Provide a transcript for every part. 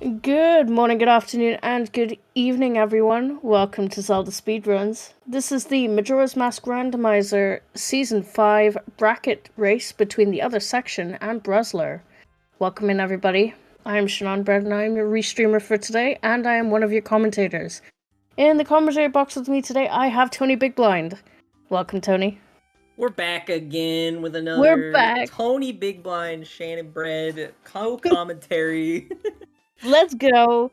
Good morning, good afternoon, and good evening, everyone. Welcome to ZeldaSpeedRuns. This is the Majora's Mask Randomizer Season 5 bracket race between TheOtherSection and BruZZler. Welcome in, everybody. I am Shannon Bread, and I am your restreamer for today, and I am one of your commentators. In the commentary box with me today, I have Tony Big Blind. Welcome, Tony. We're back again with We're another back. Tony Big Blind, Shannon Bread co-commentary. Let's go.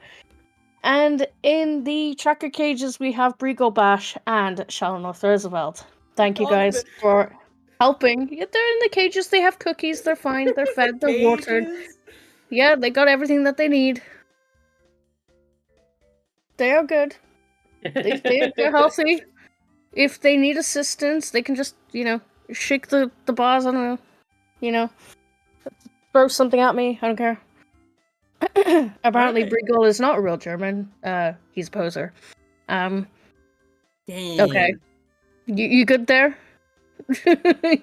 And in the tracker cages, we have Brigo Bash and Shallow North Roosevelt. Thank you guys for helping. Yeah, they're in the cages. They have cookies. They're fine. They're fed. They're watered. Yeah, they got everything that they need. They are good. They're healthy. If they need assistance, they can just, shake the bars. I don't know. Throw something at me. I don't care. Apparently, Right. Brigo is not a real German. He's a poser. Dang. Okay. You good there?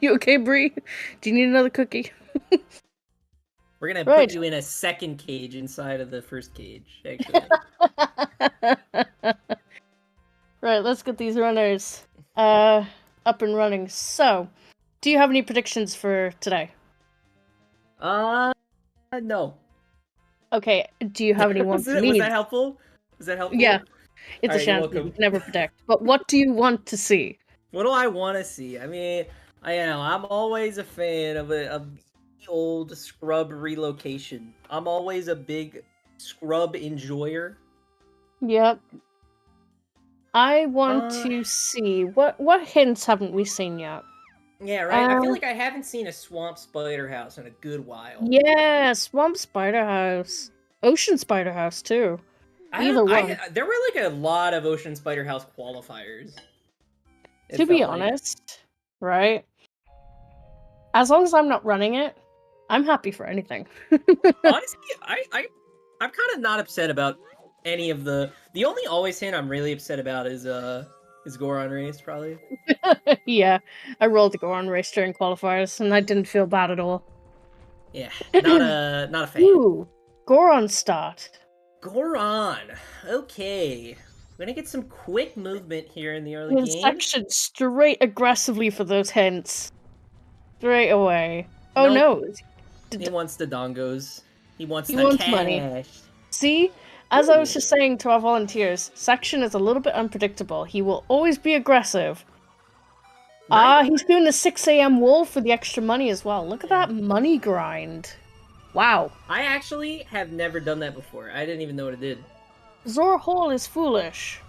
You okay, Bree? Do you need another cookie? We're gonna put you in a second cage inside of the first cage, actually. Right, let's get these runners up and running. So, do you have any predictions for today? No. Okay, do you have any ones Was that helpful? Was that helpful? Yeah, it's a Alright, chance that you can never predict. But what do you want to see? What do I want to see? I mean, I'm always a fan of the old scrub relocation. I'm always a big scrub enjoyer. Yep. I want to see what hints haven't we seen yet? Yeah, right. I feel like I haven't seen a swamp spider house in a good while. Yeah, swamp spider house, ocean spider house too. Either one. There were like a lot of ocean spider house qualifiers. To be honest, right? As long as I'm not running it, I'm happy for anything. Honestly, I'm kind of not upset about any of the only always hint I'm really upset about is Goron race, probably. Yeah, I rolled the Goron race during qualifiers, and I didn't feel bad at all. Yeah, not a fan. Ooh, Goron start. Goron. Okay. We're gonna get some quick movement here in the early game. Section straight aggressively for those hints. Straight away. Oh no. He wants the dongos. He wants money. See? As I was just saying to our volunteers, Section is a little bit unpredictable. He will always be aggressive. He's doing the 6 a.m. wall for the extra money as well. Look at that money grind. Wow. I actually have never done that before. I didn't even know what it did. Zora Hall is foolish.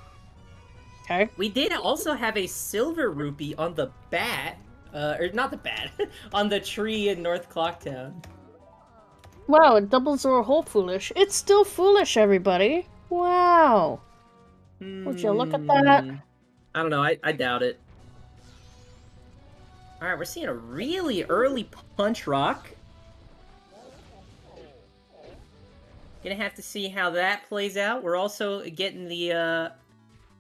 Okay. We did also have a silver rupee on the bat. Or not the bat. On the tree in North Clocktown. Wow, a double Zora Hall foolish. It's still foolish, everybody. Wow. Would you look at that? I don't know. I doubt it. Alright, we're seeing a really early punch rock. Gonna have to see how that plays out. We're also getting the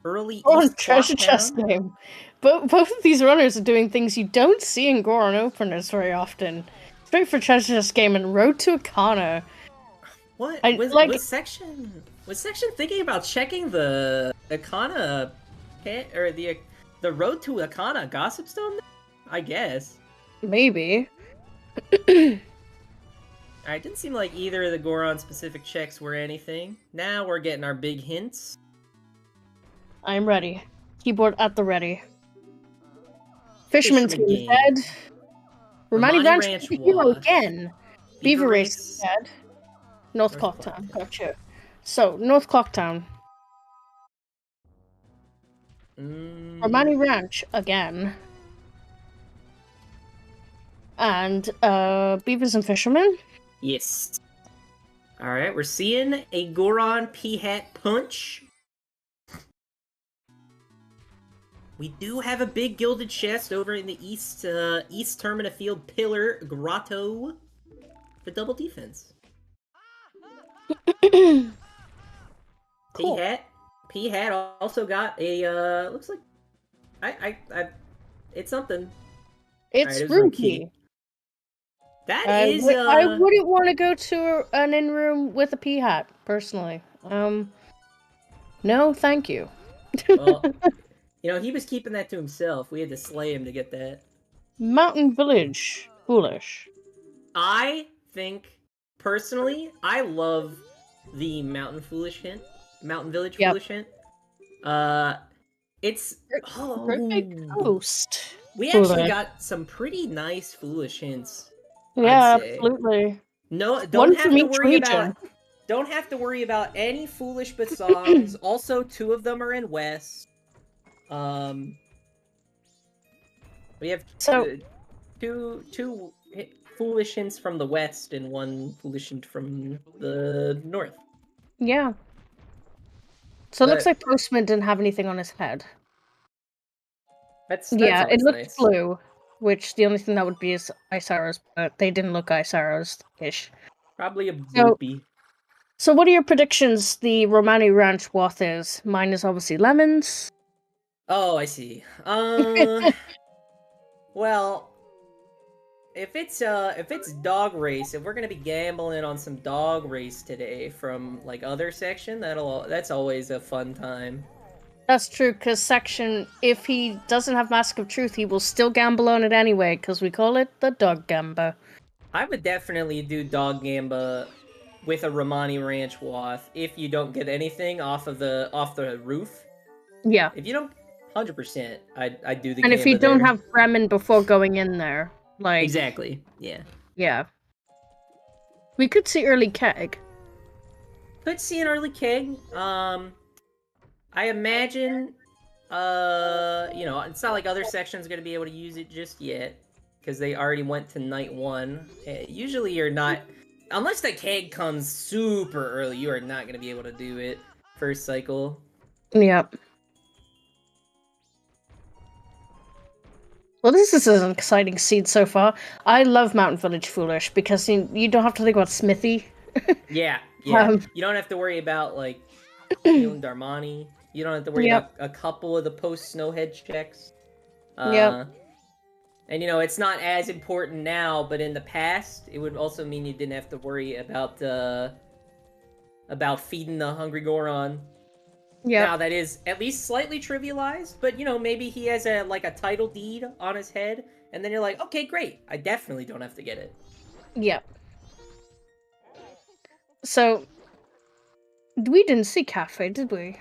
early treasure chest game. Both of these runners are doing things you don't see in Goron openers very often. Straight for treasure chest game and Road to Akana. What was section thinking about checking the Akana pit or the Road to Akana gossip stone? I guess. Maybe. Alright, didn't seem like either of the Goron specific checks were anything. Now we're getting our big hints. I'm ready. Keyboard at the ready. Fisherman team dead. Romani Ranch hero again. Beaver Race dead. North Clocktown. Gotcha. So, North Clocktown. Romani Ranch again. And, Beavers and Fishermen? Yes. Alright, we're seeing a Goron P-Hat punch. We do have a big gilded chest over in the east Termina Field Pillar Grotto for double defense. Cool. P-Hat also got a looks like I it's something. It's Rookie. That is. I wouldn't want to go to an in-room with a pea hat, personally. No, thank you. Well, he was keeping that to himself. We had to slay him to get that. Mountain Village. Foolish. I think, personally, I love the Mountain Village hint. Foolish hint. It's... Perfect Coast. We actually got some pretty nice Foolish hints. Yeah, I'd say. Absolutely. No, don't have to worry about... Don't have to worry about any Foolish but songs. Also, 2 of them are in West. We have two Foolish hints from the West and 1 Foolish hint from the North. Yeah. So it looks like Postman didn't have anything on his head. That's it looked nice. blue, which the only thing that would be is Ice Arrows, but they didn't look Ice Arrows-ish. Probably a boopy. So what are your predictions the Romani Ranch Wath is? Mine is obviously lemons. Oh, I see. Well, if it's dog race, if we're gonna be gambling on some dog race today from like other section, that's always a fun time. That's true, because Section, if he doesn't have Mask of Truth, he will still gamble on it anyway, because we call it the Dog Gamba. I would definitely do Dog Gamba with a Romani Ranch Wath if you don't get anything off the roof. Yeah. If you don't, 100%, I'd do the And Gamba if you don't have Bremen before going in there, like... Exactly, yeah. Yeah. We could see early keg. Could see an early keg. I imagine, it's not like other sections going to be able to use it just yet, because they already went to night 1. Usually you're not, unless the keg comes super early, you are not going to be able to do it first cycle. Yep. Well, this is an exciting seed so far. I love Mountain Village Foolish, because you don't have to think about Smithy. Yeah. You don't have to worry about, like, Darmani. You don't have to worry about a couple of the post-Snowhead checks. And, it's not as important now, but in the past, it would also mean you didn't have to worry about feeding the Hungry Goron. Yeah. Now, that is at least slightly trivialized, but, maybe he has a title deed on his head, and then you're like, okay, great. I definitely don't have to get it. Yep. So, we didn't see Cafe, did we?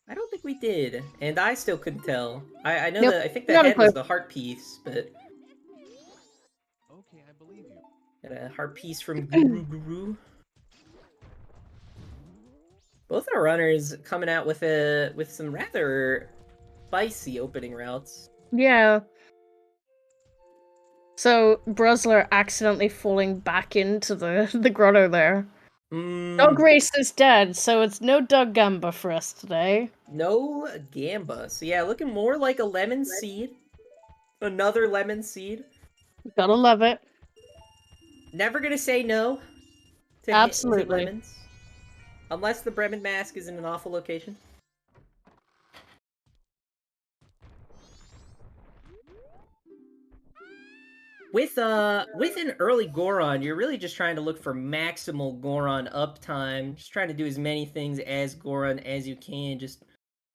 I don't think we did, and I still couldn't tell. I know that I think the head was the heart piece, but... Okay, I believe you. Got a heart piece from Guru. Both our runners coming out with some rather spicy opening routes. Yeah. So, BruZZler accidentally falling back into the grotto there. Dog race is dead, so it's no Dog Gamba for us today. No Gamba. So yeah, looking more like a lemon seed. Another lemon seed. Gotta love it. Never gonna say no to lemons. Unless the Bremen mask is in an awful location. With an early Goron, you're really just trying to look for maximal Goron uptime. Just trying to do as many things as Goron as you can. Just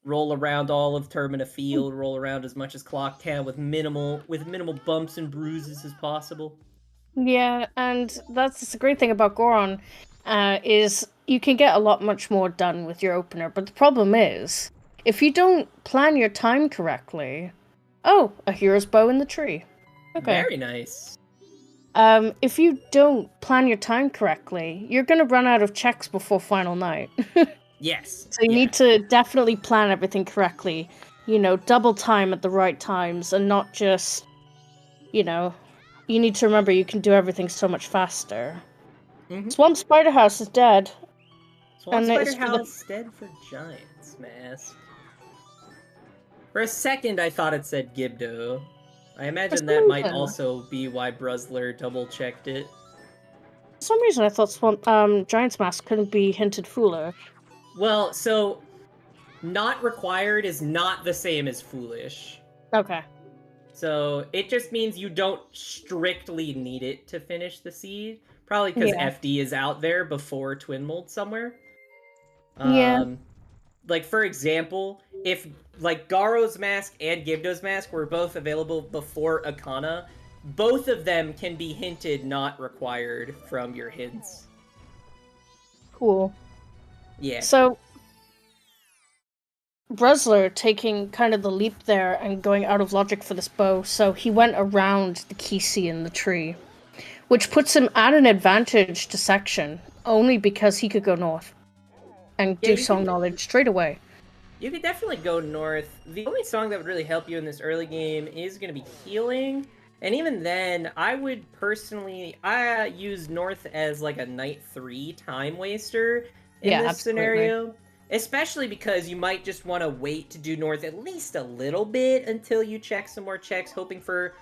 roll around all of Termina Field, roll around as much as Clocktown with minimal bumps and bruises as possible. Yeah, and that's the great thing about Goron, is you can get a lot much more done with your opener. But the problem is, if you don't plan your time correctly, a hero's bow in the tree. Okay. Very nice. If you don't plan your time correctly, you're gonna run out of checks before final night. Yes. So you need to definitely plan everything correctly. Double time at the right times, and not just, you need to remember you can do everything so much faster. Swamp Spider House is dead. Swamp Spider House dead for Giants Mask. For a second, I thought it said Gibdo. I imagine that might also be why BruZZler double-checked it. For some reason, I thought Giant's Mask couldn't be hinted foolish. Well, so not required is not the same as foolish. Okay. So it just means you don't strictly need it to finish the seed. Probably because Yeah. FD is out there before Twin Mold somewhere. Yeah. Like for example, if like Garo's mask and Gibdo's mask were both available before Akana, both of them can be hinted not required from your hints. Cool. Yeah. So BruZZler taking kind of the leap there and going out of logic for this bow, so he went around the Kisi in the tree, which puts him at an advantage to Section, only because he could go north and Yeah, do Song Knowledge straight away. you could definitely go north. The only song that would really help you in this early game is going to be healing. And even then, I would personally, I use north as like a Night 3 time waster in Yeah, this absolutely. scenario. Especially because you might just want to wait to do north at least a little bit until you check some more checks, hoping for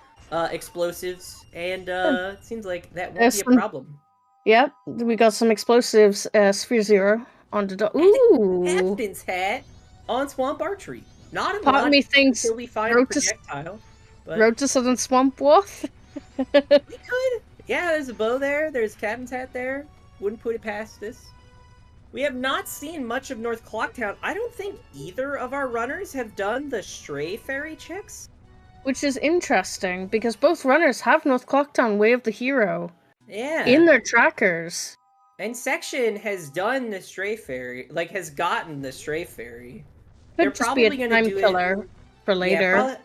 explosives. And it seems like that won't be a problem. Yep, we got some explosives. Sphere Zero on the And ooh. Captain's Hat on Swamp Archery. Not a Part lot of me thinks until we find a Road to projectile. But Road to Southern Swamp Wolf. we could. Yeah, there's a bow there. There's Captain's Hat there. Wouldn't put it past this. We have not seen much of North Clocktown. I don't think either of our runners have done the Stray Fairy checks. Which is interesting, because both runners have North Clocktown Way of the Hero Yeah. in their trackers. And Section has done the Stray Fairy, like has gotten the Stray Fairy. Could They're just probably be a going to time do killer for later.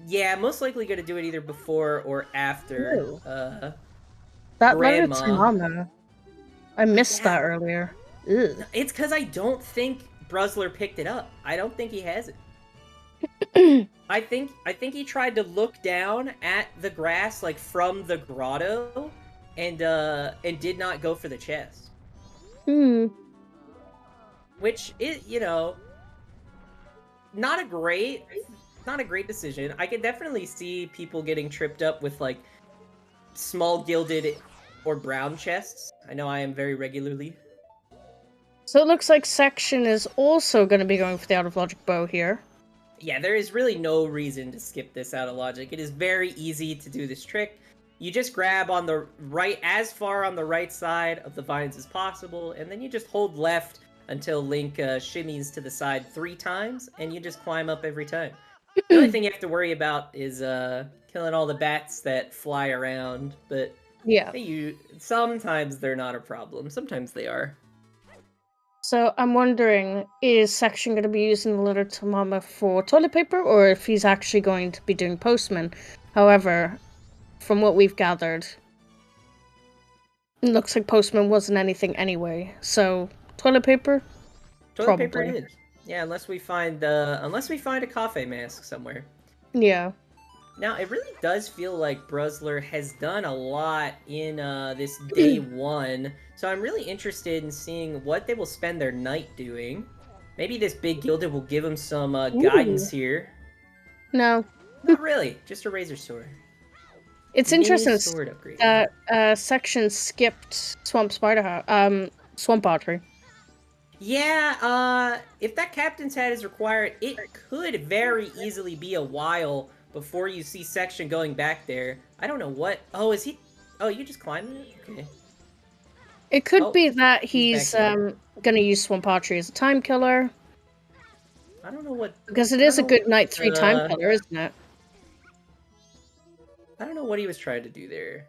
Yeah, most likely going to do it either before or after. Ooh. That letter Grandma. to Mama. I missed that earlier. Ugh. It's because I don't think BruZZler picked it up. I don't think he has it. I think he tried to look down at the grass like from the grotto, and did not go for the chest. Which is, you know, not a great decision. I can definitely see people getting tripped up with like small gilded or brown chests. I know I am very regularly. So it looks like Section is also going to be going for the out of logic bow here. Yeah, there is really no reason to skip this out of logic. It is very easy to do this trick. You just grab on the right, as far on the right side of the vines as possible, and then you just hold left until Link shimmies to the side 3 times, and you just climb up every time. The only thing you have to worry about is killing all the bats that fly around, but yeah, sometimes they're not a problem. Sometimes they are. So I'm wondering, is Section going to be using the letter to Mama for toilet paper, or if he's actually going to be doing postman? However, from what we've gathered, it looks like postman wasn't anything anyway. So toilet paper, Toilet paper it is. Yeah, unless we find a cafe mask somewhere. Yeah. Now, it really does feel like BruZZler has done a lot in this day 1, so I'm really interested in seeing what they will spend their night doing. Maybe this big gilded will give them some guidance here. No. Not really, just a razor sword. It's interesting that Section skipped Swamp Archery. Yeah, if that Captain's Hat is required, it could very easily be a while before you see Section going back there. I don't know what... Oh, is he... Oh, you just climbed it? Okay. It could be that he's gonna use Swamp Archery as a time killer. I don't know what... Because it is a good Night 3 time killer, isn't it? I don't know what he was trying to do there.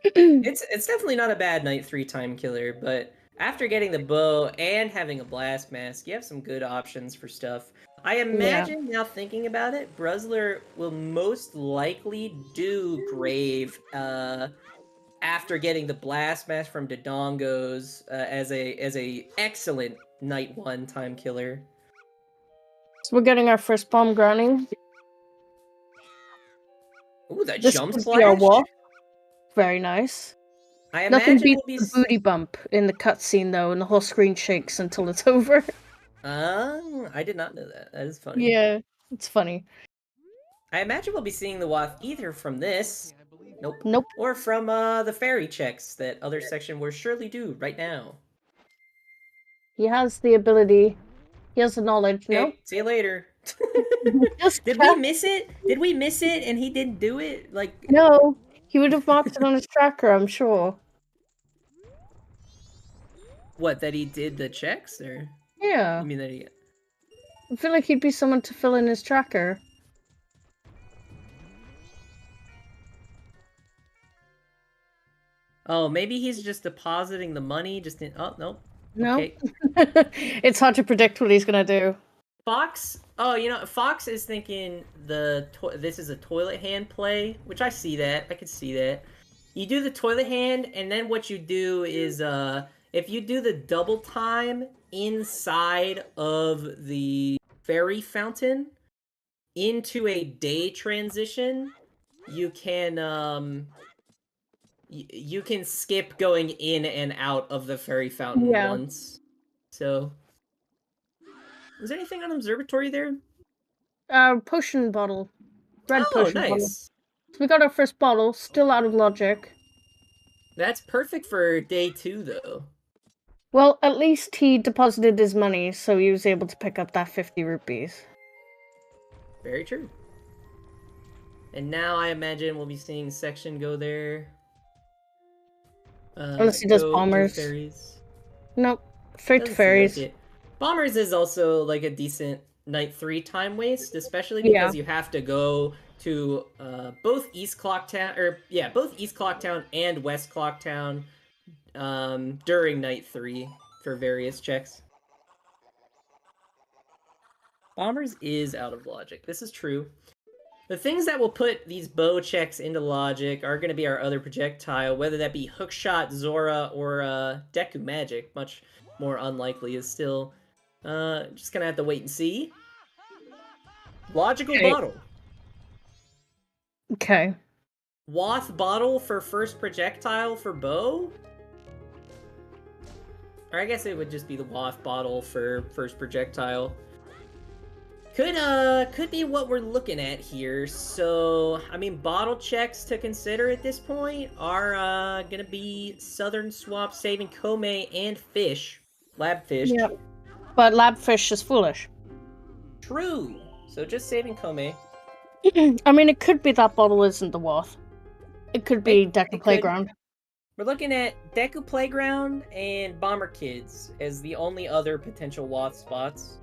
It's definitely not a bad Night 3 time killer, but after getting the bow and having a blast mask, you have some good options for stuff. I imagine, now thinking about it, BruZZler will most likely do Grave after getting the blast mask from Dodongos as a excellent Night 1 time killer. So we're getting our first bomb grounding. Ooh, that jump splash! Very nice. I Nothing imagine beats the booty bump in the cutscene, though, and the whole screen shakes until it's over. I did not know that. That is funny. Yeah, it's funny. I imagine we'll be seeing the Waff either from this, nope, or from the fairy checks that OtherSection will surely do right now. He has the ability. He has the knowledge. Okay, nope. See you later. Just Did we miss it? Did we miss it and he didn't do it? Like, No, he would have marked it on his tracker, I'm sure. what, that he did the checks? Or Yeah. you mean that he... I feel like he'd be someone to fill in his tracker. Oh, maybe he's just depositing the money just in... Oh, nope. No? Okay. It's hard to predict what he's gonna do. Fox... Oh, you know, Fox is thinking this is a toilet hand play, which I see that. I can see that. You do the toilet hand, and then what you do is, if you do the double time inside of the fairy fountain into a day transition, you can, you can skip going in and out of the fairy fountain once. So, is there anything on observatory there? Potion bottle. Red Oh, potion bottle. nice. So we got our first bottle, still out of logic. That's perfect for day 2, though. Well, at least he deposited his money, so he was able to pick up that 50 rupees. Very true. And now I imagine we'll be seeing Section go there. Unless he does bombers. Fairies. Nope. Straight to fairies. Like bombers is also like a decent night 3 time waste, especially because you have to go to both East Clocktown, both East Clocktown and West Clocktown during night 3 for various checks. Bombers is out of logic. This is true. The things that will put these bow checks into logic are going to be our other projectile, whether that be Hookshot, Zora, or Deku Magic. Much more unlikely is still just going to have to wait and see. Logical bottle. Okay. Wath bottle for first projectile for bow? Or I guess it would just be the Wath bottle for first projectile. Could be what we're looking at here. So, I mean, bottle checks to consider at this point are gonna be Southern Swamp, Saving Kome, and Fish. Labfish. Yep. But Labfish is foolish. True. So just Saving Kome. I mean, it could be that bottle isn't the Wath. It could be Deku Playground. We're looking at Deku Playground and Bomber Kids as the only other potential Wath spots.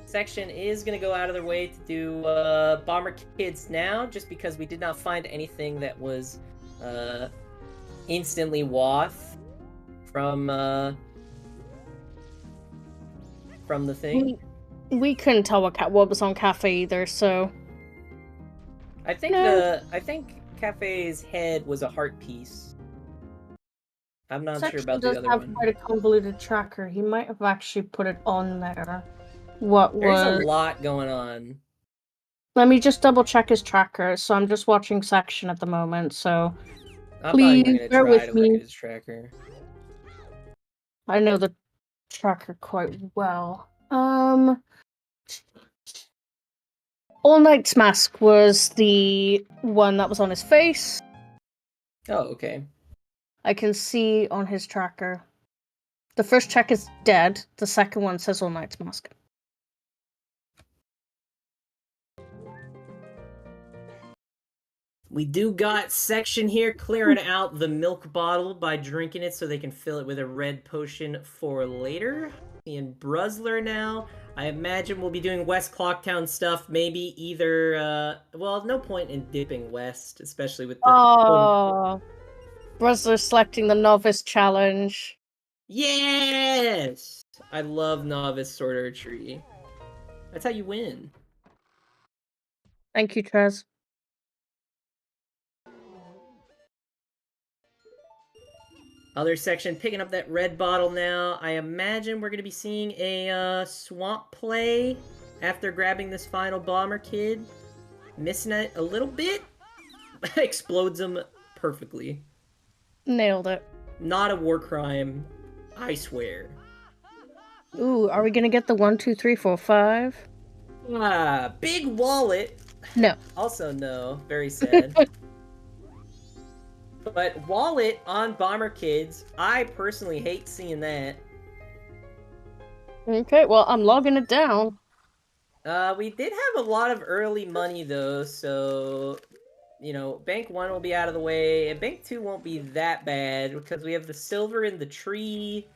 Section is going to go out of their way to do Bomber Kids now, just because we did not find anything that was instantly Wath from the thing. We couldn't tell what was on Cafe either, so I think Cafe's head was a heart piece. I'm not sure about the other one. does have quite a convoluted tracker. He might have actually put it on there. There's a lot going on. Let me just double check his tracker. So I'm just watching Section at the moment, so please bear with me. Look at his tracker. I know the tracker quite well. All Night's Mask was the one that was on his face. Oh, okay. I can see on his tracker. The first check is dead. The second one says All Night's Mask. We do got Section here clearing out the milk bottle by drinking it so they can fill it with a red potion for later. And BruZZler now. I imagine we'll be doing West Clocktown stuff, maybe either, well, no point in dipping west, especially with the... Oh, BruZZler selecting the Novice Challenge. Yes! I love Novice Sword Archery. That's how you win. Thank you, Trez. Other section, picking up that red bottle now. I imagine we're going to be seeing a swamp play after grabbing this final bomber kid. Missing it a little bit. Explodes him perfectly. Nailed it. Not a war crime, I swear. Ooh, are we going to get the 1, 2, 3, 4, 5? Big wallet. No. Also no. Very sad. But wallet on Bomber Kids, I personally hate seeing that. Okay, well, I'm logging it down. We did have a lot of early money though, so Bank 1 will be out of the way, and Bank 2 won't be that bad because we have the silver in the tree,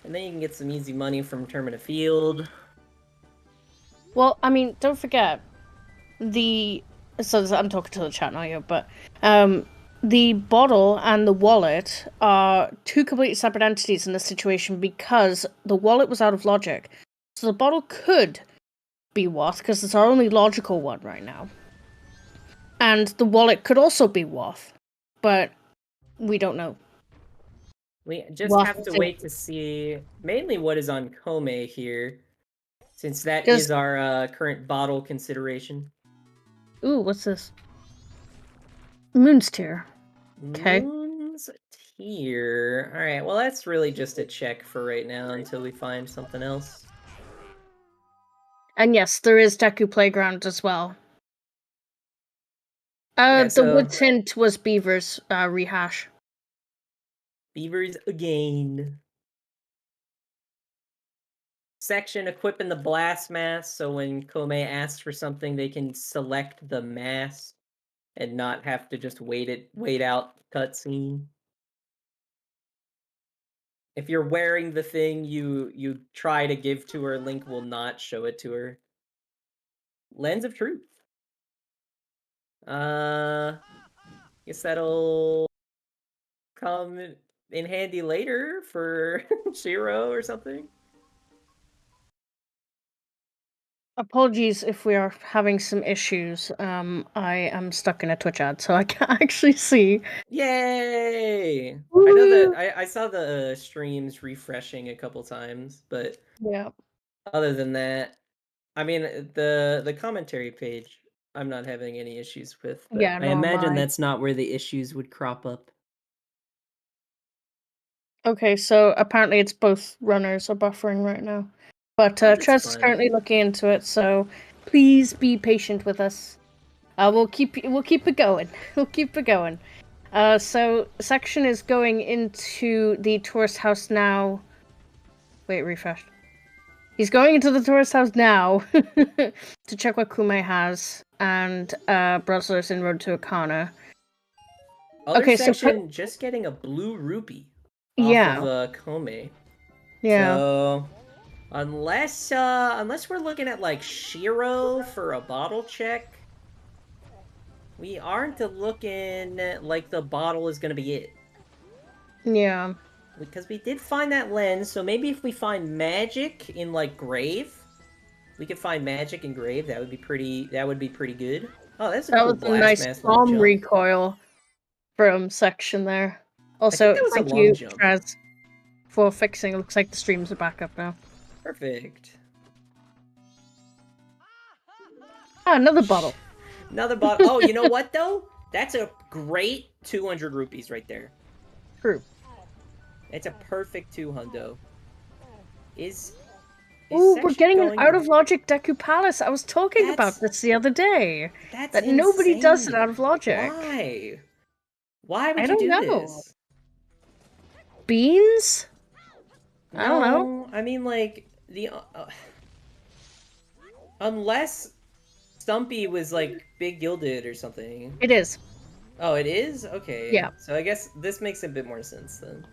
and then you can get some easy money from Termina Field. Well, I mean, don't forget, I'm talking to the chat now, yeah, but the bottle and the wallet are two completely separate entities in this situation because the wallet was out of logic. So the bottle could be Woth, because it's our only logical one right now. And the wallet could also be Woth, but we don't know. We just have to wait to see mainly what is on Kome here, since that is our current bottle consideration. Ooh, what's this? Moon's Tear. Okay. Moon's Tear. Alright, well that's really just a check for right now until we find something else. And yes, there is Deku Playground as well. Yeah, the wood tint was Beaver's rehash. Beavers again. Section equipping the blast mask, so when Kome asks for something, they can select the mask and not have to just wait out cutscene. If you're wearing the thing you try to give to her, Link will not show it to her. Lens of Truth. Guess that'll come in handy later for Shiro or something. Apologies if we are having some issues. I am stuck in a Twitch ad, so I can't actually see. Yay! Woo! I know that I saw the streams refreshing a couple times, but yeah. Other than that, I mean the commentary page I'm not having any issues with, but Yeah, I nor am imagine I. that's not where the issues would crop up. Okay, so apparently it's both runners are buffering right now. But Trez is currently looking into it, so please be patient with us. We'll keep it going. We'll keep it going. So section is going into the tourist house now. Wait, refresh. He's going into the tourist house now to check what Kume has, and BruZZler's in Road to Akana. Other section just getting a blue rupee off of Kome. Yeah. So unless we're looking at like Shiro for a bottle check, we aren't looking like the bottle is gonna be it. Yeah. Because we did find that lens, so maybe if we find magic in like Grave, we could find magic in Grave. That would be pretty good. Oh, that's a cool blast mask long jump. Recoil from section there. Also, thank you, Trez, for fixing. It looks like the streams are back up now. Perfect. Ah, another bottle. Another bottle. Oh, you know what though? That's a great 200 rupees right there. True. It's a perfect 200. Ooh, we're getting an out of logic Deku Palace. I was talking about this the other day. That nobody does it out of logic. Why? Why would you do this? Beans? No, I don't know. I mean, like the unless Stumpy was like Big Gilded or something. It is. Oh, it is? Okay. Yeah. So I guess this makes a bit more sense then.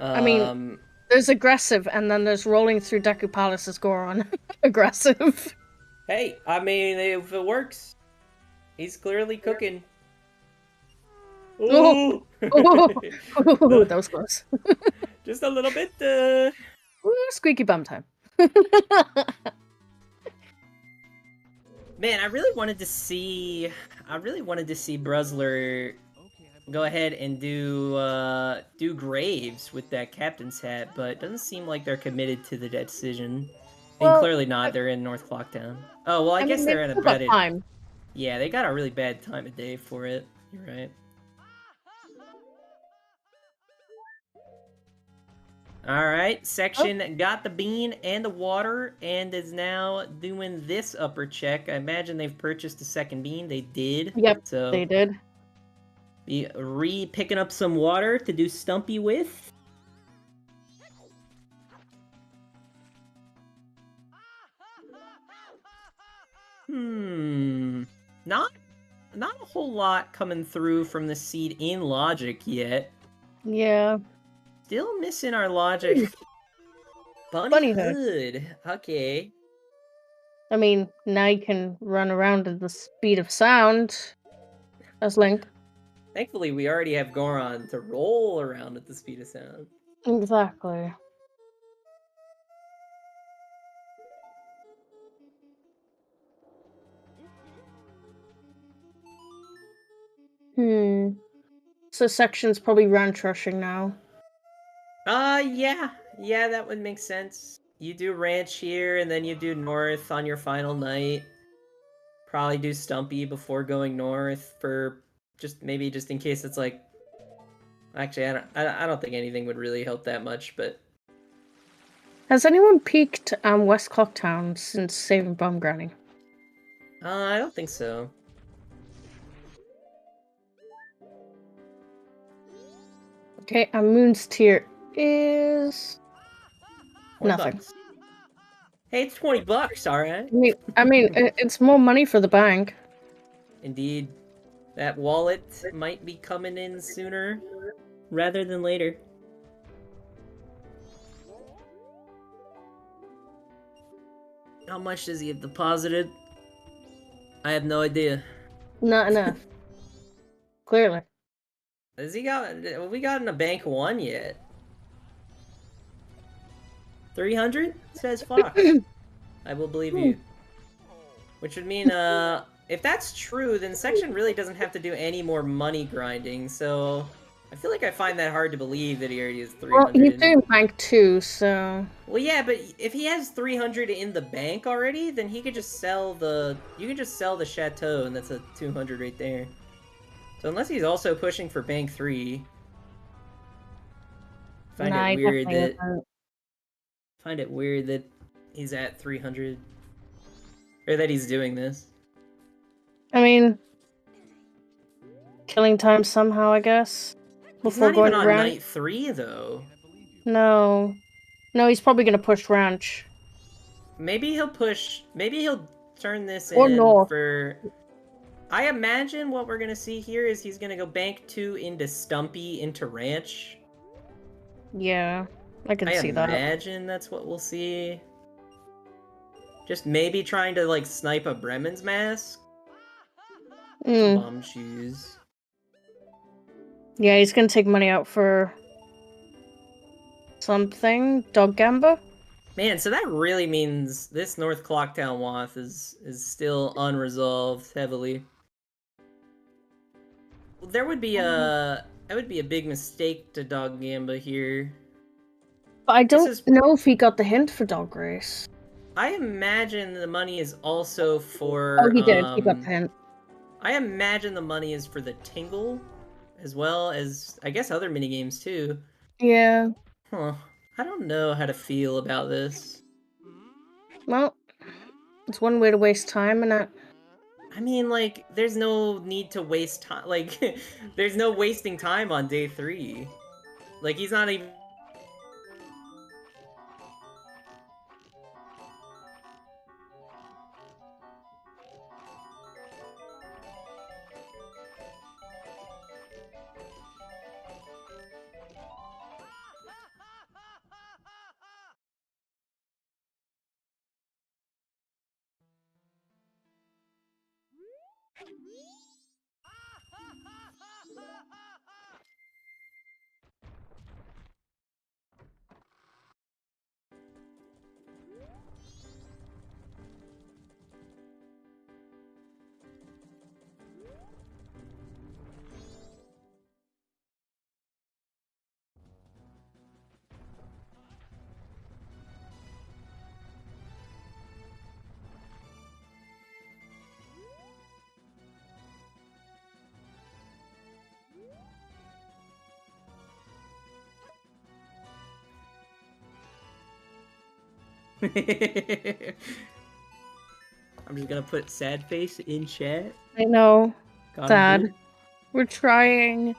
I mean, there's aggressive, and then there's rolling through Deku Palace's Goron. Aggressive. Hey, I mean, if it works, he's clearly cooking. Ooh. Ooh, that was close. Just a little bit. Ooh, squeaky bum time. Man, I really wanted to see BruZZler go ahead and do Graves with that captain's hat, but it doesn't seem like they're committed to the decision. And clearly not. They're in North Clocktown. Oh well, I guess they're in a bad time. Yeah, they got a really bad time of day for it. You're right. Alright, section got the bean and the water, and is now doing this upper check. I imagine they've purchased a second bean. They did. Yep, so they did. Be picking up some water to do Stumpy with. Not a whole lot coming through from the seed in logic yet. Yeah. Still missing our logic. Bunny Hood. Okay. I mean, now you can run around at the speed of sound as Link. Thankfully, we already have Goron to roll around at the speed of sound. Exactly. So section's probably ranch rushing now. Yeah. Yeah, that would make sense. You do ranch here, and then you do north on your final night. Probably do Stumpy before going north for maybe just in case it's like. Actually, I don't think anything would really help that much, but. Has anyone peeked West Clocktown since saving Bomb Granny? I don't think so. Okay, and Moon's tier is 20 nothing. bucks. Hey, it's $20, alright. I mean, it's more money for the bank. Indeed. That wallet might be coming in sooner rather than later. How much does he have deposited? I have no idea. Not enough. Clearly. Has he got? Have we gotten a bank one yet? 300 says Fox. I will believe you. Which would mean, if that's true, then Section really doesn't have to do any more money grinding. So I feel like I find that hard to believe that he already has 300. Well, he's doing bank 2, so. Well, yeah, but if he has 300 in the bank already, then he could just sell the. You could just sell the chateau, and that's a 200 right there. So unless he's also pushing for bank 3, find it weird that he's at 300, or that he's doing this. I mean, killing time somehow, I guess. Before he's not even on night 3, though. No, he's probably gonna push ranch. Maybe he'll push. Maybe he'll turn this or in north. for. I imagine what we're gonna see here is he's gonna go bank 2 into Stumpy into ranch. Yeah, I can see that. I imagine that's what we'll see. Just maybe trying to like snipe a Bremen's mask. Bomb shoes. Yeah, he's gonna take money out for something. Dog Gamba? Man, so that really means this North Clocktown Wath is still unresolved heavily. There would be a big mistake to Dog Gamba here. But I don't know if he got the hint for Dog Race. I imagine the money is also for. Oh, he did. He got the hint. I imagine the money is for the Tingle, as well as I guess other minigames too. Yeah. Huh. I don't know how to feel about this. Well, it's one way to waste time, and I mean, like, there's no need to waste time. Like, there's no wasting time on day 3. Like, he's not even. I'm just gonna put sad face in chat. I know. Sad. We're trying.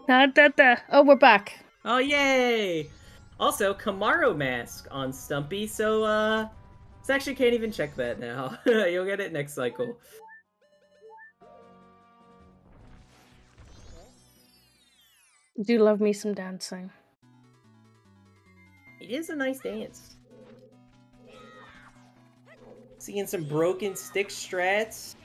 Oh, we're back. Oh, yay! Also, Camaro mask on Stumpy, so Section can't even check that now. You'll get it next cycle. Do love me some dancing. It is a nice dance. Seeing some broken stick strats.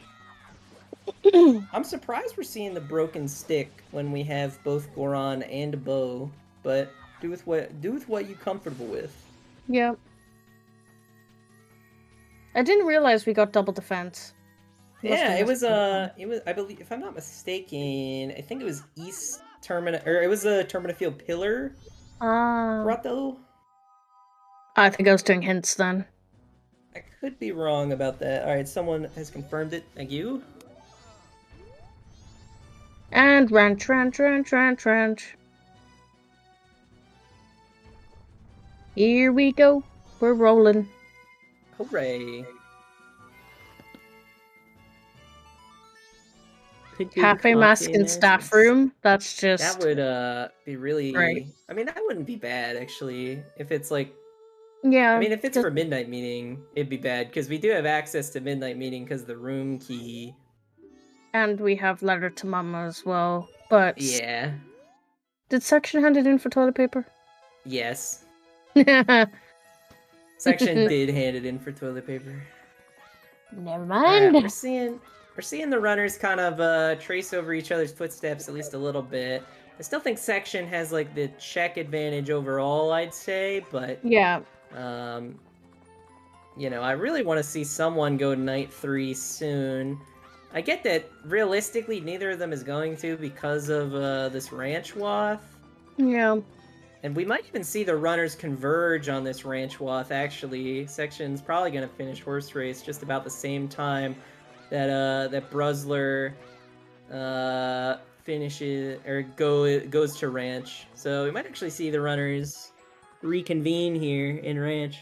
I'm surprised we're seeing the broken stick when we have both Goron and Bow, but do with what you're comfortable with. Yeah. I didn't realize we got double defense. Yeah, it was I believe, if I'm not mistaken, I think it was East Termina, or it was a Termina Field Pillar grotto. I think I was doing hints then. I could be wrong about that. Alright, someone has confirmed it. Thank you. And ranch. Here we go. We're rolling. Hooray. Cafe mask in staff room. That's just... That would be really... Right. I mean, that wouldn't be bad, actually. If it's like... Yeah. I mean, if it's for Midnight Meeting, it'd be bad, because we do have access to Midnight Meeting because the room key. And we have Letter to Mama as well, but... Yeah. Did Section hand it in for toilet paper? Yes. Section did hand it in for toilet paper. Never mind. We're seeing the runners kind of trace over each other's footsteps at least a little bit. I still think Section has like the check advantage overall, I'd say, but yeah. You know, I really want to see someone go Night 3 soon. I get that realistically neither of them is going to because of this ranch wath. Yeah. And we might even see the runners converge on this ranch wath, actually. Section's probably going to finish Horse Race just about the same time that BruZZler finishes, or goes to ranch. So we might actually see the runners reconvene here in ranch.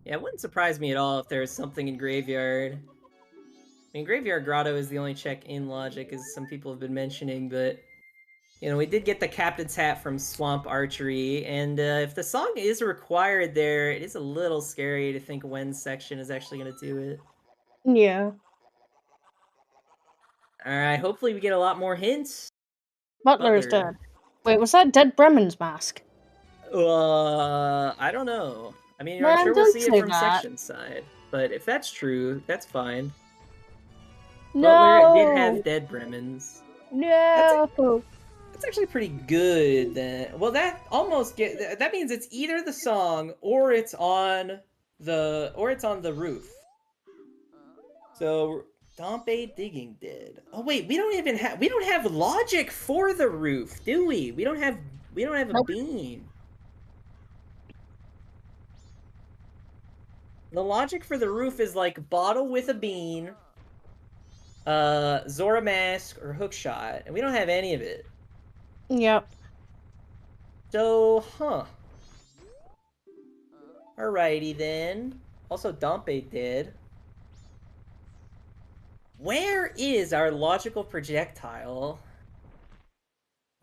Yeah, it wouldn't surprise me at all if there was something in Graveyard. I mean, Graveyard Grotto is the only check in logic, as some people have been mentioning, but... You know, we did get the Captain's Hat from Swamp Archery, and if the song is required there, it is a little scary to think when Section is actually going to do it. Yeah. Alright, hopefully we get a lot more hints. Butler is dead. Wait, was that Dead Bremen's mask? I don't know. I mean, I'm sure we'll see it from Section's side. But if that's true, that's fine. No! Butler did have Dead Bremen's. No! That's actually pretty good then. Well, that almost that means it's either the song or it's on the roof. So Dompe Digging Dead. Oh wait, we don't have logic for the roof, do we? We don't have a bean. The logic for the roof is like bottle with a bean, Zora Mask or Hookshot, and we don't have any of it. Yep. So, Alrighty then. Also, Dompe did. Where is our logical projectile?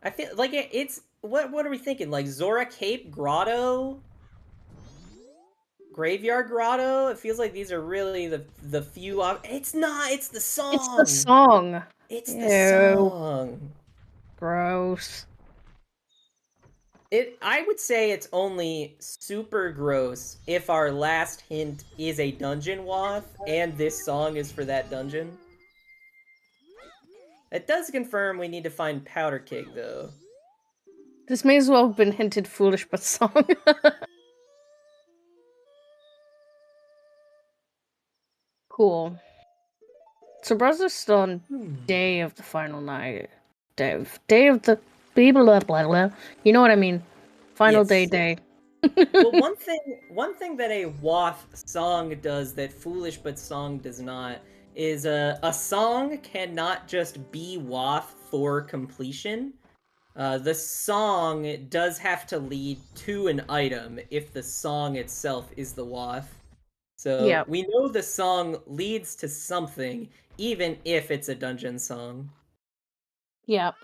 I feel like it's... What are we thinking? Like, Zora Cape Grotto? Graveyard Grotto? It feels like these are really the few... It's not! It's the song! It's the song! It's the song! Gross. I would say it's only super gross if our last hint is a dungeon wath, and this song is for that dungeon. It does confirm we need to find Powder Keg, though. This may as well have been hinted foolish but song. Cool. So BruZZler's still on day of the final night. Day of the... Blah, blah, blah. You know what I mean. Final day. Well, one thing that a wath song does that foolish but song does not is a song cannot just be wath for completion. The song does have to lead to an item if the song itself is the wath. So we know the song leads to something, even if it's a dungeon song. Yep.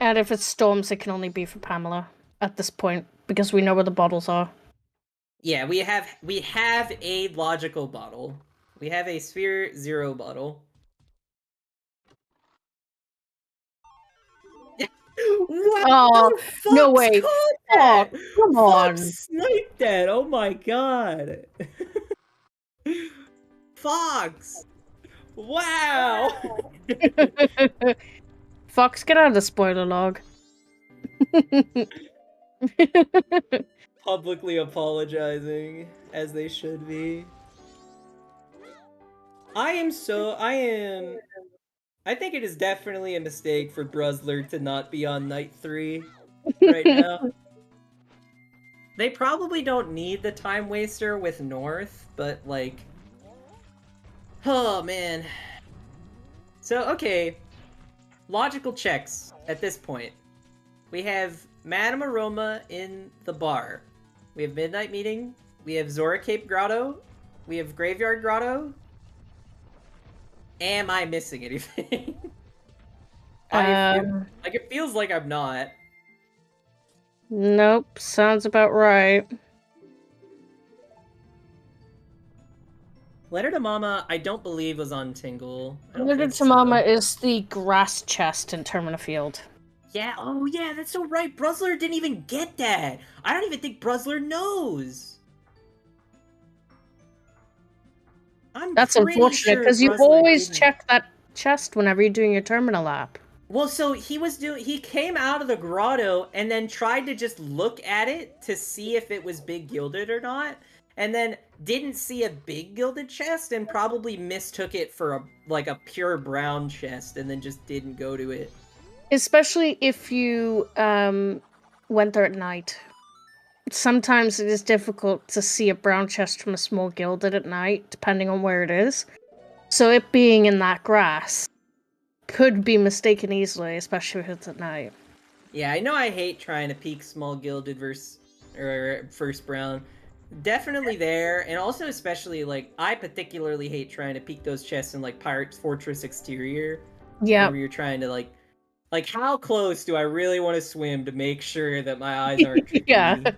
And if it's storms, it can only be for Pamela at this point, because we know where the bottles are. Yeah, we have a logical bottle. We have a Sphere Zero bottle. What Oh, the no Fox way. caught Oh, that? come on. Fox sniped that. Oh my god. Fox. Wow. Fox, get out of the spoiler log. Publicly apologizing, as they should be. I think it is definitely a mistake for BruZZler to not be on night 3 right now. They probably don't need the time waster with North, but like... Oh, man. So, okay. Logical checks at this point. We have Madame Aroma in the bar. We have Midnight Meeting. We have Zora Cape Grotto. We have Graveyard Grotto. Am I missing anything? It feels like I'm not. Nope, sounds about right. Letter to Mama, I don't believe was on Tingle. I don't Letter think to so. Mama is the grass chest in Termina Field. Yeah, oh yeah, that's so right. BruZZler didn't even get that. I don't even think BruZZler knows. That's unfortunate, because you always check that chest whenever you're doing your terminal lap. Well, so he came out of the grotto and then tried to just look at it to see if it was big gilded or not, and then didn't see a big gilded chest and probably mistook it for a pure brown chest and then just didn't go to it. Especially if you went there at night. Sometimes it is difficult to see a brown chest from a small gilded at night, depending on where it is. So it being in that grass could be mistaken easily, especially if it's at night. Yeah, I know I hate trying to peek small gilded versus or first brown. Definitely there, and also especially like I particularly hate trying to peek those chests in like Pirate's Fortress exterior. Yeah. Whenever you're trying to like how close do I really want to swim to make sure that my eyes aren't tricking yeah. me?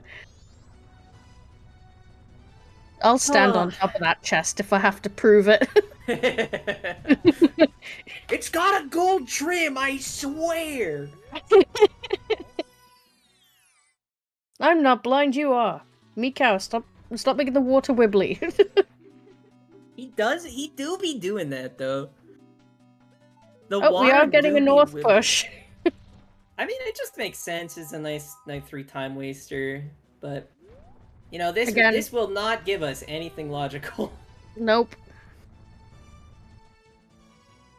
I'll stand on top of that chest if I have to prove it. It's got a gold trim, I swear! I'm not blind, you are. Meow, stop making the water wibbly. He do be doing that, though. We are getting a north push. I mean, it just makes sense. It's a nice night 3 time waster, but you know, this will not give us anything logical. Nope.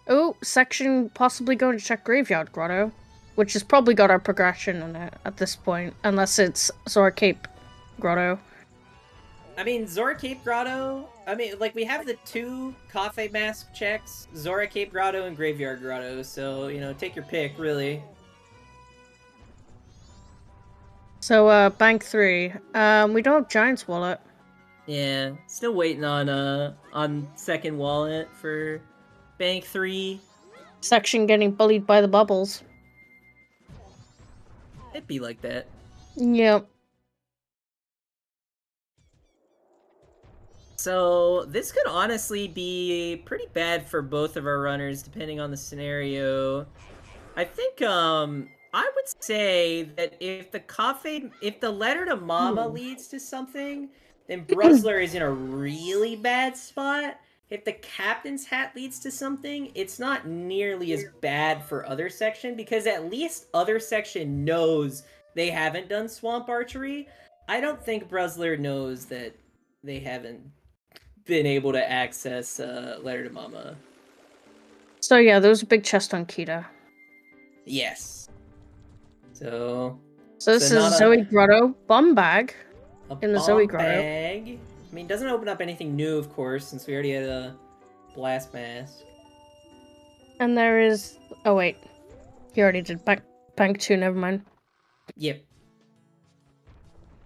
Oh, section possibly going to check Graveyard Grotto, which has probably got our progression in it at this point, unless it's Zora Cape Grotto. I mean, Zora Cape Grotto, I mean, like, we have the 2 Cafe Mask checks, Zora Cape Grotto and Graveyard Grotto, so, you know, take your pick, really. So, Bank 3. We don't have Giant's Wallet. Yeah, still waiting on second wallet for Bank 3. Section getting bullied by the bubbles. It'd be like that. Yep. So, this could honestly be pretty bad for both of our runners, depending on the scenario. I think, I would say that if the letter to Mama leads to something, then BruZZler is in a really bad spot. If the captain's hat leads to something, it's not nearly as bad for OtherSection, because at least OtherSection knows they haven't done Swamp Archery. I don't think BruZZler knows that they haven't been able to access Letter to Mama. So yeah, there was a big chest on Kita. Yes. So this is Zoe Grotto bomb bag in the Zoe Grotto. Bag. I mean, doesn't open up anything new, of course, since we already had a blast mask. And there is. Oh wait, he already did bank 2. Never mind. Yep.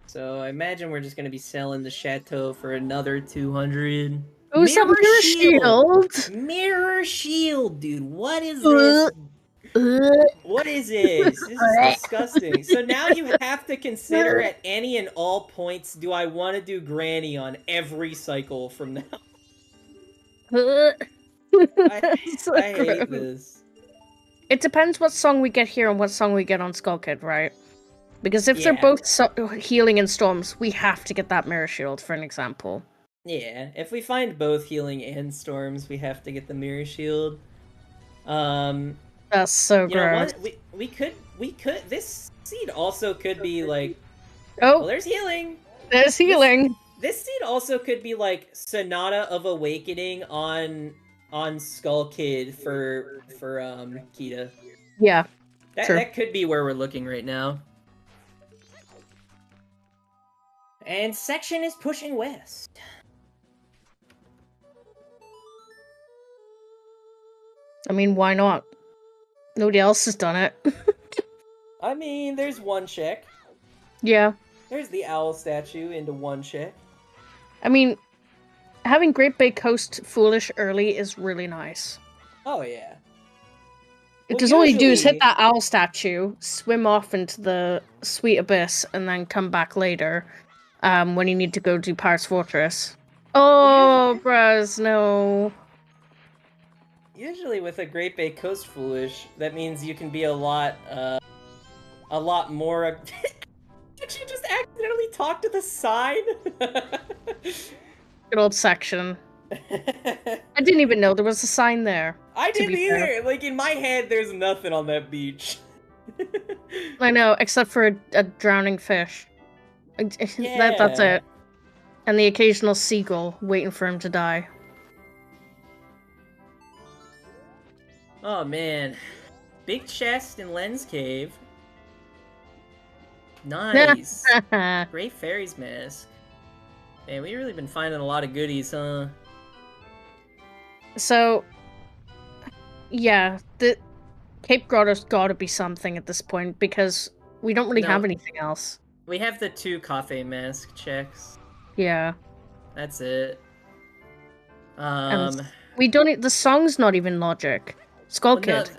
So I imagine we're just gonna be selling the Chateau for another 200. Oh, Mirror Shield! Mirror Shield, dude. What is this? What is this? This is disgusting. So now you have to consider at any and all points, do I want to do Granny on every cycle from now? I So hate gross. this. It depends what song we get here and what song we get on Skull Kid, right? Because if they're Yeah. both healing and storms, we have to get that mirror shield, for an example. Yeah, if we find both healing and storms, we have to get the mirror shield. That's so You know gross. what? We could this seed also could be like Oh, well, there's healing. there's healing. This seed also could be like Sonata of Awakening on Skull Kid for Kita. Yeah, true. That could be where we're looking right now. And section is pushing west. I mean, why not? Nobody else has done it. I mean, there's one check. Yeah. There's the owl statue into one check. I mean, having Great Bay Coast foolish early is really nice. Oh, yeah. Because all you do is hit that owl statue, swim off into the Sweet Abyss, and then come back later when you need to go do Pirate's Fortress. Oh, Bruz, no. Usually with a Great Bay Coast foolish, that means you can be a lot more... Did you just accidentally talk to the sign? Good old section. I didn't even know there was a sign there. I didn't either! Like, in my head, there's nothing on that beach. I know, except for a drowning fish. Yeah. That's it. And the occasional seagull waiting for him to die. Oh, man. Big chest in Lens Cave. Nice. Great Fairy's Mask. Man, we've really been finding a lot of goodies, huh? So, yeah, the Cape Grotto's gotta be something at this point, because we don't really have anything else. We have the 2 Coffee Mask checks. Yeah. That's it. And we don't... The song's not even logic. Skull Kid.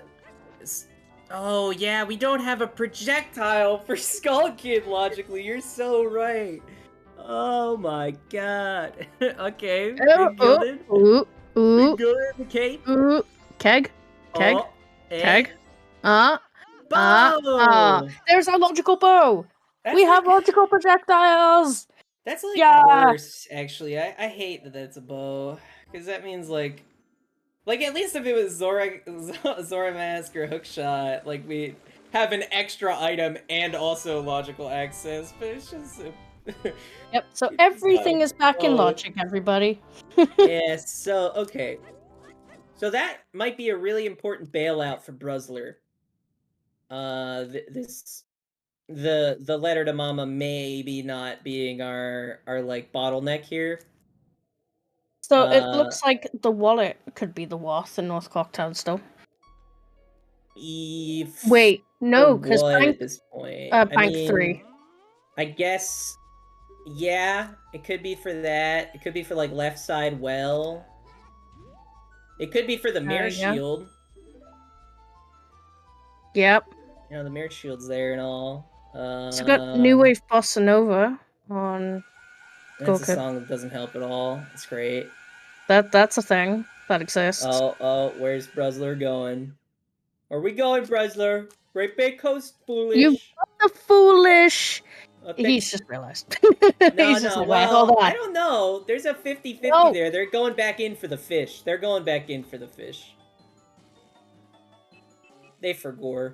Oh, yeah, we don't have a projectile for Skull Kid, logically. You're so right. Oh, my God. Okay, big gilded. Ooh. Big gilded cape. Ooh. Keg. Keg. Oh, Keg. bow! There's our logical bow! That's We have logical projectiles! That's like worse, actually. I hate that that's a bow. Because that means like at least if it was Zora Mask or Hookshot, like we have an extra item and also logical access, but it's just Yep, so everything is back in logic, everybody. Yeah, so okay. So that might be a really important bailout for BruZZler. The letter to Mama maybe not being our like bottleneck here. So it looks like the wallet could be the Wath in North Clocktown still. Wait, no, because at this point, Bank 3. I guess, yeah, it could be for that. It could be for like left side well. It could be for the mirror shield. Yep. You know, the mirror shield's there and all. So we got New Wave Bossa Nova on. That's a song that doesn't help at all. It's great. That's a thing that exists. Oh, where's BruZZler going? Are we going, BruZZler? Great Bay Coast foolish. You got the foolish. He's just realized. No, well, hold on. I don't know. There's a 50-50 there. They're going back in for the fish. They forgore.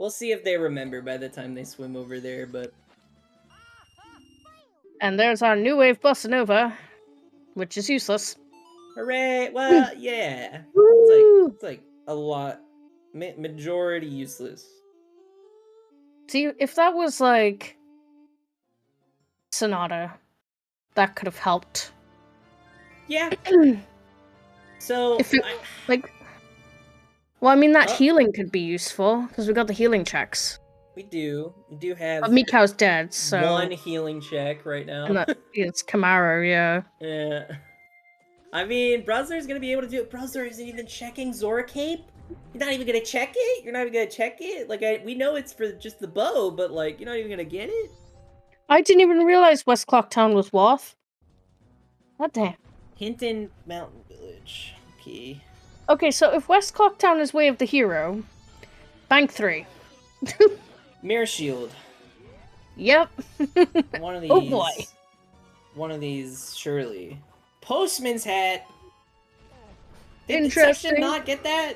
We'll see if they remember by the time they swim over there, but... And there's our New Wave Bossa Nova, which is useless. Hooray! Well, yeah. It's like a lot. Majority useless. See, if that was like Sonata, that could have helped. Yeah. So, if it, well, I mean, that healing could be useful, because we got the healing checks. We do have... But Mikau's dead, so... one healing check right now. And it's Camaro, yeah. Yeah. I mean, BruZZler's gonna be able to do it. BruZZler isn't even checking Zora Cape. You're not even gonna check it? You're not even gonna check it? Like, we know it's for just the bow, but, like, you're not even gonna get it? I didn't even realize West Clocktown was Wath. God damn. Hinton Mountain Village. Okay. Okay, so if West Clocktown is Way of the Hero, Bank 3. Mirror Shield. Yep. One of these. Oh boy. One of these, surely. Postman's Hat. Did Interesting. Section not get that?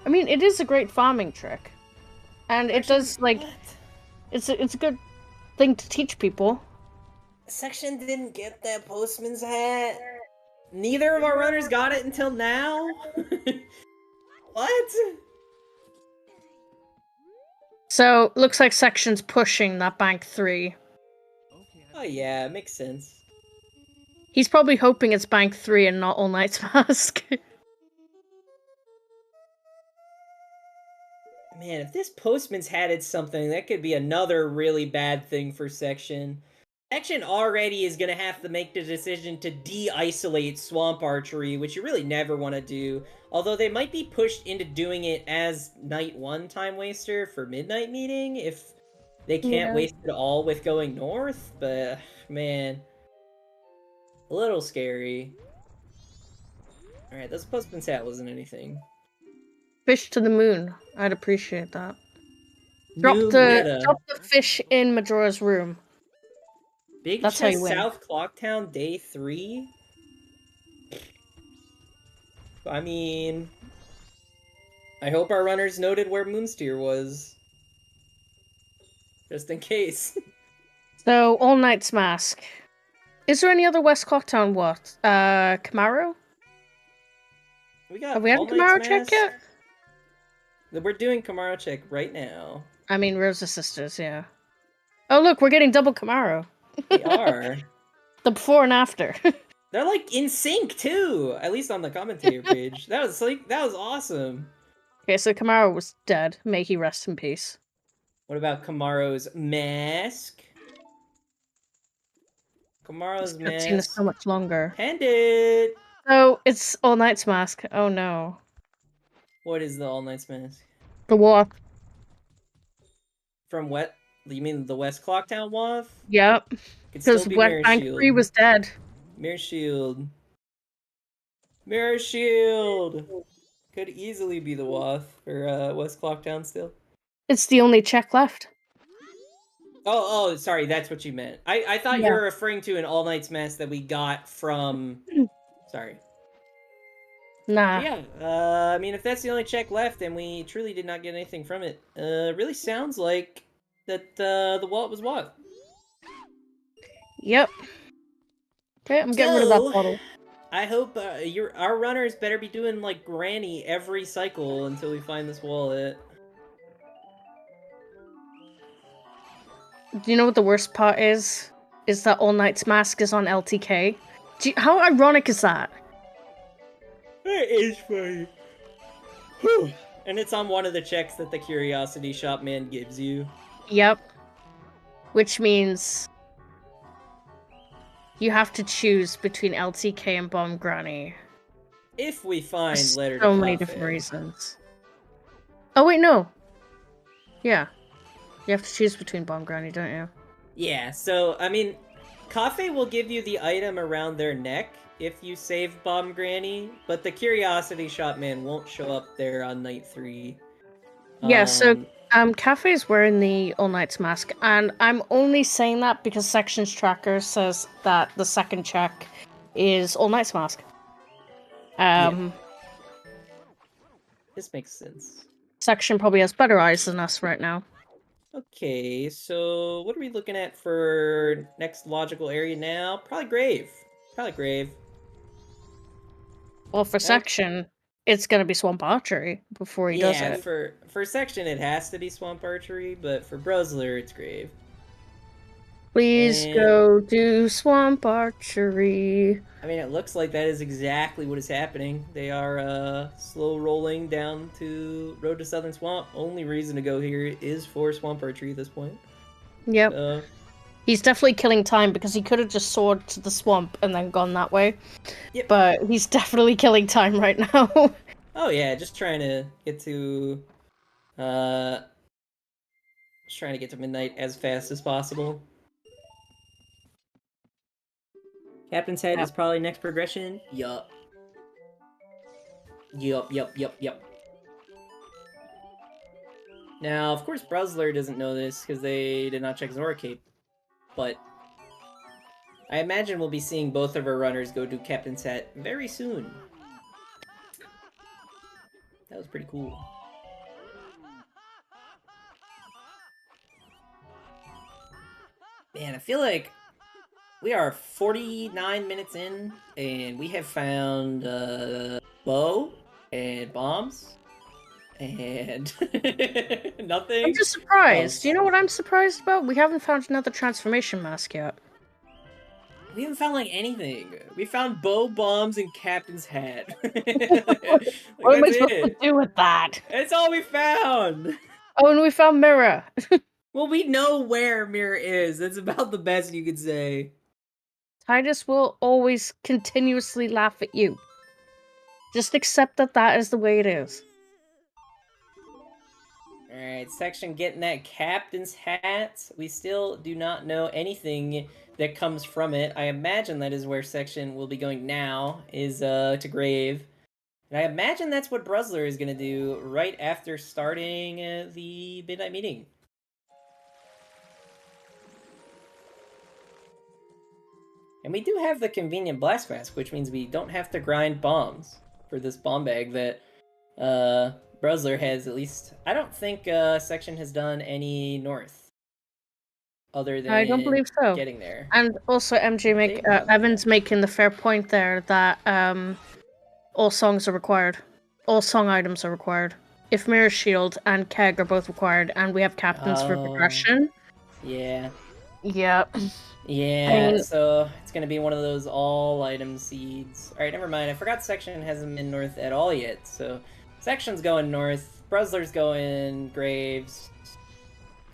I mean, it is a great farming trick. And it does, like... What? It's a good thing to teach people. Section didn't get that Postman's Hat. Neither of our runners got it until now? What? So, looks like Section's pushing that Bank 3. Oh yeah, it makes sense. He's probably hoping it's Bank 3 and not All Night's Mask. Man, if this Postman's Hat is something, that could be another really bad thing for Section. Section already is going to have to make the decision to de-isolate Swamp Archery, which you really never want to do. Although they might be pushed into doing it as Night 1 time waster for Midnight Meeting if they can't waste it all with going north. But, man, a little scary. Alright, this Postman's Hat wasn't anything. Fish to the moon. I'd appreciate that. Drop the fish in Majora's room. Big That's how you Chest win. South Clocktown Day 3? I mean... I hope our runners noted where Moonsteer was. Just in case. So, All Night's Mask. Is there any other West Clocktown what? Camaro? Have we had a Camaro check yet? We're doing Camaro check right now. I mean, Rosa Sisters, yeah. Oh, look, we're getting double Camaro. We are. The before and after. They're like in sync too, at least on the commentator page. That was awesome. Okay, so Camaro was dead. May he rest in peace. What about Camaro's mask? Camaro's mask. I've seen this so much longer. Hand it. Oh, it's All Night's Mask. Oh no. What is the All Night's mask? The Wath. From what? You mean the West Clocktown Wath? Yep. Because West Bank 3 was dead. Mirror Shield. Mirror Shield! Could easily be the Wath for West Clocktown still. It's the only check left. Oh, sorry, that's what you meant. I thought you were referring to an All Night's Mask that we got from... Sorry. Nah. Yeah, I mean, if that's the only check left, then we truly did not get anything from it. Really sounds like that the wallet was what? Yep. Okay, I'm getting rid of that bottle. I hope our runners better be doing like Granny every cycle until we find this wallet. Do you know what the worst part is? Is that All Night's Mask is on LTK. How ironic is that? It is funny. Whew. And it's on one of the checks that the Curiosity Shop man gives you. Yep. Which means you have to choose between LTK and Bomb Granny. If we find Letter to So many different reasons. Oh wait, no. Yeah. You have to choose between Bomb Granny, don't you? Yeah, so, I mean, Cafe will give you the item around their neck if you save Bomb Granny, but the Curiosity Shop man won't show up there on night 3. Yeah, so Cafe's wearing the All Night's Mask, and I'm only saying that because Sections Tracker says that the second check is All Night's Mask. This makes sense. Section probably has better eyes than us right now. Okay, so what are we looking at for next logical area now? Probably Grave. Well, for Section, it's gonna be Swamp Archery before he does it. Yeah, for Section it has to be Swamp Archery, but for BruZZler it's Grave. Please go do Swamp Archery. I mean, it looks like that is exactly what is happening. They are slow rolling down to Road to Southern Swamp. Only reason to go here is for Swamp Archery at this point. Yep. He's definitely killing time because he could have just soared to the swamp and then gone that way. Yep. But he's definitely killing time right now. Oh yeah, just trying to get to midnight as fast as possible. Captain's Head is probably next progression. Yup. Yup. Now, of course, BruZZler doesn't know this because they did not check Zora Cape, but I imagine we'll be seeing both of our runners go do Captain's Hat very soon. That was pretty cool. Man, I feel like we are 49 minutes in, and we have found bow and bombs, and nothing. I'm just surprised. else. Do you know what I'm surprised about? We haven't found another transformation mask yet. We haven't found, like, anything. We found bow, bombs, and Captain's Hat. What am I supposed to do with that? That's all we found! Oh, and we found Mirror. Well, we know where Mirror is. That's about the best you could say. Titus will always continuously laugh at you. Just accept that that is the way it is. Alright, section getting that Captain's Hat. We still do not know anything that comes from it. I imagine that is where section will be going now, is to Grave. And I imagine that's what BruZZler is going to do right after starting the Midnight Meeting. And we do have the convenient blast mask, which means we don't have to grind bombs for this bomb bag that BruZZler has at least. I don't think section has done any north other than I don't believe so. Getting there. And also Evan's making the fair point there that all songs are required. All song items are required. If Mirror Shield and Keg are both required, and we have captains for progression. Yeah. Yep. Yeah, so it's gonna be one of those all item seeds. Alright, never mind. I forgot section hasn't been north at all yet, so section's going north. BruZZler's going Graves.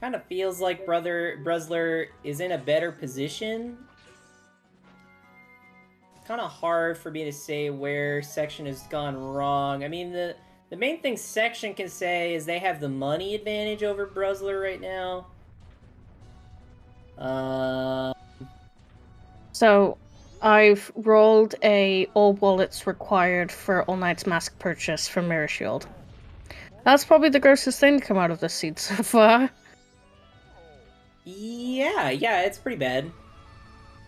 Kind of feels like BruZZler is in a better position. Kind of hard for me to say where section has gone wrong. I mean, the main thing section can say is they have the money advantage over BruZZler right now. So, I've rolled a all wallets required for All Knight's mask purchase from Mirror Shield. That's probably the grossest thing to come out of this seed so far. Yeah, it's pretty bad.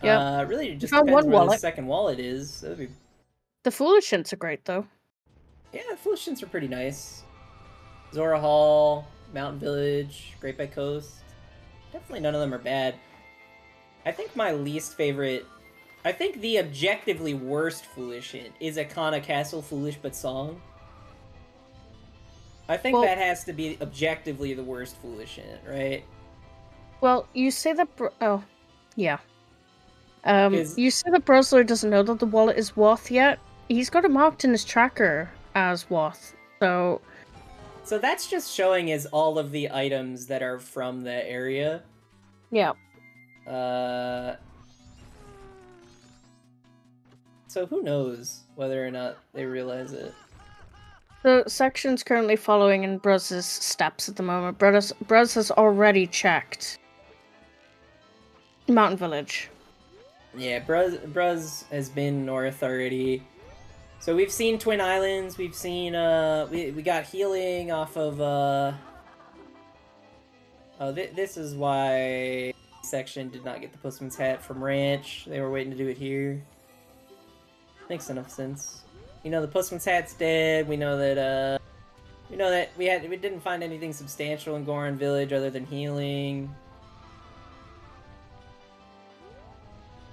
Yeah, really just depends where the second wallet is. The Foolish Hints are great, though. Yeah, the Foolish Hints are pretty nice. Zora Hall, Mountain Village, Great Bay Coast. Definitely none of them are bad. I think my least favorite... I think the objectively worst Foolish Hint is Akana Castle Foolish But Song. I think that has to be objectively the worst Foolish Hint, right? Well, you say that... Oh, yeah. You say that BruZZler doesn't know that the wallet is Woth yet. He's got it marked in his tracker as Woth, so... So that's just showing as all of the items that are from the area. Yeah. So who knows whether or not they realize it. The section's currently following in Bruzz's steps at the moment. Bruz has already checked Mountain Village. Yeah, Bruz has been north already. So we've seen Twin Islands, we've seen, we got healing off of, Oh, this is why section did not get the Postman's Hat from Ranch. They were waiting to do it here. Makes enough sense. You know, the Postman's Hat's dead, we know that, we didn't find anything substantial in Goron Village other than healing.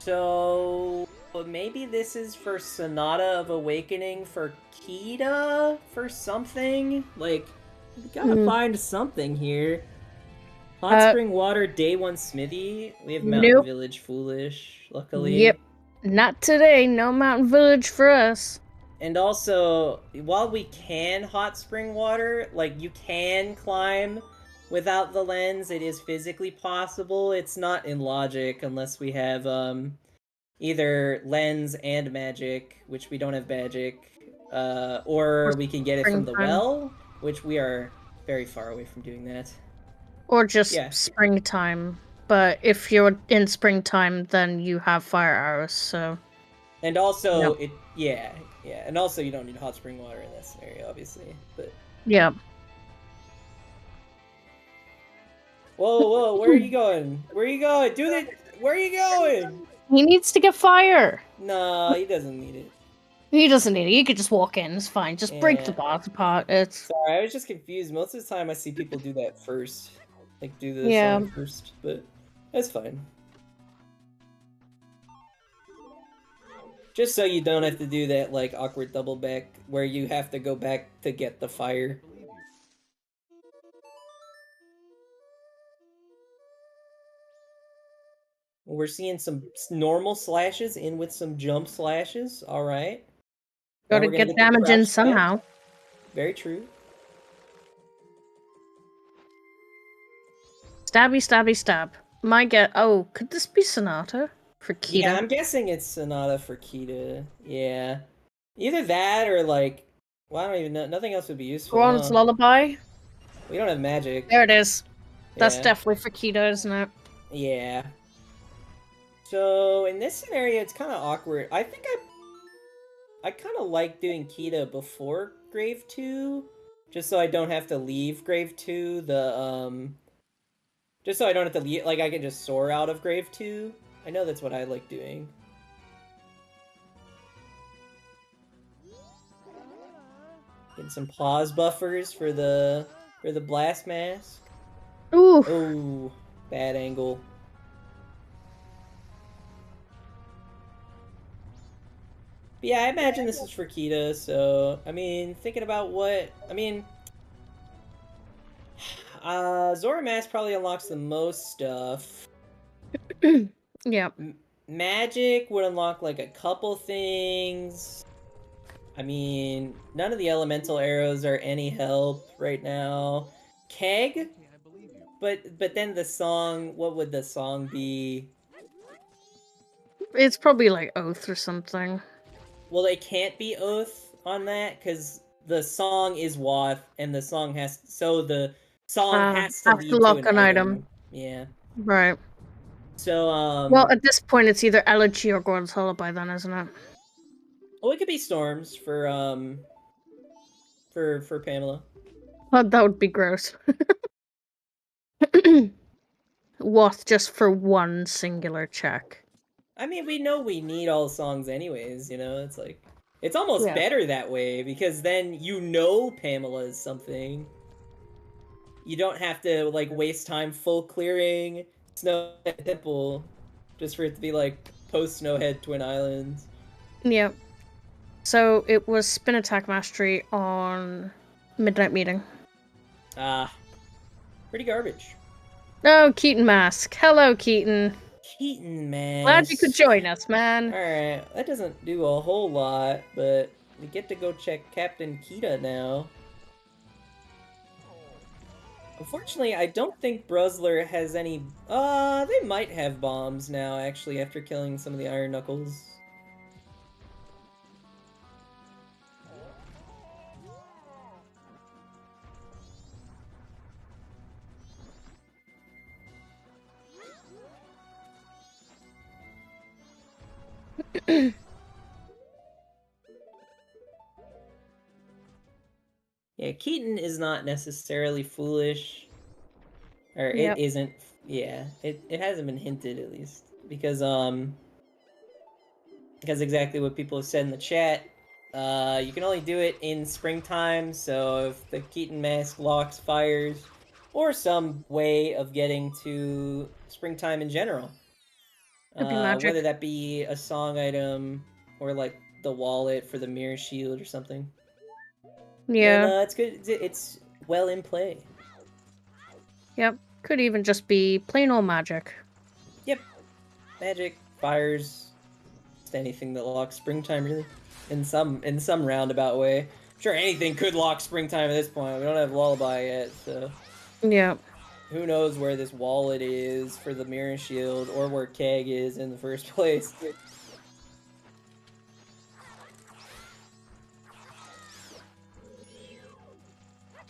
So... maybe this is for Sonata of Awakening for Kita for something? Like, we gotta find something here. Hot Spring Water, Day 1 Smithy. We have Mountain Village Foolish, luckily. Yep. Not today. No Mountain Village for us. And also, while we can Hot Spring Water, like, you can climb without the lens. It is physically possible. It's not in logic unless we have either lens and magic, which we don't have magic, or we can get it from the springtime. well, which we are very far away from doing that. Or just Yeah. springtime. But if you're in springtime, then you have fire arrows, so... And also, Yeah. and also you don't need hot spring water in this scenario, obviously, but... Yeah. Whoa, where are you going? Where are you going? Where are you going? He needs to get fire! No, he doesn't need it. He doesn't need it. He could just walk in. It's fine. Just break the Yeah. boss apart. It's... Sorry, I was just confused. Most of the time I see people do that first. Like, do the Yeah. song first, but that's fine. Just so you don't have to do that, like, awkward double back where you have to go back to get the fire. We're seeing some normal slashes in with some jump slashes. Alright. Gotta get damage in somehow. Very true. Stabby, stabby, stab. Oh, could this be Sonata? For Kita? Yeah, I'm guessing it's Sonata for Kita. Yeah. Either that or, like... Well, I don't even know. Nothing else would be useful. Goron's Lullaby? We don't have magic. There it is. That's Yeah. definitely for Kita, isn't it? Yeah. So, in this scenario, it's kind of awkward. I think I kind of like doing Kita before Grave 2, just so I don't have to leave Grave 2, just so I don't have to leave, like, I can just soar out of Grave 2. I know that's what I like doing. Getting some pause buffers for the blast mask. Ooh. Oh, bad angle. But yeah, I imagine this is for Kita, so, I mean, thinking about what... I mean... Zora Mask probably unlocks the most stuff. Yeah. Magic would unlock, like, a couple things. I mean, none of the elemental arrows are any help right now. Keg? But then the song, what would the song be? It's probably like Oath or something. Well, they can't be Oath on that, because the song is Wath, and the song has... So the song has to lead to lock an item. item. Yeah. Right. So, well, at this point, it's either Elegy or Goron's Lullaby then, isn't it? Well, it could be Storms for Pamela. Oh, that would be gross. What, just for one singular check? I mean, we know we need all songs anyways, you know? It's like... It's almost better that way, because then you know Pamela is something. You don't have to, like, waste time full clearing Snowhead Temple just for it to be, like, post-Snowhead Twin Islands. Yep. So, it was Spin Attack Mastery on Midnight Meeting. Pretty garbage. Oh, Keaton Mask. Hello, Keaton. Keaton Mask. Glad you could join us, man. Alright, that doesn't do a whole lot, but we get to go check Captain Kita now. Unfortunately, I don't think BruZZler has any... they might have bombs now, actually, after killing some of the Iron Knuckles. Yeah, Keaton is not necessarily foolish. Or it isn't... Yeah, it hasn't been hinted, at least. Because exactly what people have said in the chat. You can only do it in springtime, so if the Keaton Mask locks fires, or some way of getting to springtime in general. Whether that be a song item, or like the wallet for the mirror shield or something. Yeah. And, it's good. It's well in play. Yep. Could even just be plain old magic. Yep. Magic, fires, just anything that locks springtime, really. In some roundabout way. Sure, anything could lock springtime at this point. We don't have Lullaby yet, so... Yeah. who knows where this wallet is for the mirror shield or where Keg is in the first place.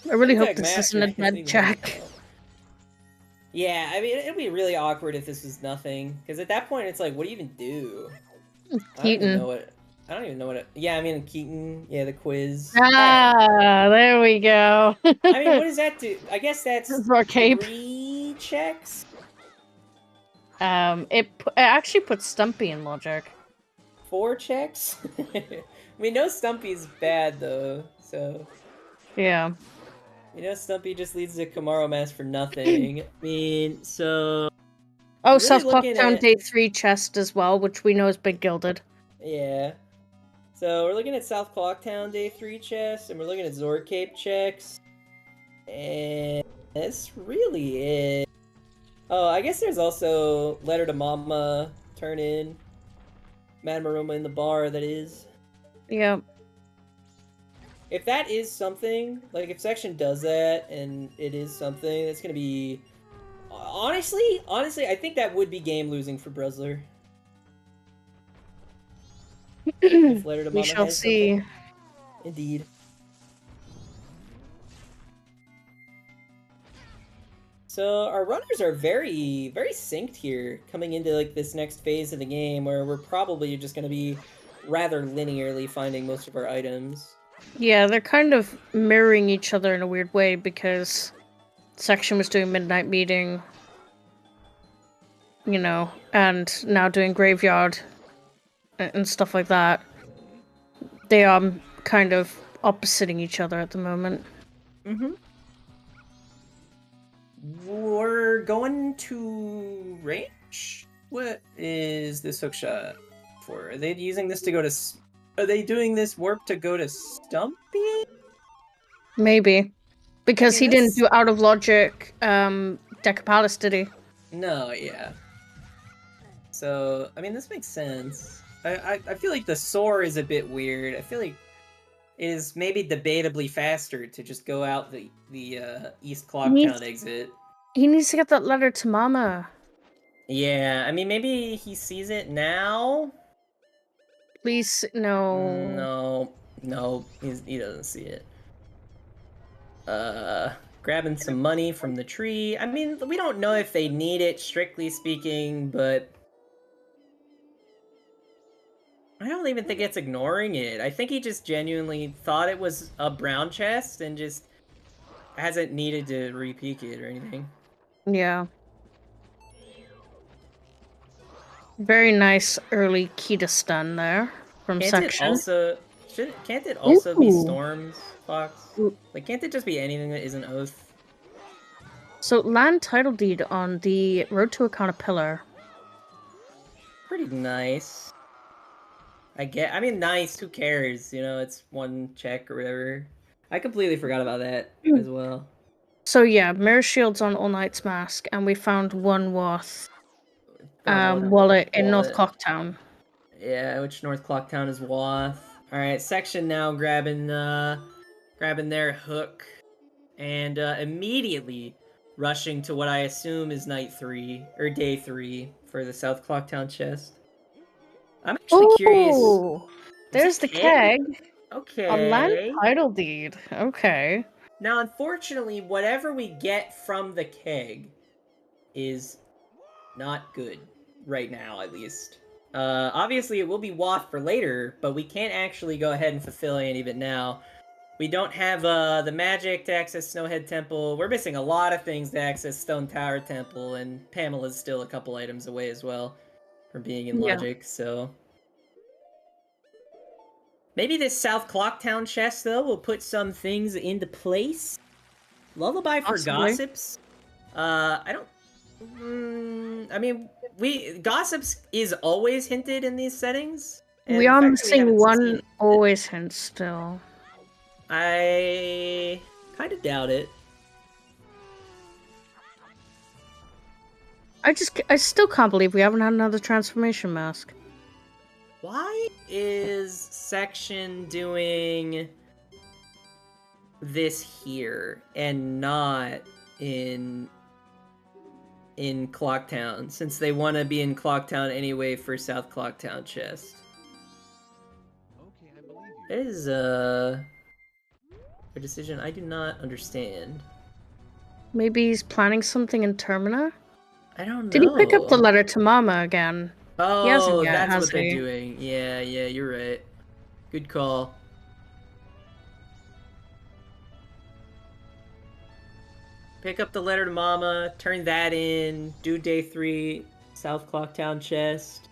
I really hope Tag this Master isn't a isn't dead even check. Yeah, I mean, it'd be really awkward if this was nothing. Because at that point, it's like, what do you even do? I don't even know Keaton. what... I don't even know what it... Yeah, I mean, Keaton. Yeah, the quiz. Alright. Ah, there we go. I mean, what does that do? I guess that's For cape. 3 checks? It actually puts Stumpy in logic. 4 checks? We know Stumpy's bad, though, so... Yeah. You know Stumpy just leads the Kamaro mask for nothing. I mean, so... Oh, Really South looking Clocktown at... Day 3 chest as well, which we know has been gilded. Yeah. So we're looking at South Clocktown Day 3 checks, and we're looking at Zord Cape checks. And that's really it. Oh, I guess there's also Letter to Mama, Turn In, Mad Maroma in the bar, that is. Yep. If that is something, like if Section does that, and it is something, that's gonna be... Honestly, I think that would be game losing for BruZZler. If Letter to We Mama shall has see. something. Indeed. So our runners are very, very synced here, coming into like this next phase of the game where we're probably just going to be rather linearly finding most of our items. Yeah, they're kind of mirroring each other in a weird way because Section was doing Midnight Meeting, you know, and now doing Graveyard and stuff like that. They are kind of oppositing each other at the moment. Mm-hmm. We're going to range? What is this hook shot for? Are they using this to go to... Are they doing this warp to go to Stumpy? Maybe. Because I mean, he didn't do out of logic Decapalis, did he? No, yeah. So, I mean, this makes sense. I feel like the soar is a bit weird. I feel like it is maybe debatably faster to just go out the East Clocktown exit. He needs to get that letter to Mama. Yeah, I mean, maybe he sees it now? Please, no. No, he doesn't see it. Grabbing some money from the tree. I mean, we don't know if they need it, strictly speaking, but... I don't even think it's ignoring it. I think he just genuinely thought it was a brown chest and just hasn't needed to re-peek it or anything. Yeah. Very nice early Kita stun there from Section. Can't it also be Ooh. Storms, Fox? Like, can't it just be anything that isn't Oath? So, land title deed on the Road to Akana Pillar. Pretty nice. I mean, nice, who cares? You know, it's 1 check or whatever. I completely forgot about that as well. So yeah, mirror shields on All Knight's Mask, and we found 1 Wath wallet in North Clocktown. Yeah, which North Clocktown is Wath. Alright, Section now grabbing their hook and immediately rushing to what I assume is night 3 or day 3 for the South Clocktown chest. I'm actually curious. There's the keg. Okay. On land title deed. Okay. Now, unfortunately, whatever we get from the keg is not good right now, at least. Obviously, it will be Wath for later, but we can't actually go ahead and fulfill any of it now. We don't have the magic to access Snowhead Temple. We're missing a lot of things to access Stone Tower Temple, and Pamela's still a couple items away as well from being in logic, so... Maybe this South Clocktown chest, though, will put some things into place. Lullaby for Gossips? I don't... I mean, Gossips is always hinted in these settings. We are missing 1 always hint still. I kind of doubt it. I still can't believe we haven't had another transformation mask. Why is Section doing this here and not in in Clocktown, since they want to be in Clocktown anyway for South Clocktown chest. Okay, I believe you. That is a decision I do not understand. Maybe he's planning something in Termina? I don't Did he pick up the know. letter to Mama again? He hasn't Oh, yet, that's has what they're he? doing. Yeah, you're right. Good call. Pick up the letter to Mama, turn that in, do day 3, South Clocktown chest.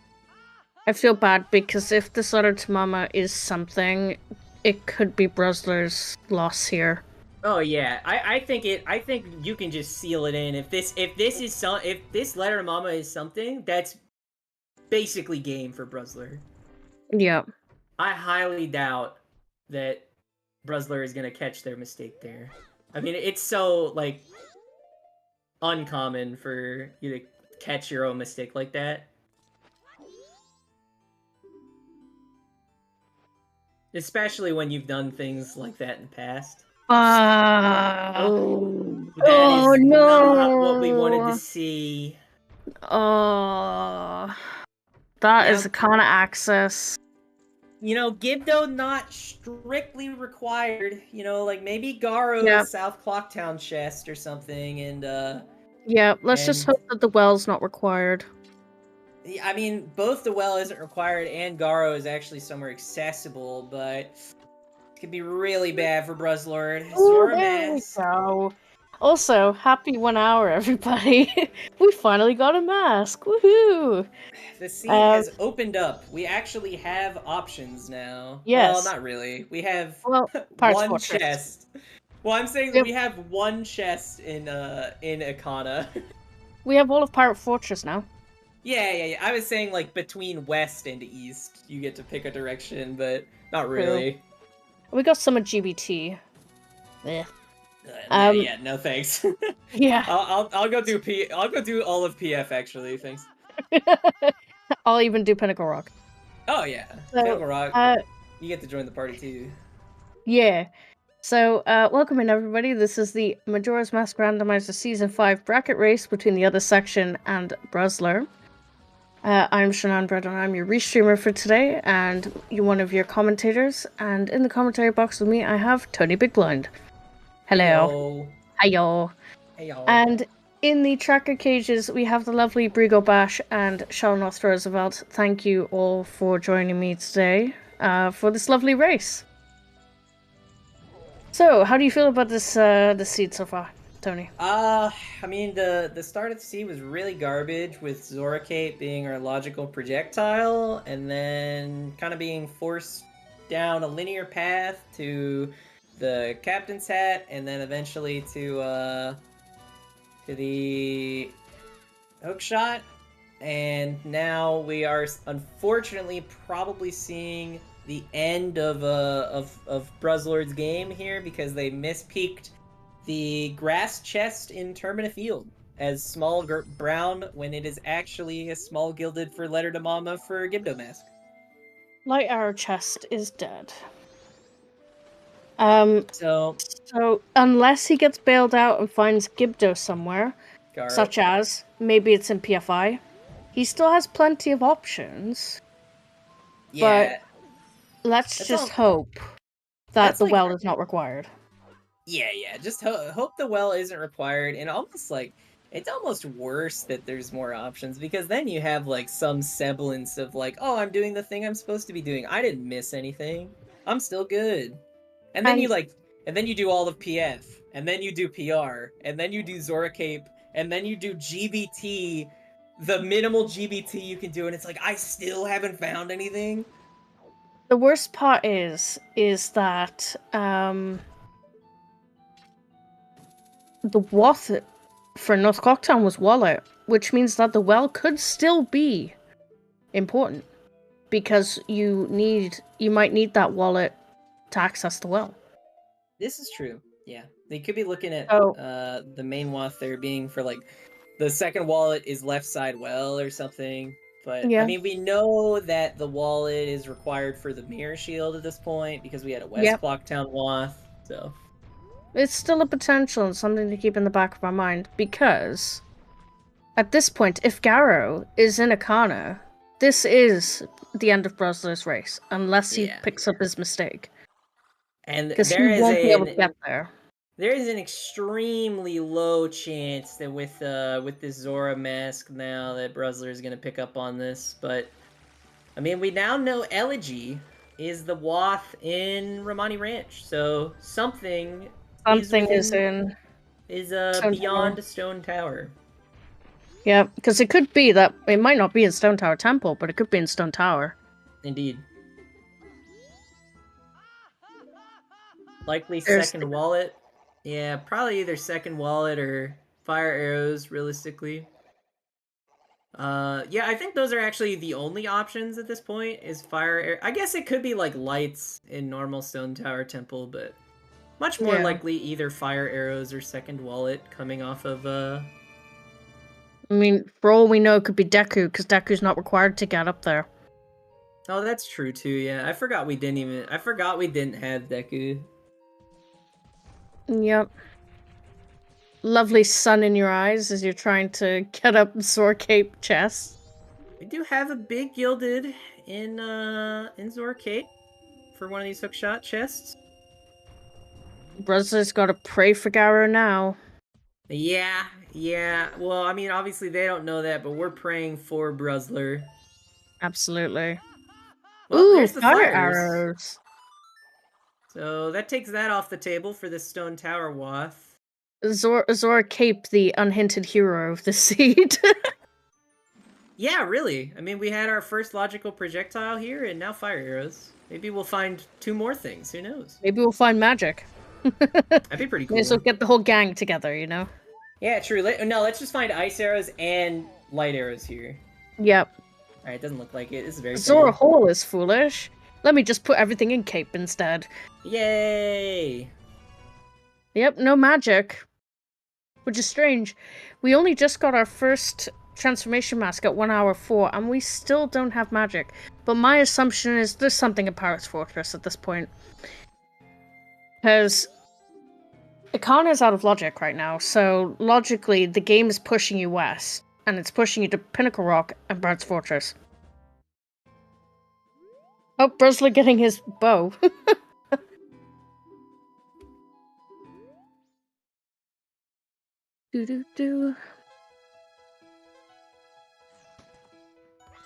I feel bad because if this letter to Mama is something, it could be BruZZler's loss here. Oh yeah, I think you can just seal it in. If this letter to Mama is something, that's basically game for BruZZler. Yeah. I highly doubt that BruZZler is gonna catch their mistake there. I mean, it's so like uncommon for you to catch your own mistake like that. Especially when you've done things like that in the past. Oh, that is not what we wanted to see. Oh, that is a kind of access. You know, Gibdo not strictly required. You know, like maybe Garo's South Clocktown chest or something, and yeah, let's just hope that the well's not required. I mean, both the well isn't required and Garo is actually somewhere accessible, but it could be really bad for BruZZler. Oh, there we go. Also, happy 1 hour, everybody. We finally got a mask. Woohoo! The sea has opened up. We actually have options now. Yes. Well, not really. We have one chest. Well, I'm saying we have one chest in Akana. We have all of Pirate Fortress now. Yeah. I was saying like between west and east, you get to pick a direction, but not really. We got some of GBT. Yeah. Yeah, no thanks. Yeah. I'll go do I'll go do all of PF actually. Thanks. I'll even do Pinnacle Rock. Oh yeah, Pinnacle Rock. You get to join the party too. Yeah. So, welcome in everybody. This is the Majora's Mask Randomizer Season 5 bracket race between TheOtherSection and BruZZler. I'm Shannon Bread and I'm your restreamer for today, and you're one of your commentators. And in the commentary box with me, I have Tony Big Blind. Hello. Hiyo. Heyo. And in the tracker cages, we have the lovely Brigo Bash and Shalnoth Roosevelt. Thank you all for joining me today for this lovely race. So, how do you feel about this seed so far, Tony? I mean, the start of the seed was really garbage, with Zorakate being our logical projectile, and then kind of being forced down a linear path to the captain's hat, and then eventually to the hook shot. And now we are unfortunately probably seeing the end of BruZZler's game here, because they mispeaked the grass chest in Termina Field as small brown when it is actually a small gilded for letter to Mama for Gibdo Mask. Light Arrow chest is dead. So unless he gets bailed out and finds Gibdo somewhere, such as maybe it's in PFI, he still has plenty of options. Yeah. But let's just hope that the well is not required. Yeah. Just hope the well isn't required, and almost like it's almost worse that there's more options, because then you have like some semblance of like, oh, I'm doing the thing I'm supposed to be doing. I didn't miss anything. I'm still good. And then you do all of PF, and then you do PR, and then you do Zoracape, and then you do GBT, the minimal GBT you can do, and it's like, I still haven't found anything. The worst part is that the Wath for North Clocktown was wallet, which means that the well could still be important, because you might need that wallet to access the well. This is true. Yeah, they could be looking at the main Wath there being for like the second wallet is left side well or something. But I mean, we know that the wallet is required for the mirror shield at this point, because we had a West Clocktown Wath. So it's still a potential and something to keep in the back of our mind, because At this point, if Garrow is in Akana, this is the end of BruZZler's race, unless he picks up his mistake. And Because he there is won't be able to get there. There is an extremely low chance that with this Zora mask now that BruZZler is gonna pick up on this, but I mean we now know Elegy is the Wath in Romani Ranch, so something is in beyond Stone Tower. Yeah, because it could be that it might not be in Stone Tower Temple, but it could be in Stone Tower. Indeed. Likely second wallet. Yeah, probably either second wallet or fire arrows, realistically. Yeah, I think those are actually the only options at this point, is fire arrow. I guess it could be like lights in normal Stone Tower Temple, but much more likely either fire arrows or second wallet coming off of, I mean, for all we know, it could be Deku, because Deku's not required to get up there. Oh, that's true too, yeah. I forgot we didn't have Deku. Yep. Lovely sun in your eyes as you're trying to get up Zora Cape chest. We do have a big gilded in Zora Cape for one of these hookshot chests. BruZZler's gotta pray for Garrow now. Yeah. Well, I mean, obviously they don't know that, but we're praying for BruZZler. Absolutely. Well, ooh, there's the fire fires. arrows. So that takes that off the table for this Stone Tower Wath. Zora Cape, the unhinted hero of the seed. Yeah, really. I mean, we had our first logical projectile here, and now fire arrows. Maybe we'll find 2 more things. Who knows? Maybe we'll find magic. That'd be pretty cool. May as well get the whole gang together, you know? Yeah, true. Let's just find ice arrows and light arrows here. Yep. Alright, doesn't look like it. This is very Zora Hole is foolish. Let me just put everything in Cape instead. Yay! Yep, no magic. Which is strange. We only just got our first transformation mask at 1 hour 4, and we still don't have magic. But my assumption is there's something in Pirate's Fortress at this point. Because Ikana is out of logic right now, so logically the game is pushing you west, and it's pushing you to Pinnacle Rock and Pirate's Fortress. Oh, BruZZler getting his bow. Do.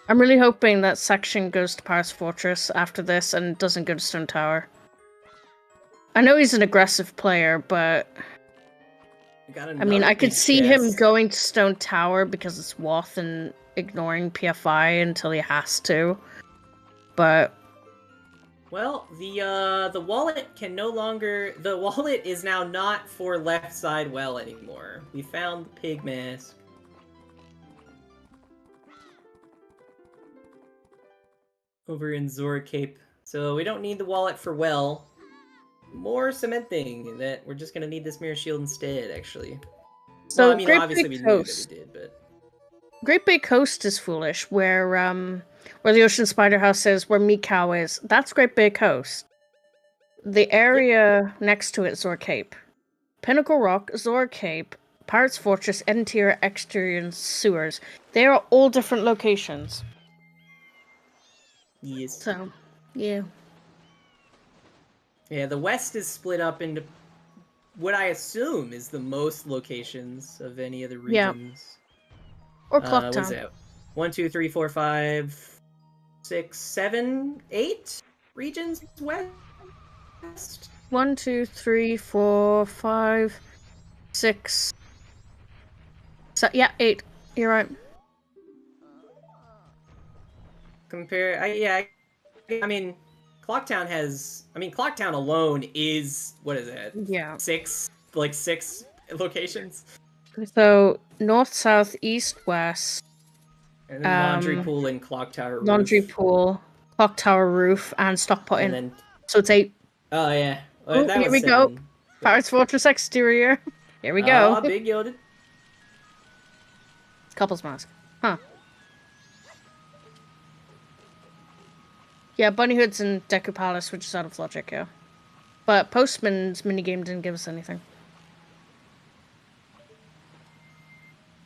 I'm really hoping that section goes to Pirate's Fortress after this and doesn't go to Stone Tower. I know he's an aggressive player, but I mean, I could see him going to Stone Tower because it's Wath and ignoring PFI until he has to. But well, the wallet can no longer. The wallet is now not for left side well anymore. We found the pig mask. Over in Zora Cape. So we don't need the wallet for well. More cementing that we're just gonna need this mirror shield instead, actually. So well, I mean, obviously we knew that we did, but Great Bay Coast is foolish, where the Ocean Spider House is, where Mikau is. That's Great Bay Coast. The area next to it, Zora Cape. Pinnacle Rock, Zora Cape, Pirate's Fortress, Interior, Exterior, and Sewers. They are all different locations. Yes. So, yeah. Yeah, the West is split up into what I assume is the most locations of any of the regions. Or Clocktown. What is that? 1, 2, 3, 4, 5, 6, 7, 8 regions west? 1, 2, 3, 4, 5, 6. So, yeah, 8. You're right. I mean, Clocktown alone is, what is it? Yeah. 6 locations. So, north, south, east, west. And then Laundry Pool and Clock Tower Roof. Laundry Pool, Clock Tower Roof, and Stockpot Inn. Then... So it's 8. Oh, yeah. Well, Ooh, here we go. Pirate's Fortress Exterior. Here we go. Oh, big gilded. Couple's Mask. Huh. Yeah, Bunny Hood's in Deku Palace, which is out of logic, yeah. But Postman's minigame didn't give us anything.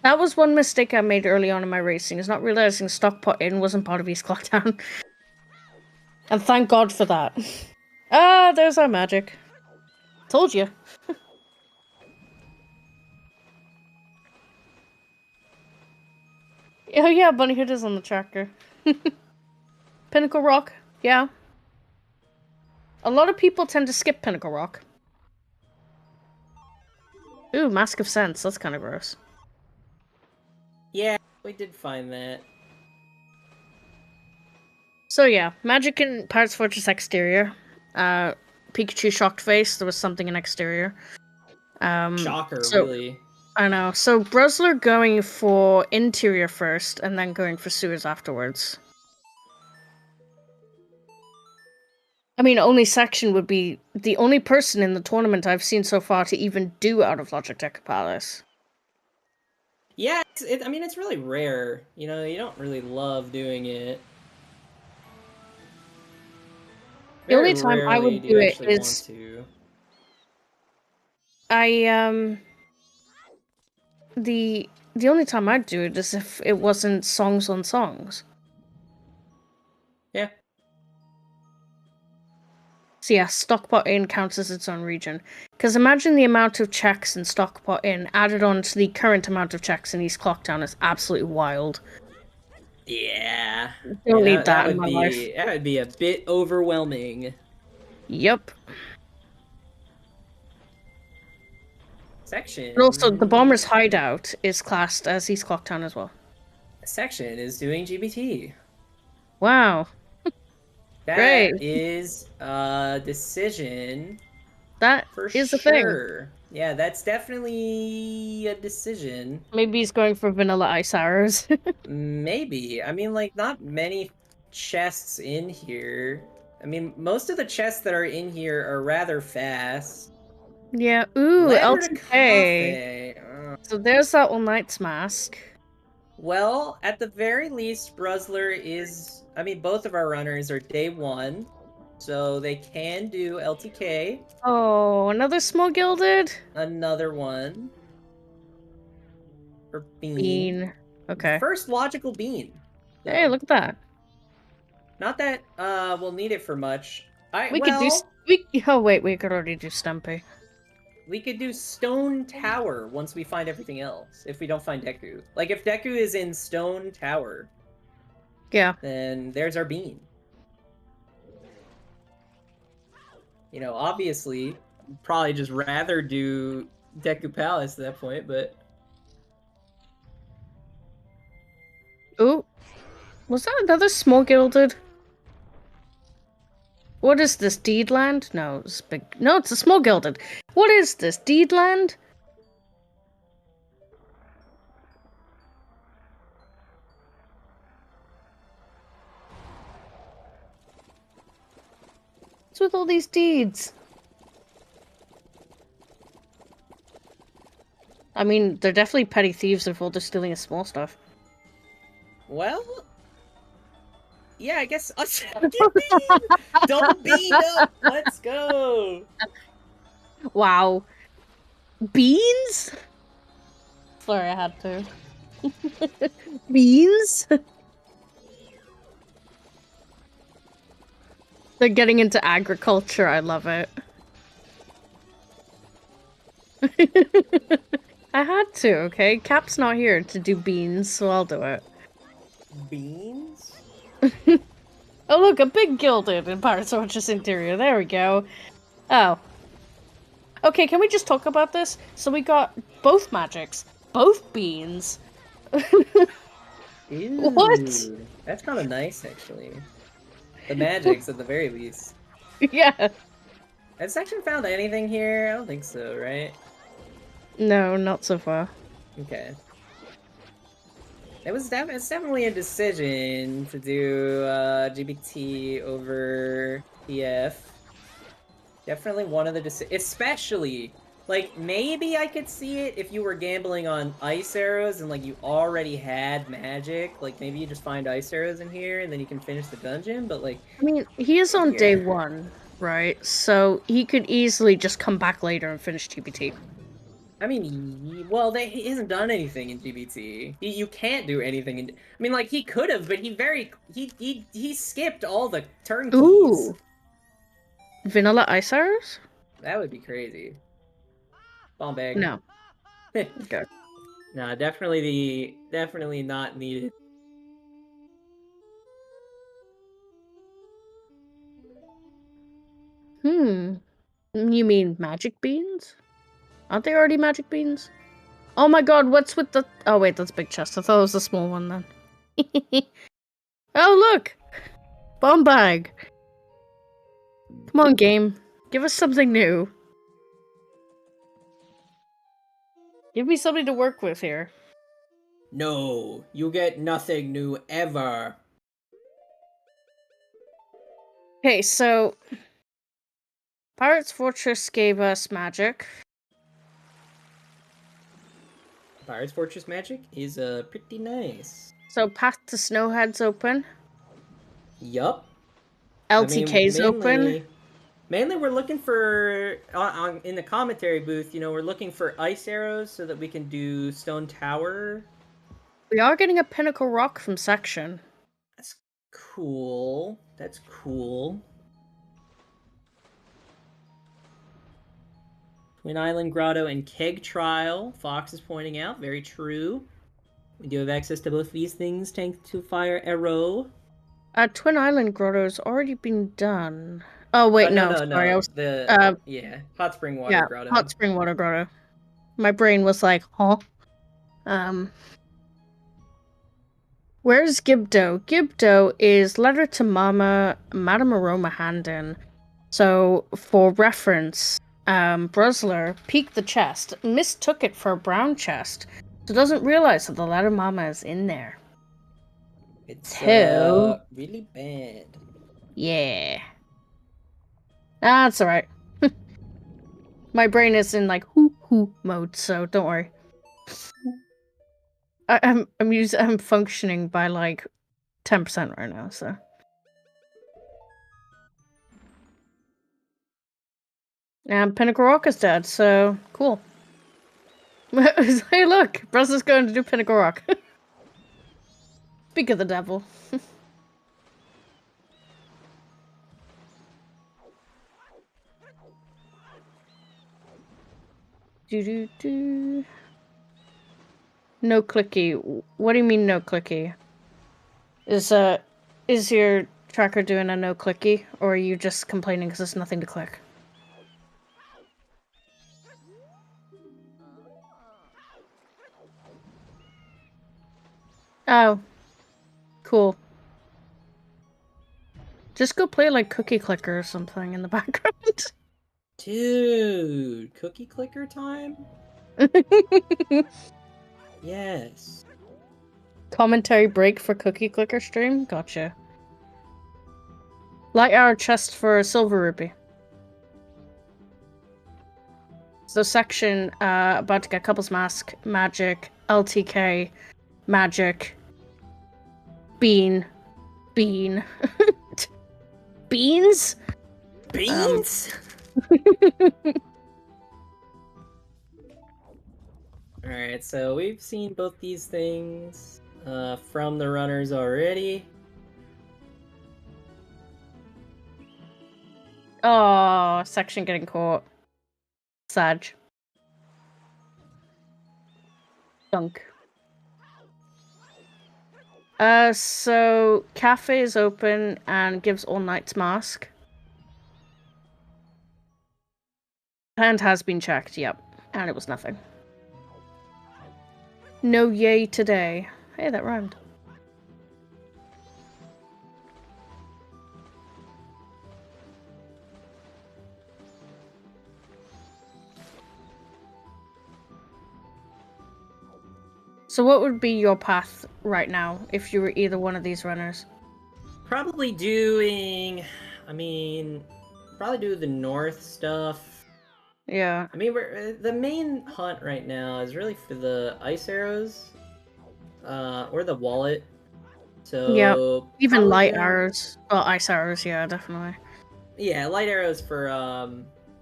That was one mistake I made early on in my racing, is not realizing stock pot in wasn't part of East Clock Down. And thank God for that. Ah, there's our magic. Told you. Oh yeah, Bunny Hood is on the tractor. Pinnacle Rock, yeah. A lot of people tend to skip Pinnacle Rock. Ooh, Mask of Sense, that's kind of gross. Yeah, we did find that. So yeah, magic in Pirates Fortress Exterior. Pikachu Shocked Face, there was something in Exterior. Shocker, so, really. I know. So BruZZler going for Interior first, and then going for Sewers afterwards. I mean, only Section would be the only person in the tournament I've seen so far to even do Out of Logic Deku Palace. Yeah, I mean, it's really rare. You know, you don't really love doing it. The only time I would do it is the only time I'd do it is if it wasn't songs on songs. Yeah. So yeah, Stockpot Inn counts as its own region. Because imagine the amount of checks in Stockpot Inn added on to the current amount of checks in East Clocktown is absolutely wild. Yeah. Don't need that in my life. That would be a bit overwhelming. Yep. Section. But also, the Bomber's Hideout is classed as East Clocktown as well. Section is doing GBT. Wow. That is a decision. That is a thing. Yeah, that's definitely a decision. Maybe he's going for vanilla ice arrows. Maybe. I mean, like, not many chests in here. I mean, most of the chests that are in here are rather fast. Yeah, ooh, LTK. So there's that All Knight's mask. Well, at the very least, BruZZler is... I mean, both of our runners are day 1, so they can do LTK. Oh, another small gilded? Another one. For Bean. Okay. First logical bean. So. Hey, look at that. Not that we'll need it for much. Oh wait, we could already do Stumpy. We could do Stone Tower once we find everything else, if we don't find Deku. Like, if Deku is in Stone Tower, yeah, then there's our bean. You know, obviously, probably just rather do Deku Palace at that point, but... Ooh. Was that another small gilded? What is this, Deedland? No, it's big. No, it's a small gilded. What is this, Deedland? What's with all these deeds? I mean, they're definitely petty thieves if all they're stealing is small stuff. Well... Yeah, I guess... Double bean up! Let's go! Wow. Beans? Sorry, I had to. Beans? They're getting into agriculture, I love it. I had to, okay? Cap's not here to do beans, so I'll do it. Beans? Oh look, a big gilded in Pirates Fortress Interior. There we go. Oh. Okay, can we just talk about this? So we got both magics, both beans. Ew, what? That's kind of nice, actually. The magics, at the very least. Yeah. Has Section found anything here? I don't think so, right? No, not so far. Okay. It's definitely a decision to do GBT over PF. Definitely one of the especially, like, maybe I could see it if you were gambling on ice arrows and, like, you already had magic. Like, maybe you just find ice arrows in here and then you can finish the dungeon, but, like... I mean, he is on day 1, right? So he could easily just come back later and finish GBT. I mean, well, he hasn't done anything in GBT. You can't do anything in. I mean, like he could have, but he skipped all the turn keys. Ooh. Vanilla Ice Arrows? That would be crazy. Bomb bag. No. Okay. Nah, definitely not needed. You mean magic beans? Aren't they already magic beans? Oh my god, what's with the... Oh wait, that's big chest. I thought it was the small one then. Oh look! Bomb bag! Come on, game. Give us something new. Give me something to work with here. No, you get nothing new ever. Okay, so... Pirate's Fortress gave us magic. Pirate's Fortress magic is pretty nice. So Path to Snowhead's open. Yup. LTK's open. Mainly, we're looking for in the commentary booth. You know, we're looking for ice arrows so that we can do Stone Tower. We are getting a Pinnacle Rock from Section. That's cool. That's cool. Twin Island Grotto and Keg Trial. Fox is pointing out. Very true. We do have access to both these things. Tank to fire arrow. Twin Island Grotto's already been done. Oh wait, no, sorry, I was Hot Spring Water Grotto. Hot Spring Water Grotto. My brain was like, huh? Where's Gibdo? Gibdo is letter to Mama, Madame Aroma Handin. So, for reference, BruZZler peeked the chest, mistook it for a brown chest, so doesn't realize that the letter Mama is in there. It's really bad. Yeah. That's alright. My brain is in like hoo mode, so don't worry. I'm functioning by like 10% right now, so. And Pinnacle Rock is dead, so cool. Hey look, BruZZler's going to do Pinnacle Rock. Speak of the devil. Do. No clicky. What do you mean no clicky? Is your tracker doing a no clicky, or are you just complaining because there's nothing to click? Oh. Cool. Just go play like Cookie Clicker or something in the background. Dude, cookie clicker time? Yes. Commentary break for Cookie Clicker stream? Gotcha. Light our chest for a silver rupee. So Section, about to get Couple's Mask, Magic, LTK, Magic, Bean. Beans? Beans? Alright, so we've seen both these things from the runners already. Oh, Section getting caught. Sag. Dunk. So Cafe is open and gives All Night's Mask. Hand has been checked, yep. And it was nothing. No yay today. Hey, that rhymed. So what would be your path right now if you were either one of these runners? Probably doing... probably do the north stuff. Yeah. I mean, the main hunt right now is really for the ice arrows. Or the wallet. So... Yeah. Even light gonna... arrows. Well, ice arrows, yeah, definitely. Yeah, light arrows for,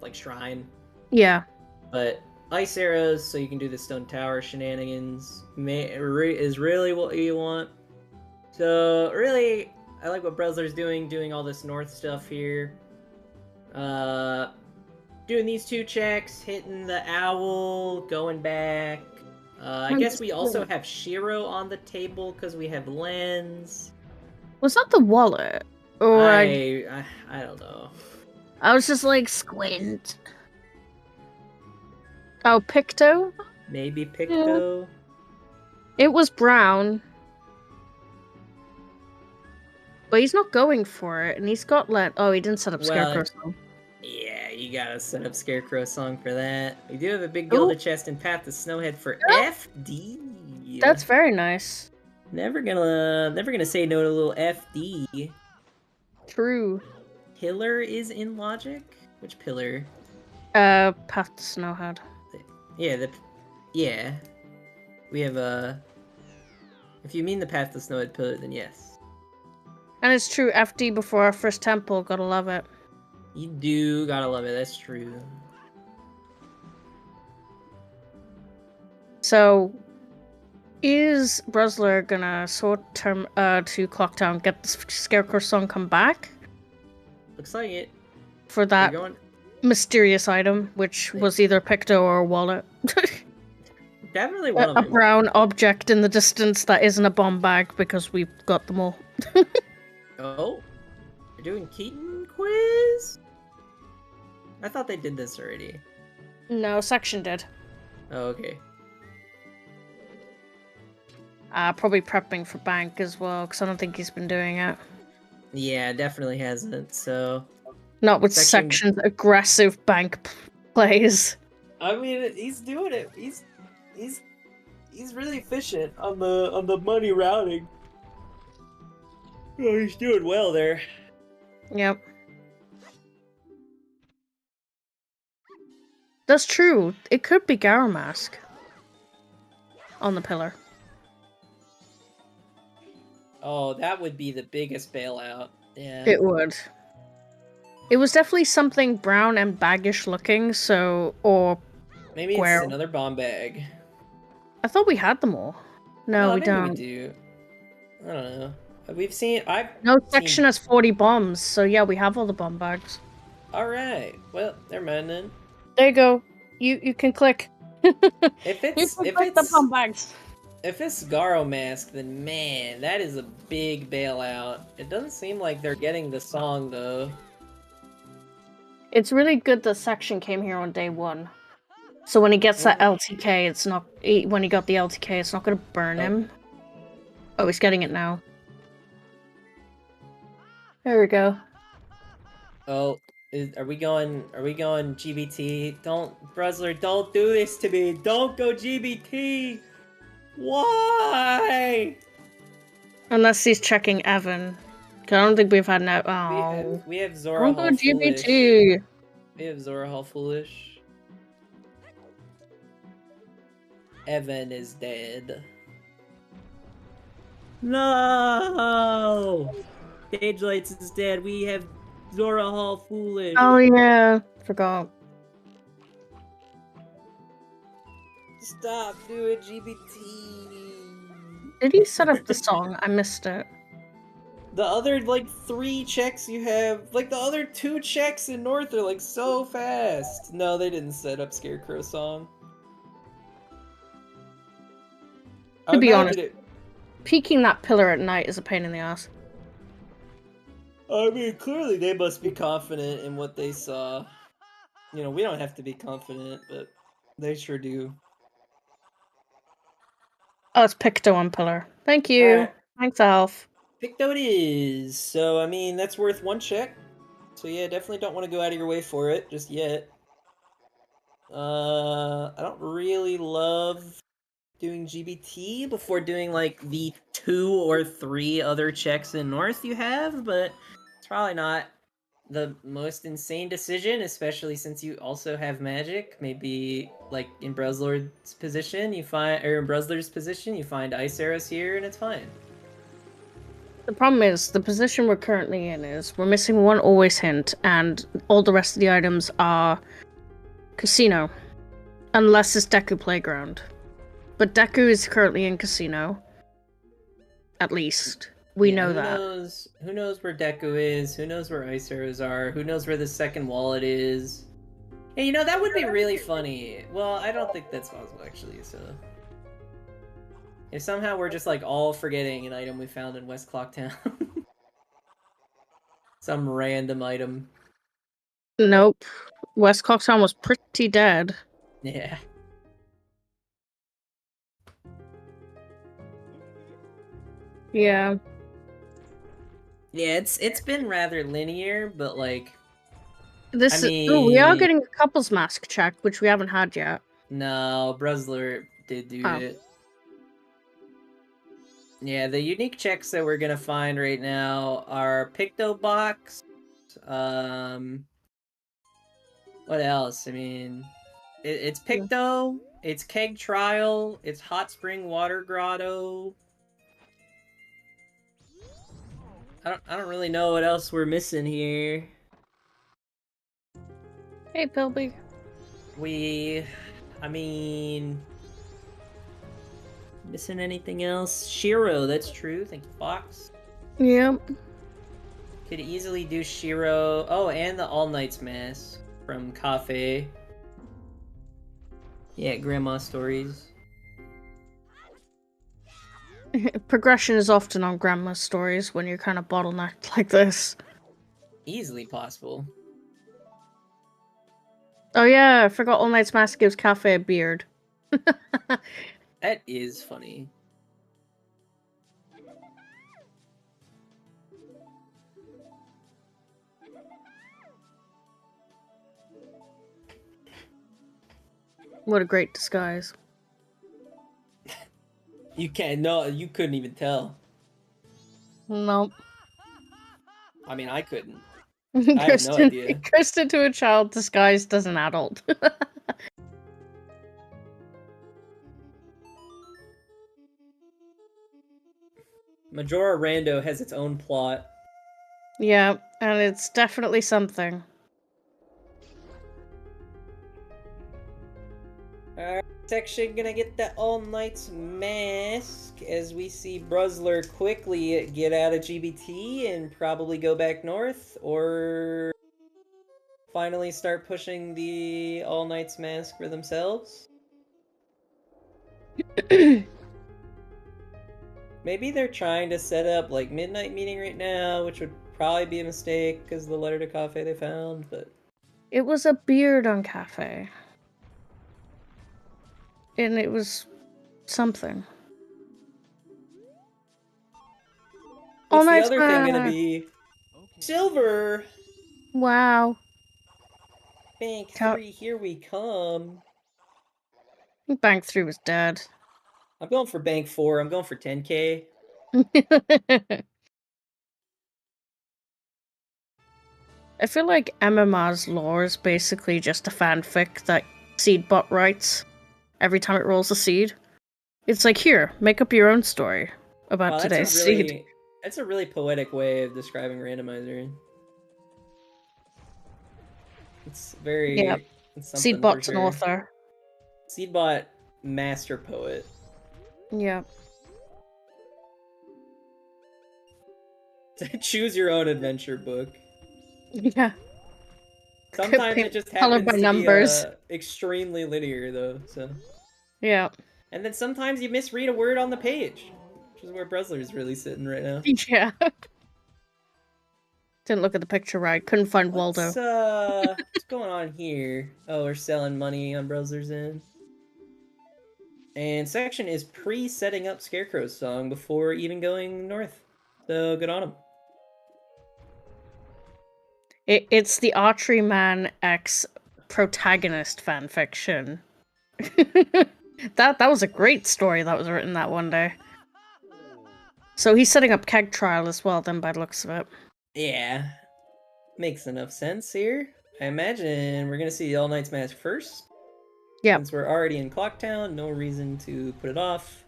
like, shrine. Yeah. But ice arrows, so you can do the stone tower shenanigans. Is really what you want. So really, I like what BruZZler's doing all this north stuff here. Doing these 2 checks, hitting the owl, going back. I guess we also have Shiro on the table because we have lens. Was that the wallet? Or I don't know. I was just like, squint. Oh, Picto? Maybe Picto? It was brown. But he's not going for it, and he's got Oh, he didn't set up Scarecrow Song. Yeah, you gotta set up Scarecrow Song for that. We do have a big Gilda chest and Path to Snowhead for FD. That's very nice. Never gonna say no to a little FD. True. Pillar is in logic? Which pillar? Path to Snowhead. Yeah, yeah. We have if you mean the Path to Snowhead pillar, then yes. And it's true, FD before our first temple, gotta love it. You do gotta love it, that's true. So, is BruZZler gonna sort term to Clock Town, get the Scarecrow Song, come back? Looks like it. For that mysterious item, which was either Picto or a wallet. Definitely one of them. A brown object in the distance that isn't a bomb bag because we've got them all. Oh, you're doing Keaton quiz? I thought they did this already. No, Section did. Oh, okay. Probably prepping for Bank as well, because I don't think he's been doing it. Yeah, definitely hasn't, so... Not with Section's aggressive Bank plays. I mean, he's doing it. He's really efficient on the money routing. Oh, he's doing well there. Yep. That's true. It could be Garamask on the pillar. Oh, that would be the biggest bailout. Yeah. It would. It was definitely something brown and baggish looking, so... Or... Maybe it's another bomb bag. I thought we had them all. No, we don't. We do. I don't know. We've seen... No section has 40 bombs, so yeah, we have all the bomb bags. Alright. Well, never mind then. There you go. You can click. If it's the bomb bags. If it's Garo Mask, then man, that is a big bailout. It doesn't seem like they're getting the song though. It's really good that Section came here on day 1. So when he gets that LTK, it's not... When he got the LTK, it's not going to burn him. Oh, he's getting it now. There we go. Oh, are we going GBT? BruZZler, don't do this to me! Don't go GBT! Why? Unless he's checking Evan. I don't think we've had no... Oh. We have Zora Hall GBT. Foolish. We have Zora Hall Foolish. Evan is dead. No! Stage Lights is dead. We have Zora Hall Foolish. Oh yeah, forgot. Stop doing GBT. Did he set up the song? I missed it. The other, 3 checks you have, the other 2 checks in North are, so fast. No, they didn't set up Scarecrow Song. To be honest, peeking that pillar at night is a pain in the ass. I mean, clearly they must be confident in what they saw. You know, we don't have to be confident, but they sure do. Oh, it's Picto on pillar. Thank you. Thanks, Alf. Picto it is. So, I mean, that's worth 1 check. So, yeah, definitely don't want to go out of your way for it just yet. I don't really love doing GBT before doing, the 2 or 3 other checks in North you have, but it's probably not the most insane decision, especially since you also have magic. Maybe, in BruZZler's position, you find ice arrows here, and it's fine. The problem is, the position we're currently in is we're missing 1 always hint, and all the rest of the items are casino. Unless it's Deku Playground. But Deku is currently in Casino. At least. We know that. Who knows where Deku is? Who knows where Ice Arrows are? Who knows where the second wallet is? Hey, you know, that would be really funny. Well, I don't think that's possible, actually, so... If somehow we're just, like, all forgetting an item we found in West Clocktown. Some random item. Nope. West Clocktown was pretty dead. Yeah. Yeah. Yeah, it's been rather linear, but, like... This I oh, we are mean- getting a couples mask check, which we haven't had yet. No, BruZZler did do it. Yeah, the unique checks that we're gonna find right now are Picto Box. What else? I mean, it's Picto, it's Keg Trial, it's Hot Spring Water Grotto. I don't really know what else we're missing here. Hey, Pilby. I mean, missing anything else? Shiro, that's true. Thank you, Fox. Yep. Could easily do Shiro. Oh, and the All Night's Mask from Cafe. Yeah, Grandma Stories. Progression is often on grandma's stories when you're kind of bottlenecked like this. Easily possible. Oh yeah, I forgot All Night's Mask gives Cafe a beard. That is funny. What a great disguise. You couldn't even tell. Nope. I mean, I couldn't. I have no idea. Kristen to a child disguised as an adult. Majora Rando has its own plot. Yeah, and it's definitely something. Alright, section gonna get the All Night's Mask as we see BruZZler quickly get out of GBT and probably go back north, or finally start pushing the All Night's Mask for themselves. Maybe they're trying to set up like midnight meeting right now, which would probably be a mistake because the letter to Cafe they found, but... It was a beard on Cafe. And it was something. What's the Night's other thing gonna Mask. be? Silver! Wow. Bank 3, here we come. Bank 3 was dead. I'm going for Bank 4, I'm going for 10k. I feel like MMR's lore is basically just a fanfic that Seedbot writes every time it rolls a seed. It's like, here, make up your own story about today's seed. That's a really poetic way of describing Randomizer. It's very... Yeah. Seedbot's an author. Seedbot, master poet. Yeah. Choose your own adventure book. Yeah. Sometimes it just happens to be extremely linear, though. So. Yeah. And then sometimes you misread a word on the page, which is where BruZZler's really sitting right now. Yeah. Didn't look at the picture right. Couldn't find Waldo. What's going on here? Oh, we're selling money on BruZZler's end. And section is pre-setting up Scarecrow's song before even going north. So good on him. It's the Archery Man X protagonist fanfiction. That was a great story that was written that one day. So he's setting up Keg Trial as well, then, by the looks of it. Yeah. Makes enough sense here. I imagine we're gonna see the All Night's Mask first. Yeah. Since we're already in Clocktown, no reason to put it off.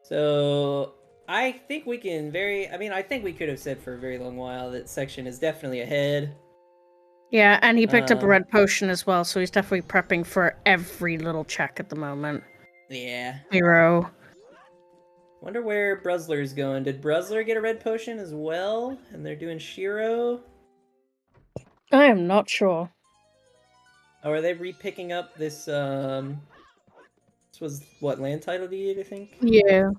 So I think we can I think we could have said for a very long while that section is definitely ahead. Yeah, and he picked up a Um, red potion as well, so he's definitely prepping for every little check at the moment. Yeah. Hero. Wonder where BruZZler's going. Did BruZZler get a red potion as well? And they're doing Shiro? I am not sure. Or are they re-picking up this, This was, what, land title deed, I think? Yeah.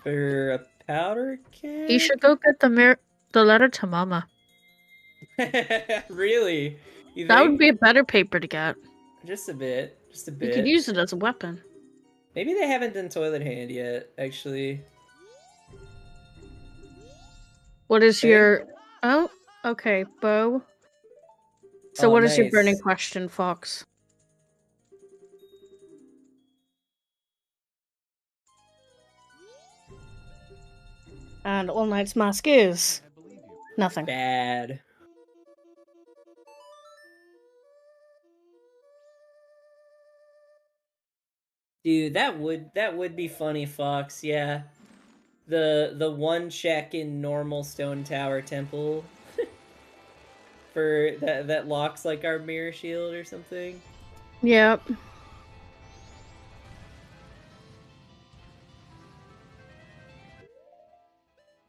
For a powder He keg? should go get the letter to Mama. Really? You That would think? be a better paper to get. Just a bit. Just a You could bit. use it as a weapon. Maybe they haven't done Toilet Hand yet, actually. What is I your... think... Oh, okay, bow. So Oh, what is your nice. burning question, Fox? And All Knight's Mask is... I believe you. nothing. Bad. Dude, that would be funny, Fox. Yeah, the one check in normal Stone Tower Temple for that locks like our mirror shield or something. Yep.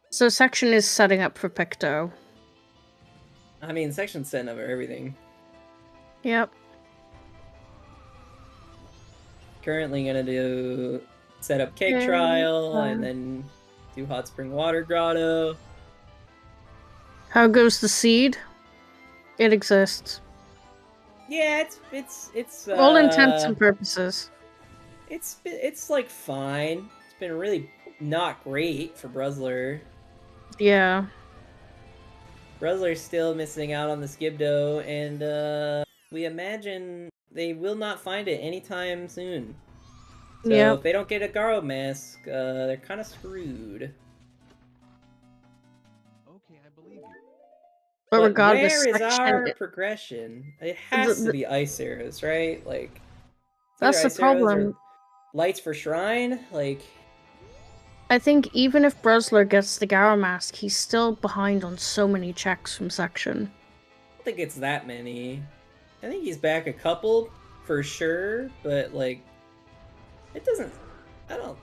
So section is setting up for Picto. I mean, section's setting up everything. Yep. Currently gonna do set up cake trial and then do hot spring water grotto. How goes the seed? It exists. Yeah, it's All intents and purposes. It's like fine. It's been really not great for BruZZler. Yeah. BruZZler's still missing out on the Skibdo, and we imagine they will not find it anytime soon. So Yep. if they don't get a Garo mask, they're kind of screwed. Okay, I believe you. But regardless, where is section... our progression? It has to be ice arrows, right? Like, it's that's either the ice arrows or problem. lights for shrine. Like, I think even if BruZZler gets the Garo mask, he's still behind on so many checks from section. I don't think it's that many. I think he's back a couple for sure, but like, it doesn't. I don't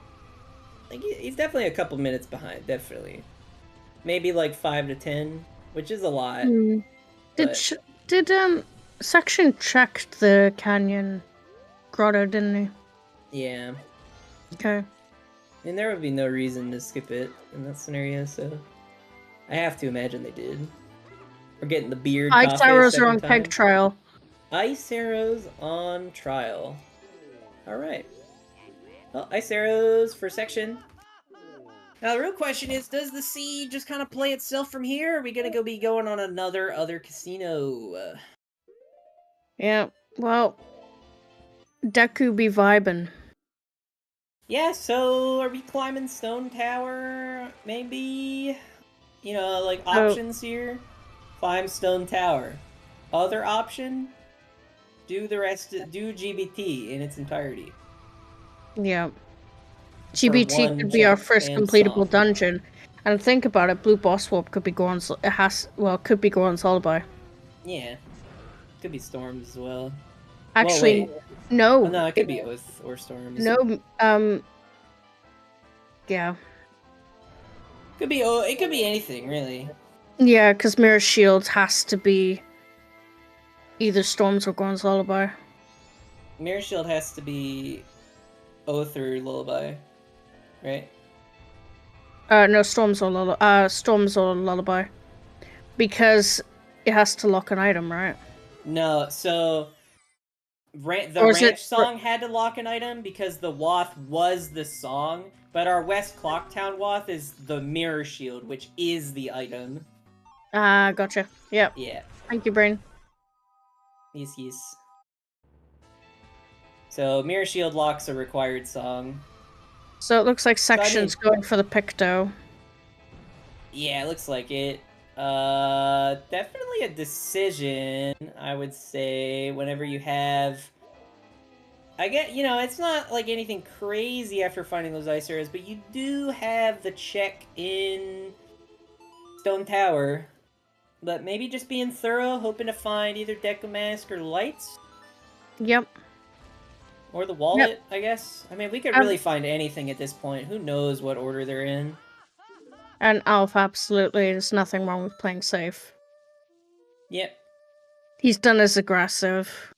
think he's definitely a couple minutes behind. Definitely, maybe like 5 to 10, which is a lot. Did But... section checked the canyon grotto, didn't he? Yeah. Okay. And there would be no reason to skip it in that scenario, so I have to imagine they did. We're getting the beard. Ice arrows are on peg trial. Ice arrows on trial. All right. Well, ice arrows for section. Now the real question is, does the sea just kind of play itself from here? Or are we gonna be going on other casino? Yeah. Well, Deku be vibin'. Yeah. So are we climbing Stone Tower? Maybe. You know, like options here. Climb Stone Tower. Other option. Do GBT in its entirety. Yeah. GBT could be our first and completable song. dungeon. And think about it, Blue Boss Warp could be Goron's could be Goron's Lullaby. Yeah. Could be Storms as well. Actually, well, no. Oh, no, it could be Oath or Storms. No, yeah. It could be anything, really. Yeah, because Mirror Shield has to be either Storms or Goron's Lullaby. Mirror Shield has to be Oath or Lullaby, right? No, Storms or Lullaby. Because it has to lock an item, right? No, so the Ranch song had to lock an item because the Wath was the song, but our West Clocktown Wath is the Mirror Shield, which is the item. Gotcha. Yep. Yeah. Thank you, Brain. Yes. So Mirror Shield locks a required song. So it looks like section's going for the Picto. Yeah, it looks like it. Definitely a decision, I would say, whenever you have... I get, it's not like anything crazy after finding those ice arrows, but you do have the check in Stone Tower But maybe just being thorough, hoping to find either Deku Mask or Lights. Yep. Or the wallet, I guess. I mean, we could Um, really find anything at this point. Who knows what order they're in. And Alpha, absolutely. There's nothing wrong with playing safe. Yep. He's done as aggressive.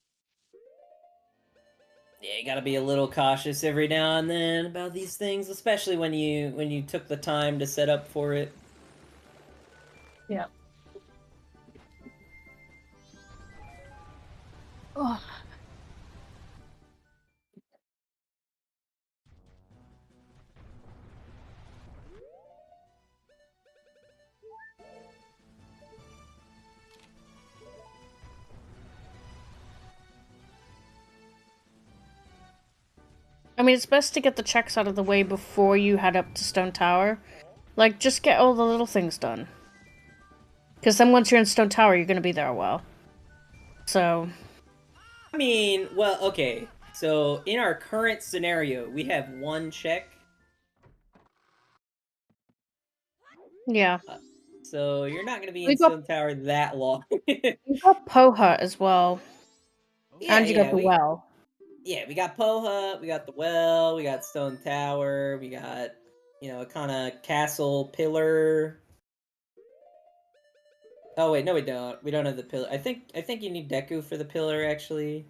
Yeah, you gotta be a little cautious every now and then about these things, especially when you took the time to set up for it. Yeah. Oh. I mean, it's best to get the checks out of the way before you head up to Stone Tower. Like, just get all the little things done. Because then once you're in Stone Tower, you're going to be there a while. So... I mean, well, okay. So, in our current scenario, we have one check. Yeah. So, you're not going to be We in got- Stone Tower that long. You got Poha as well. Yeah, And you got the well. Yeah, we got Poha, we got the well, we got Stone Tower, we got, you know, a kind of castle pillar. Oh wait, no, we don't. We don't have the pillar. I think you need Deku for the pillar, actually.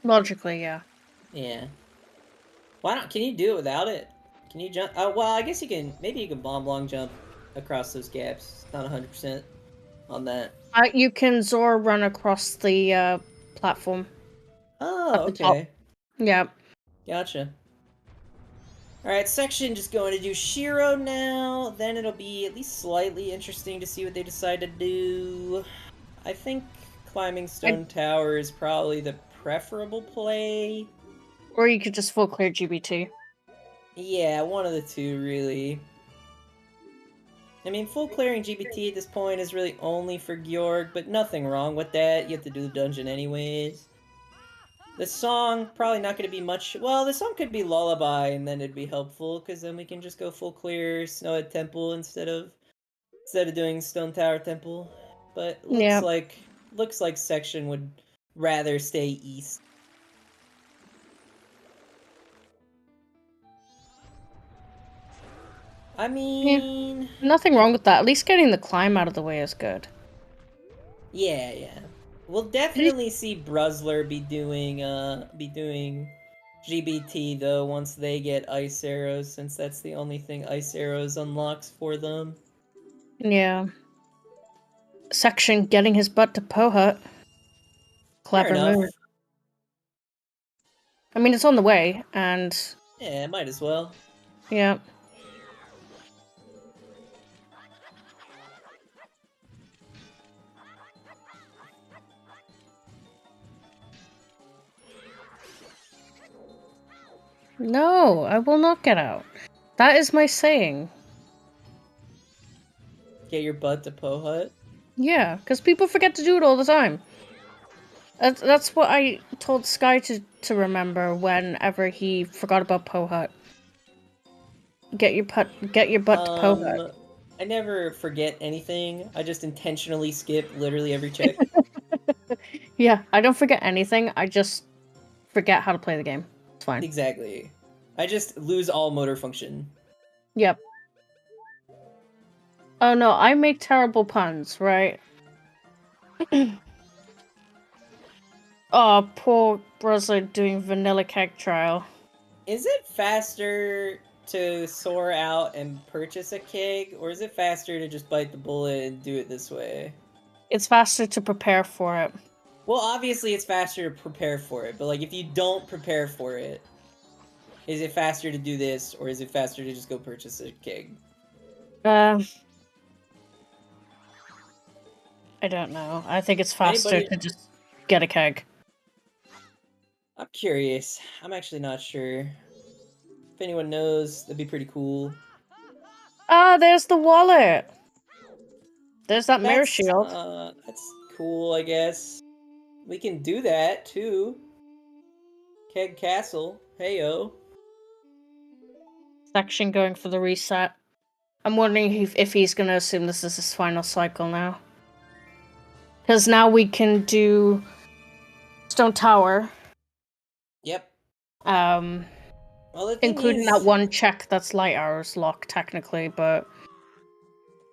Logically, yeah. Yeah. Why not? Can you do it without it? Can you jump? Oh, well, I guess you can. Maybe you can bomb long jump across those gaps. Not 100% on that. You can Zora run across the platform. Oh, At the top. okay. Yeah. Gotcha. Alright, section just going to do Shiro now. Then it'll be at least slightly interesting to see what they decide to do. I think climbing Stone Tower is probably the preferable play. Or you could just full clear GBT. Yeah, one of the two, really. I mean, full clearing GBT at this point is really only for Georg, but nothing wrong with that. You have to do the dungeon anyways. The song, probably not going to be much... Well, the song could be Lullaby, and then it'd be helpful, because then we can just go full clear Snowhead Temple instead of doing Stone Tower Temple. But looks like Section would rather stay east. I mean... Nothing wrong with that. At least getting the climb out of the way is good. Yeah. We'll definitely see BruZZler be doing GBT though once they get ice arrows, since that's the only thing ice arrows unlocks for them. Yeah. Section getting his butt to Poha. Clever move. I mean, it's on the way, and... Yeah, might as well. Yeah. No, I will not get out. That is my saying. Get your butt to Poha. Yeah, because people forget to do it all the time. That's what I told Sky to remember whenever he forgot about Poha. Get your butt to Poha. I never forget anything. I just intentionally skip literally every check. Yeah, I don't forget anything. I just forget how to play the game. It's fine. Exactly. I just lose all motor function. Yep. Oh no, I make terrible puns, right? Oh, poor BruZZler doing vanilla keg trial. Is it faster to soar out and purchase a keg, or is it faster to just bite the bullet and do it this way? It's faster to prepare for it. Well, obviously it's faster to prepare for it, but like if you don't prepare for it, is it faster to do this, or is it faster to just go purchase a keg? I don't know. I think it's faster to just get a keg. I'm curious. I'm actually not sure. If anyone knows, that'd be pretty cool. Ah, there's the wallet! There's that mirror shield. That's cool, I guess. We can do that, too. Keg Castle. Heyo. Section going for the reset. I'm wondering if he's gonna assume this is his final cycle now. Because now we can do Stone Tower, Yep. um, Well, the thing including is, that one check that's Light Hours lock, technically, but...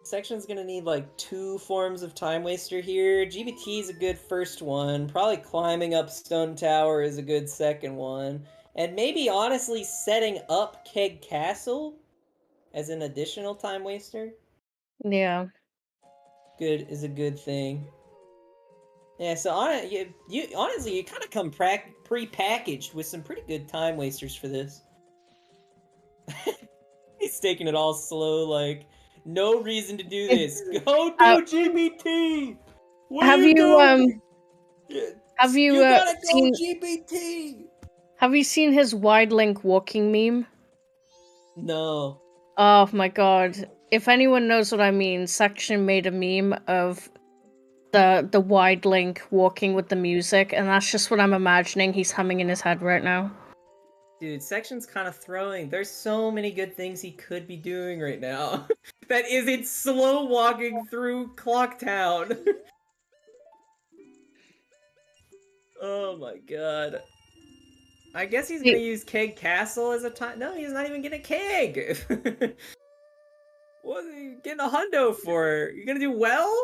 Section's gonna need like 2 forms of Time Waster here. GBT is a good first one. Probably climbing up Stone Tower is a good second one. And maybe, honestly, setting up Keg Castle as an additional Time Waster Yeah. is a good thing. Yeah, so honestly, you kind of come pre-packaged with some pretty good Time Wasters for this. He's taking it all slow, like, no reason to do this. Go do GBT! What have are you doing? have you You gotta seen go GBT! have you seen his wide link walking meme? No. Oh my god. If anyone knows what I mean, Section made a meme of the wide link walking with the music, and that's just what I'm imagining he's humming in his head right now. Dude, Section's kind of throwing. There's so many good things he could be doing right now. That isn't slow walking through Clock Town. Oh my god. I guess he's gonna use Keg Castle as a time. No, he's not even getting a keg. What are you getting a hundo for? You gonna do well?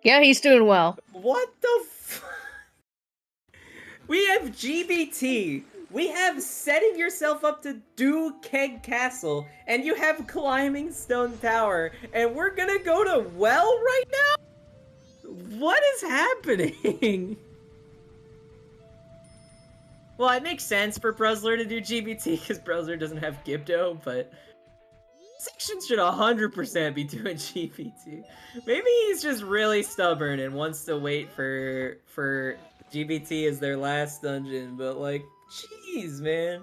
Yeah, he's doing well. What the We have GBT. We have setting yourself up to do Keg Castle, and you have climbing Stone Tower, and we're gonna go to well right now? What is happening? Well, it makes sense for BruZZler to do GBT, because BruZZler doesn't have Gibdo, but... Section should 100% be doing GBT. Maybe he's just really stubborn and wants to wait for GBT as their last dungeon, but like, jeez, man.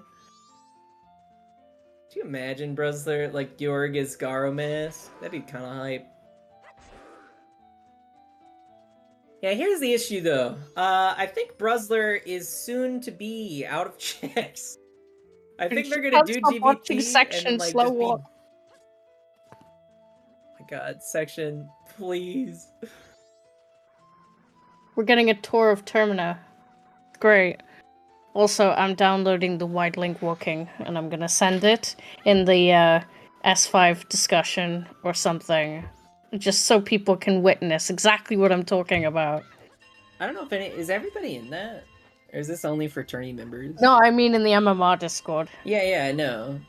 Could you imagine BruZZler, like, Georg's Garomas? That'd be kind of hype. Yeah, here's the issue, though. I think BruZZler is soon to be out of checks. I think they're gonna do GBT and, like, just be... My god, Section, please. We're getting a tour of Termina. Great. Also, I'm downloading the wide link walking, and I'm gonna send it in the S5 discussion or something, just so people can witness exactly what I'm talking about. I don't know if is everybody in that? Or is this only for tourney members? No, I mean in the MMR Discord. Yeah, I know.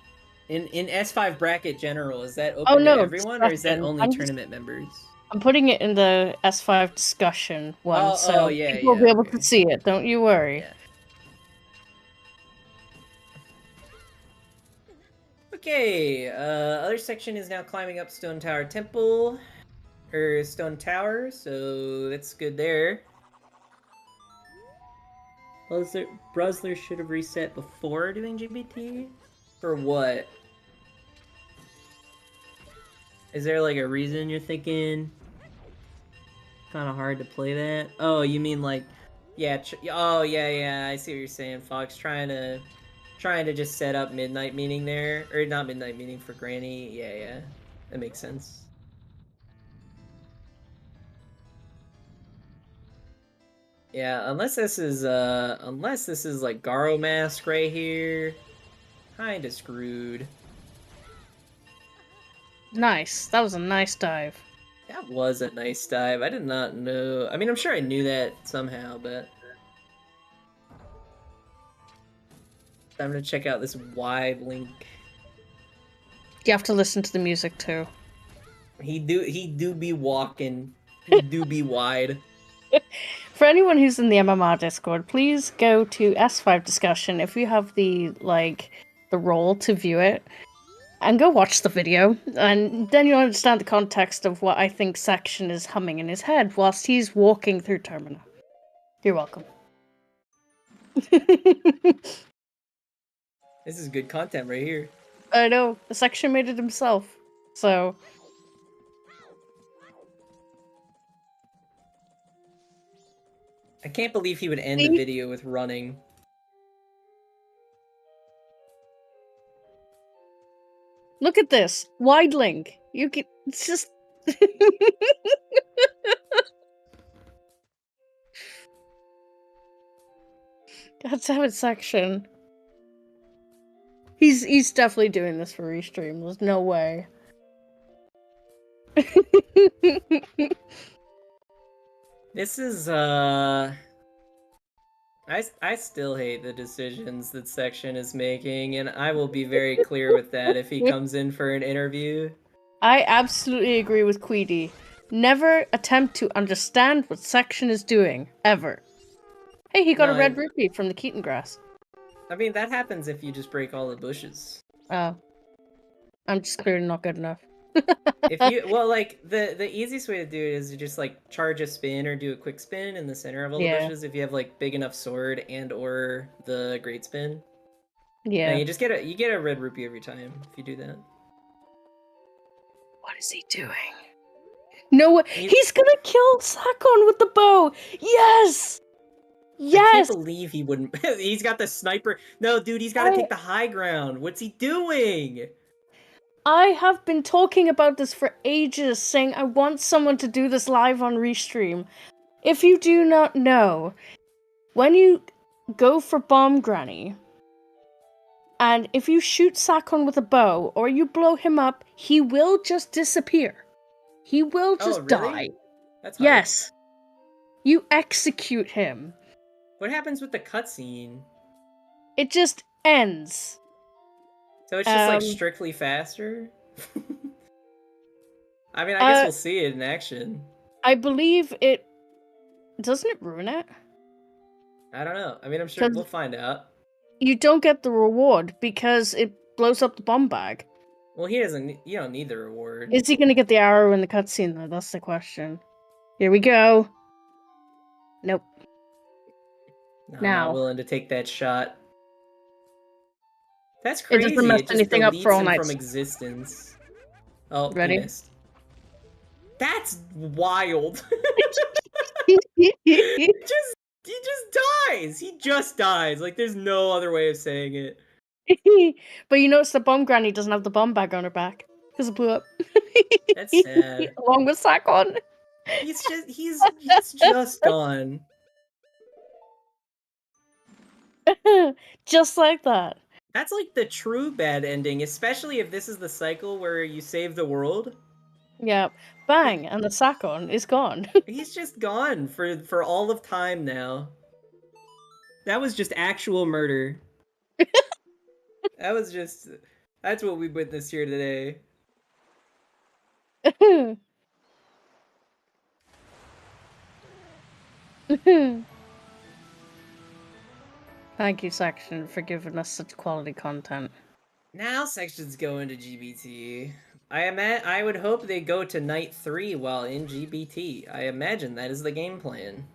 In S5 bracket general, is that open to everyone, or is that only tournament members? I'm putting it in the S5 discussion one, so people will be able to see it, don't you worry. Yeah. Okay, other section is now climbing up Stone Tower Temple, or Stone Tower, so that's good there. BruZZler should have reset before doing GBT? For what? Is there like a reason you're thinking? Kind of hard to play that. Oh, you mean like, yeah. Oh, yeah. I see what you're saying, Fox. Trying to just set up midnight meeting there, or not midnight meeting for Granny. Yeah. That makes sense. Yeah, unless this is like Garo Mask right here, kinda screwed. Nice. That was a nice dive. That was a nice dive. I did not know. I mean, I'm sure I knew that somehow, but... Time to check out this wide link. You have to listen to the music too. He do be walking. He do be wide. For anyone who's in the MMR Discord, please go to S5 discussion if you have the role to view it, and go watch the video, and then you'll understand the context of what I think Section is humming in his head whilst he's walking through Termina. You're welcome. This is good content right here. I know, the Section made it himself, so... I can't believe he would end the video with running. Look at this! Wide link! You can... It's just... Let's have it section. He's definitely doing this for restream. There's no way. This is I still hate the decisions that Section is making, and I will be very clear with that if he comes in for an interview. I absolutely agree with Queedy. Never attempt to understand what Section is doing, ever. Hey, he got a red rupee from the Keaton grass. I mean, that happens if you just break all the bushes. Oh. I'm just clearly not good enough. If you, well, like, the easiest way to do it is to just, like, charge a spin or do a quick spin in the center of all the bushes if you have, like, big enough sword and or the great spin. Yeah. And you get a red rupee every time if you do that. What is he doing? No, he's gonna kill Sakon with the bow! Yes! Yes! I can't believe he wouldn't. He's got the sniper. No, dude, he's got to take the high ground. What's he doing? I have been talking about this for ages, saying I want someone to do this live on Restream. If you do not know, when you go for Bomb Granny, and if you shoot Sakon with a bow, or you blow him up, he will just disappear. He will just die. That's hard. Yes. You execute him. What happens with the cutscene? It just ends. So it's just like strictly faster? I mean, I guess we'll see it in action. I believe it... Doesn't it ruin it? I don't know. I mean, I'm sure we'll find out. You don't get the reward because it blows up the bomb bag. Well, you don't need the reward. Is he gonna get the arrow in the cutscene though? That's the question. Here we go. Nope. No, I'm not willing to take that shot. That's crazy. It doesn't mess anything up for all night. From existence. Oh, ready? He missed. That's wild. He just dies. He just dies. Like, there's no other way of saying it. But you notice the bomb granny doesn't have the bomb bag on her back because it blew up. That's sad. Along with Sakon. He's just gone. Just like that. That's like the true bad ending, especially if this is the cycle where you save the world. Yeah. Bang, and the Sakon is gone. He's just gone for all of time now. That was just actual murder. That's what we witnessed here today. Thank you, Section, for giving us such quality content. Now Section's going to GBT. I would hope they go to Night 3 while in GBT. I imagine that is the game plan.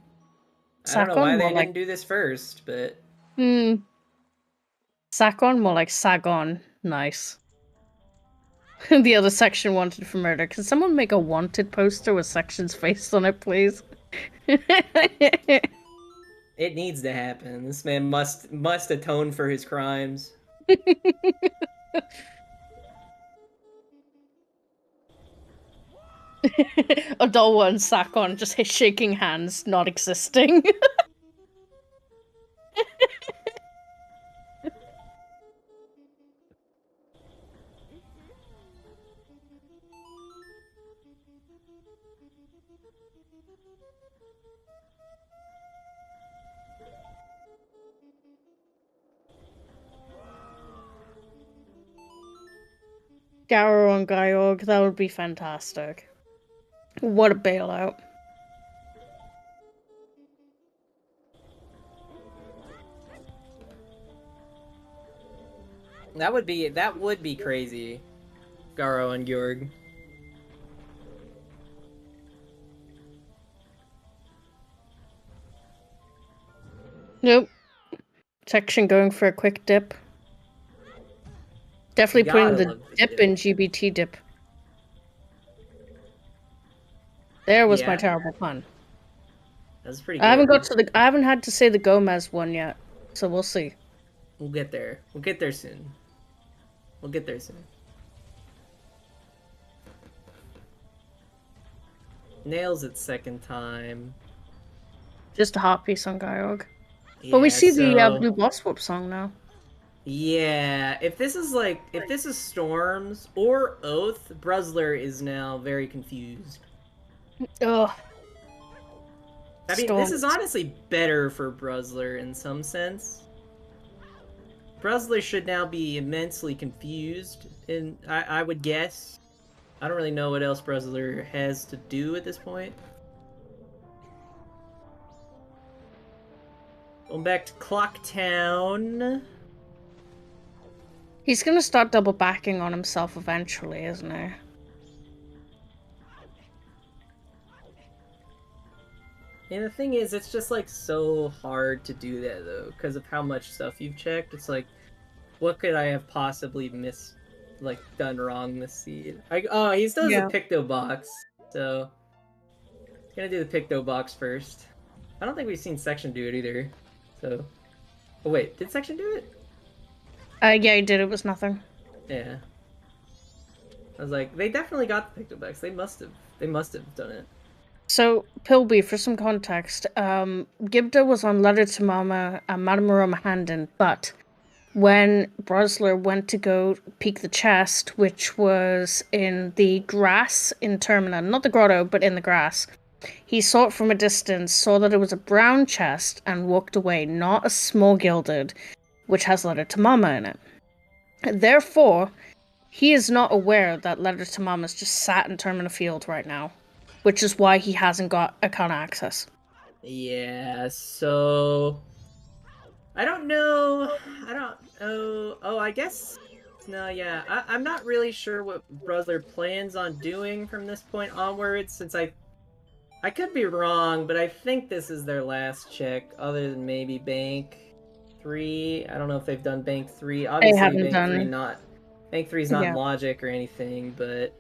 I don't know why they didn't do this first, but... Sakon, more like Sagon. Nice. The other section wanted for murder. Can someone make a wanted poster with Section's face on it, please? It needs to happen. This man must atone for his crimes. Adolwa and Sakon just shaking hands, not existing. Garo and Gaiorg, that would be fantastic. What a bailout. That would be crazy. Garo and Georg. Nope. Section going for a quick dip. Definitely putting the dip in GBT dip. There was my terrible pun. That's pretty good. I haven't had to say the Gomez one yet, so we'll see. We'll get there. We'll get there soon. We'll get there soon. Nails it second time. Just a hot piece on Gaiorg. But we Yeah, see the so blue boss whoop song now. yeah, if this is Storms or Oath, BruZZler is now very confused. Ugh. I mean, this is Storms. honestly better for BruZZler in some sense. BruZZler should now be immensely confused, and I would guess. I don't really know what else BruZZler has to do at this point. Going back to Clocktown. He's gonna start double backing on himself eventually, isn't he? And the thing is, it's just like so hard to do that though, because of how much stuff you've checked. It's like, what could I have possibly missed, like done wrong this seed? Oh, he still has a Yeah. Picto box, so gonna do the Picto box first. I don't think we've seen Section do it either. So, oh wait, did Section do it? Yeah, he did. It was nothing. Yeah. I was like, they definitely got the Picto box. They must have. They must have done it. So, Pilby, for some context, Gibda was on Letter to Mama and Madame Aroma Handin, but when BruZZler went to go peek the chest, which was in the grass in Termina, not the grotto, but in the grass, he saw it from a distance, saw that it was a brown chest, and walked away, not a small gilded, which has Letter to Mama in it. Therefore, he is not aware that Letter to Mama's just sat in Termina Field right now, which is why he hasn't got account access. Yeah. So I don't know. I don't. Oh, I guess. No, yeah. I'm not really sure what BruZZler plans on doing from this point onwards, since I could be wrong, but I think this is their last check, other than maybe Bank 3. I don't know if they've done Bank 3. They Obviously, haven't done. Bank 3 is not Yeah. logic or anything, but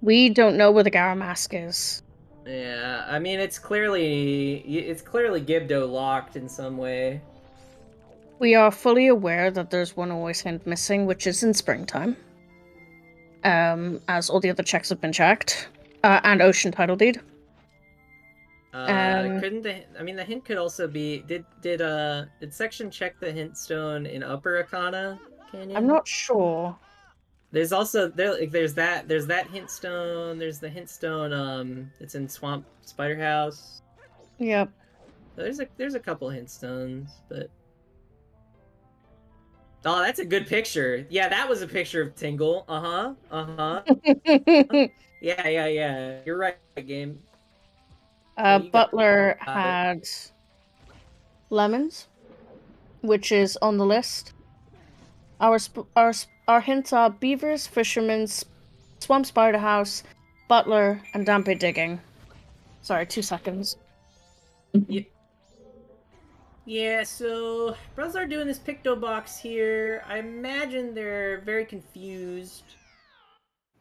We don't know where the Gara mask is. yeah, I mean it's clearly Gibdo locked in some way. We are fully aware that there's one always hint missing, which is in springtime. As all the other checks have been checked. And Ocean Title Deed. Couldn't the hint could also be did Section check the hint stone in Upper Akana Canyon? I'm not sure. There's also there's that hint stone. There's the hint stone. It's in Swamp Spider House. Yep. There's a couple hint stones, but oh, that's a good picture. Yeah, that was a picture of Tingle. Yeah. You're right, game. Butler had lemons, which is on the list. Our hints are beavers, fishermen's, swamp spider house, butler, and dampe digging. Sorry, 2 seconds. Yeah, so brothers are doing this Picto box here. I imagine they're very confused.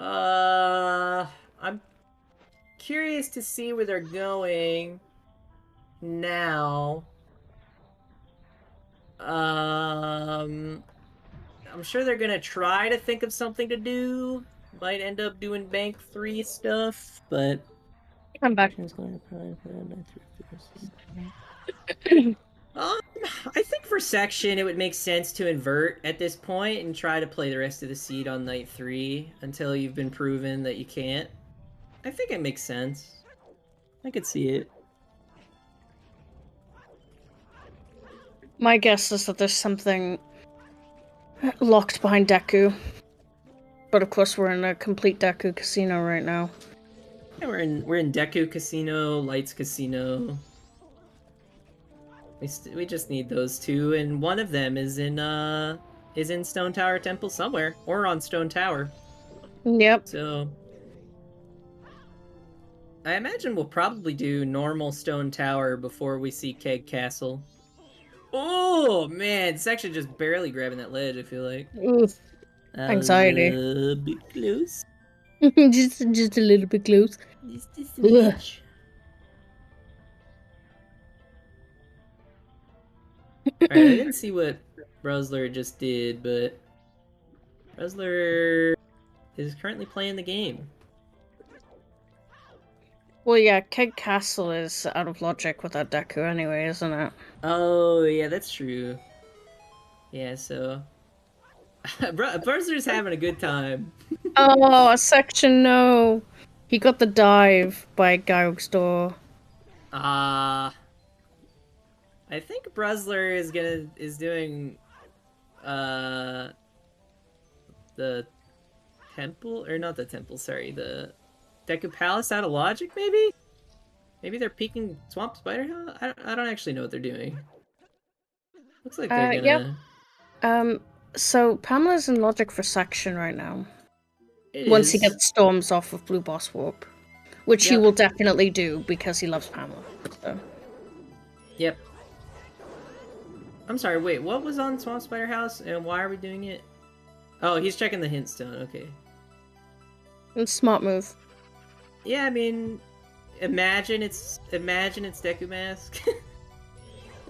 I'm curious to see where they're going now. I'm sure they're gonna try to think of something to do. Might end up doing Bank 3 stuff, but I'm back. I think for Section, it would make sense to invert at this point and try to play the rest of the seed on night 3 until you've been proven that you can't. I think it makes sense. I could see it. My guess is that there's something locked behind Deku. But of course, we're in a complete Deku casino right now. Yeah, we're in Deku Casino, Lights Casino. We just need those two, and one of them is in Stone Tower Temple somewhere, or on Stone Tower. Yep. So I imagine we'll probably do normal Stone Tower before we see Keg Castle. Oh man, Section just barely grabbing that ledge. I feel like. Oof. Anxiety. A little bit close. just a little bit close. Just a smidge. Alright, I didn't see what BruZZler just did, but BruZZler is currently playing the game. Well, yeah, Keg Castle is out of logic without Deku anyway, isn't it? Oh, yeah, that's true. Yeah, so... BruZZler's having a good time. Oh, a section, no! He got the dive by Gauck's door. I think BruZZler is doing the temple, or not the temple, sorry, the Deku Palace out of logic, maybe? Maybe they're peeking Swamp Spider House? I don't actually know what they're doing. Looks like they're Yep. gonna... So Pamela's in logic for section right now. It Once he is. gets storms off of Blue Boss Warp. Which he Yep. will definitely do because he loves Pamela. So. Yep. I'm sorry, wait, what was on Swamp Spider House, and why are we doing it? Oh, he's checking the hint stone, okay. It's a smart move. Yeah, I mean, imagine it's Deku Mask.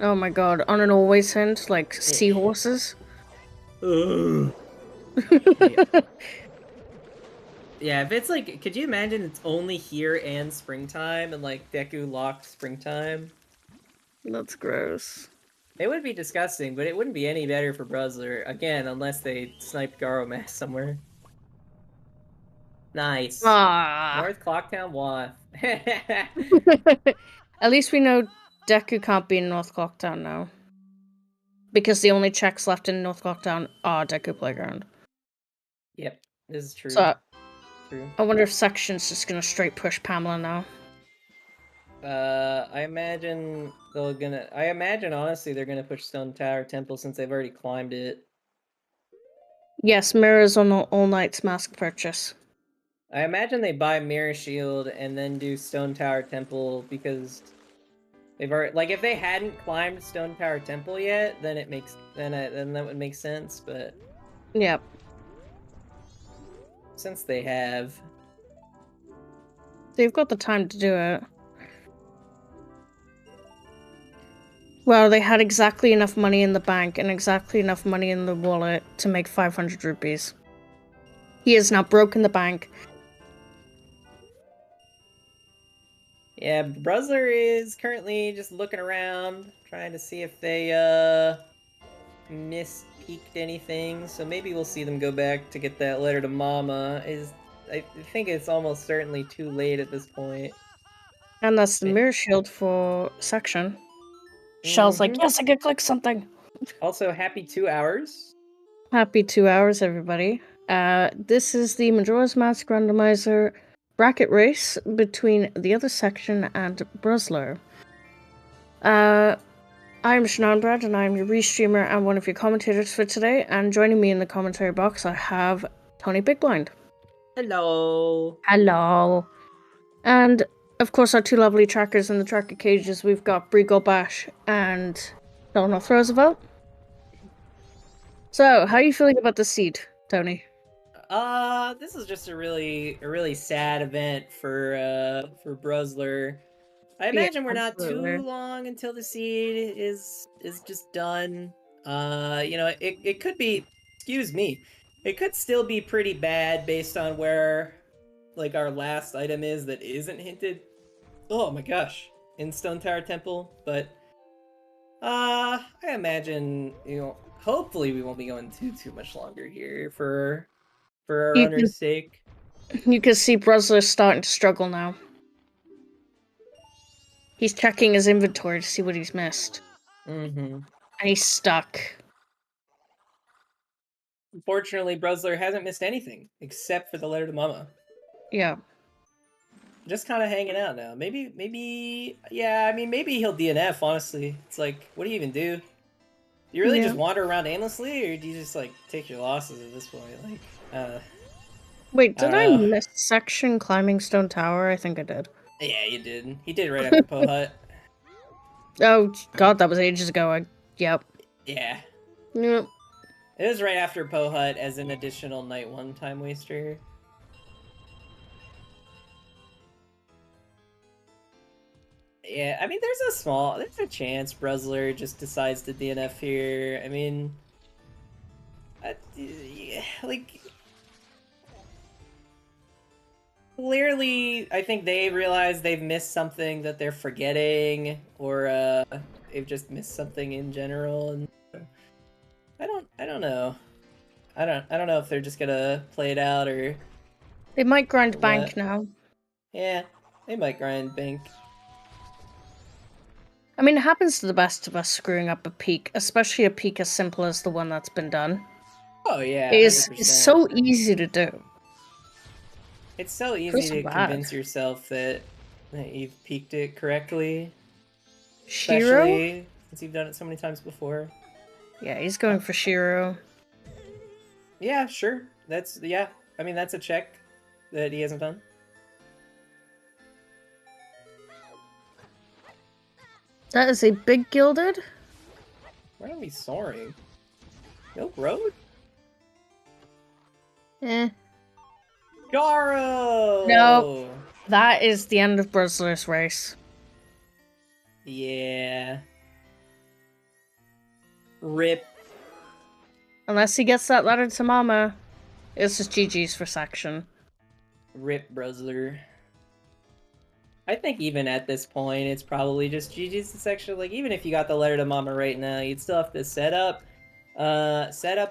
Oh my god, on an always hint, like seahorses. Ugh. Yeah, if it's like, could you imagine it's only here and springtime, and like Deku locked springtime? That's gross. It would be disgusting, but it wouldn't be any better for BruZZler, again, unless they sniped Garo Mask somewhere. Nice. Ah. North Clocktown Waff. At least we know Deku can't be in North Clocktown now. Because the only checks left in North Clocktown are Deku Playground. Yep, this is true. So, True. I wonder if Section's just gonna straight push Pamela now. I imagine honestly they're gonna push Stone Tower Temple since they've already climbed it. Yes, mirrors on All Knight's mask purchase. I imagine they buy Mirror Shield and then do Stone Tower Temple because they've already, like, if they hadn't climbed Stone Tower Temple yet, then then that would make sense, but Yep. since they have, They've got the time to do it. Well, they had exactly enough money in the bank and exactly enough money in the wallet to make 500 rupees. He is now broken the bank. yeah, BruZZler is currently just looking around, trying to see if they mis-peaked anything, so maybe we'll see them go back to get that letter to Mama. I think it's almost certainly too late at this point. And that's the mirror shield for Section. Shell's like, yes, I could click something. Also, happy 2 hours. Happy 2 hours, everybody. This is the Majora's Mask Randomizer bracket race between TheOtherSection and BruZZler. I'm Shenanbrad, and I'm your restreamer and one of your commentators for today, and joining me in the commentary box I have Tony Bigblind. Hello. Hello. And, of course, our two lovely trackers in the tracker cages, we've got Brigo Bash and Donald Roosevelt. So, how are you feeling about the seed, Tony? This is just a really sad event for BruZZler. I imagine we're not too long until the seed is just done. You know, it could be, excuse me, it could still be pretty bad based on where, like, our last item is that isn't hinted. Oh my gosh, in Stone Tower Temple, but I imagine, you know, hopefully we won't be going too much longer here for our runner's sake. You can see BruZZler starting to struggle now. He's checking his inventory to see what he's missed. And he's stuck. Unfortunately, BruZZler hasn't missed anything except for the letter to Mama. Yeah. Just kind of hanging out now. Maybe, yeah, I mean, maybe he'll DNF, honestly. It's like, what do you even do? Do you really just wander around aimlessly, or do you just, like, take your losses at this point? Like, Wait, did I miss Section climbing Stone Tower? I think I did. Yeah, you did. He did right after Po Hut. Oh, God, that was ages ago. Yep. Yeah. Yep. It was right after Po Hut as an additional Night 1 time waster. Yeah, I mean, there's a chance BruZZler just decides to DNF here. I mean, yeah, like, clearly, I think they realize they've missed something that they're forgetting, or they've just missed something in general. And I don't know. I don't know if they're just gonna play it out or They might grind what. bank now. Yeah, they might grind bank. I mean, it happens to the best of us screwing up a peak, especially a peak as simple as the one that's been done. Oh yeah, It's 100%. so easy to do. It's so easy Feels to bad. convince yourself that you've peaked it correctly. Shiro? Especially since you've done it so many times before. Yeah, he's going for Shiro. Yeah, sure. Yeah. I mean, that's a check that he hasn't done. That is a big gilded. Why are we soaring? Milk Road? Eh. Garo! Nope. That is the end of BruZZler's race. Yeah. Rip. Unless he gets that letter to Mama, it's just GG's for section. Rip BruZZler. I think even at this point, it's probably just GG's section. Like, even if you got the letter to Mama right now, you'd still have to set up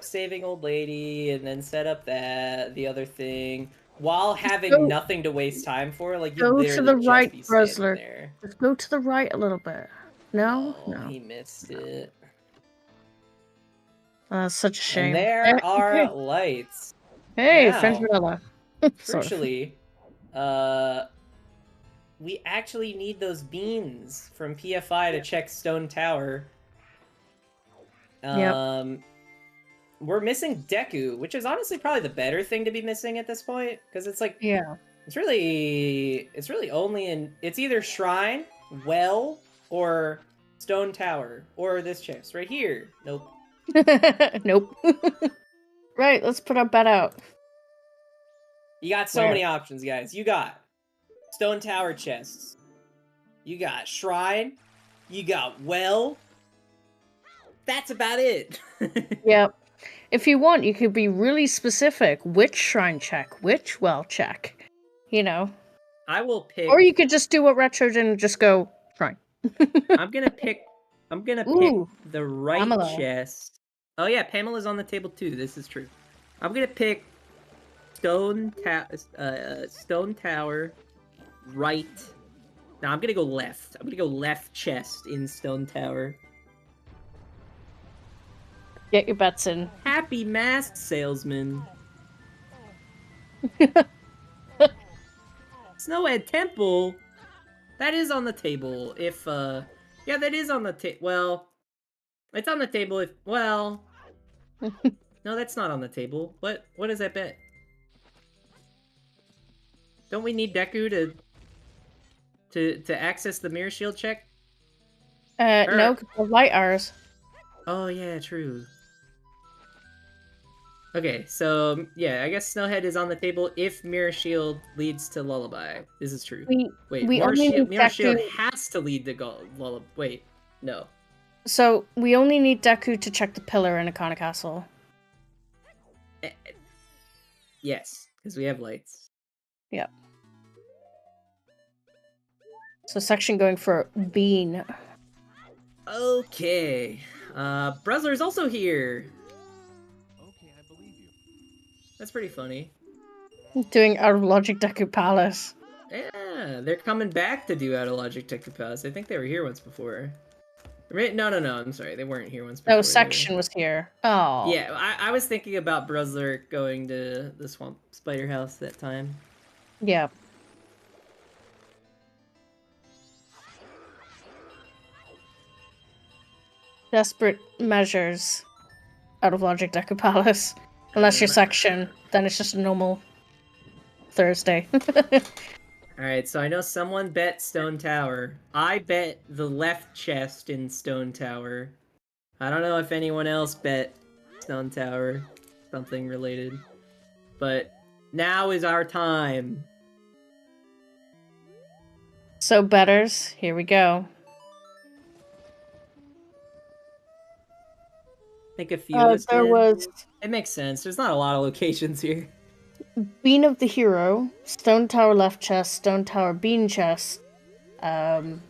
saving old lady, and then set up the other thing, while having nothing to waste time for. Like, you Go literally to the just right, be standing BruZZler. there. Just go to the right a little bit. No? Oh, No. he missed it. Such a shame. And there are lights. Hey, Now, French vanilla. crucially, we actually need those beans from PFI to check Stone Tower. Yep. We're missing Deku, which is honestly probably the better thing to be missing at this point, because it's like, Yeah. it's really only it's either Shrine, Well, or Stone Tower, or this chest right here. Nope. Nope. Right, let's put our bet out. You got so many options, guys. You got Stone Tower chests. You got Shrine. You got Well. That's about it. Yep. If you want, you could be really specific. Which shrine check? Which well check? You know. I will pick. Or you could just do what Retro did and just go shrine. I'm gonna pick Ooh, the right Pamela. chest. Oh yeah, Pamela's on the table too. This is true. I'm gonna pick Stone Tower, right. Now I'm gonna go left. I'm gonna go left chest in Stone Tower. Get your bets in. Happy mask salesman. Snowhead Temple. That is on the table. If yeah, that is on the table. Well, it's on the table if no, that's not on the table. What is that bet? Don't we need Deku to access the mirror shield check? No, 'cause the light ours. Oh yeah, true. Okay, so yeah, I guess Snowhead is on the table if Mirror Shield leads to Lullaby. This is true. Wait, we only need Mirror Shield Deku. has to lead to Lullaby. Wait, no. So we only need Deku to check the pillar in Akana Castle. Yes, because we have lights. Yep. So section going for Bean. Okay. BruZZler is also here. Okay, I believe you. That's pretty funny. Doing Out of Logic Deku Palace. Yeah, they're coming back to do Out of Logic Tech Pass. I think they were here once before. Right? No, I'm sorry. They weren't here once before. No, section was here. Oh. Yeah, I was thinking about BruZZler going to the Swamp Spider House that time. Yeah. Desperate measures. Out of Logic Deku Palace. Unless you're section, then it's just a normal Thursday. Alright, so I know someone bet Stone Tower. I bet the left chest in Stone Tower. I don't know if anyone else bet Stone Tower. Something related. But now is our time. So, betters, here we go. I think a few There was... It makes sense. There's not a lot of locations here. Bean of the Hero, Stone Tower left chest, Stone Tower bean chest. So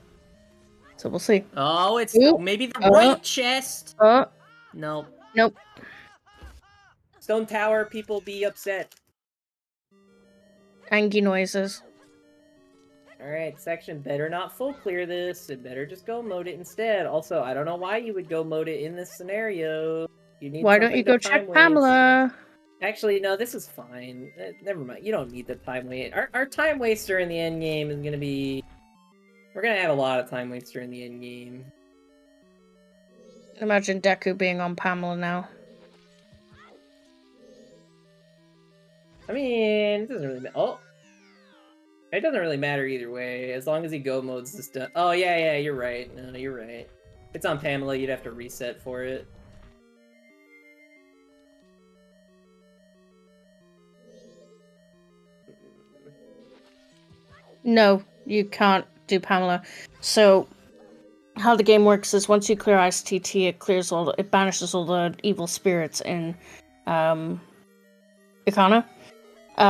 we'll see. Oh, it's Ooh. maybe the Oh. right chest. Oh, Nope. nope. Stone Tower people be upset. Angy noises. Alright, section, better not full clear this. It better just go mode it instead. Also, I don't know why you would go mode it in this scenario. You need Why don't you something to go check time waste. Pamela? Actually, no, this is fine. Never mind. You don't need the time waste. Our time waster in the end game is gonna be... We're gonna have a lot of time waster in the end game. Imagine Deku being on Pamela now. I mean, it doesn't really matter. Oh! It doesn't really matter either way, as long as he go modes this stuff. Oh, yeah, you're right. No, you're right. If it's on Pamela, you'd have to reset for it. No, you can't do Pamela. So, how the game works is once you clear ISTT, it banishes all the evil spirits in Ikana,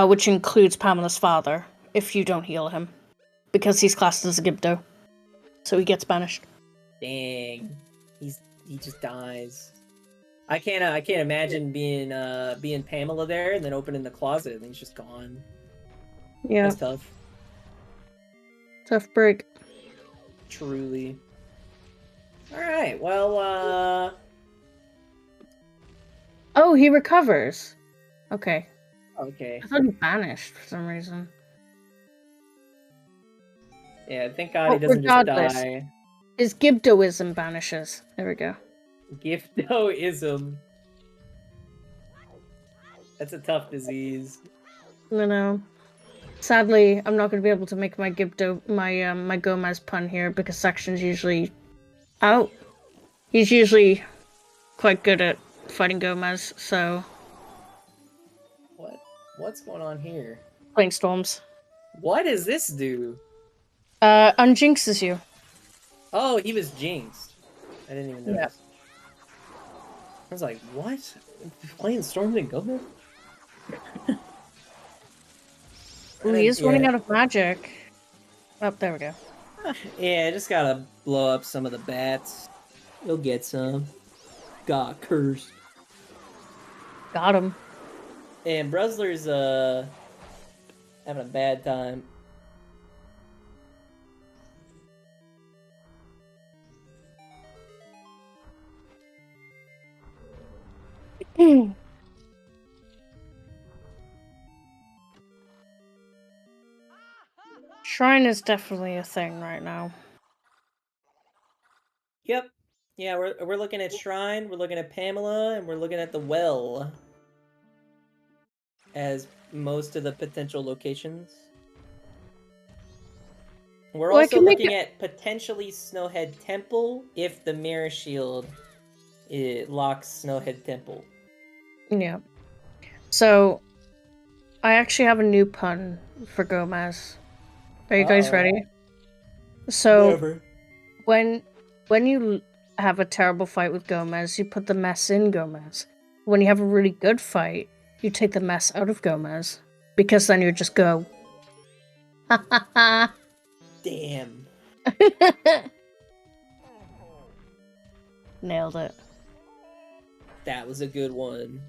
which includes Pamela's father, if you don't heal him. Because he's classed as a Gibdo. So he gets banished. Dang. He just dies. I can't imagine being Pamela there and then opening the closet and he's just gone. Yeah. That's tough. Tough break. Truly. Alright, well, Oh, he recovers. Okay. okay. I thought he banished for some reason. Yeah, thank God he doesn't regardless. just die. His Gibdoism banishes. There we go. Giftoism. That's a tough disease. You know. Sadly, I'm not going to be able to make my my Gomez pun here because Section's usually out. He's usually quite good at fighting Gomez, so... What's going on here? Playing Storms. What does this do? Unjinxes you. Oh, he was jinxed. I didn't even notice. Yeah. I was like, what? Playing Storms and Gomez? Ooh, he is running out of magic. Oh, there we go. Yeah, just gotta blow up some of the bats. You'll get some. God cursed. Got him. And BruZZler's having a bad time. Shrine is definitely a thing right now. Yep. Yeah, we're looking at Shrine, we're looking at Pamela, and we're looking at the Well as most of the potential locations. We're also looking at potentially Snowhead Temple if the Mirror Shield locks Snowhead Temple. Yeah. So, I actually have a new pun for Gomez. Are you guys ready? So, Never. when you have a terrible fight with Gomez, you put the mess in Gomez. When you have a really good fight, you take the mess out of Gomez. Because then you just go... Ha ha ha! Damn. Nailed it. That was a good one.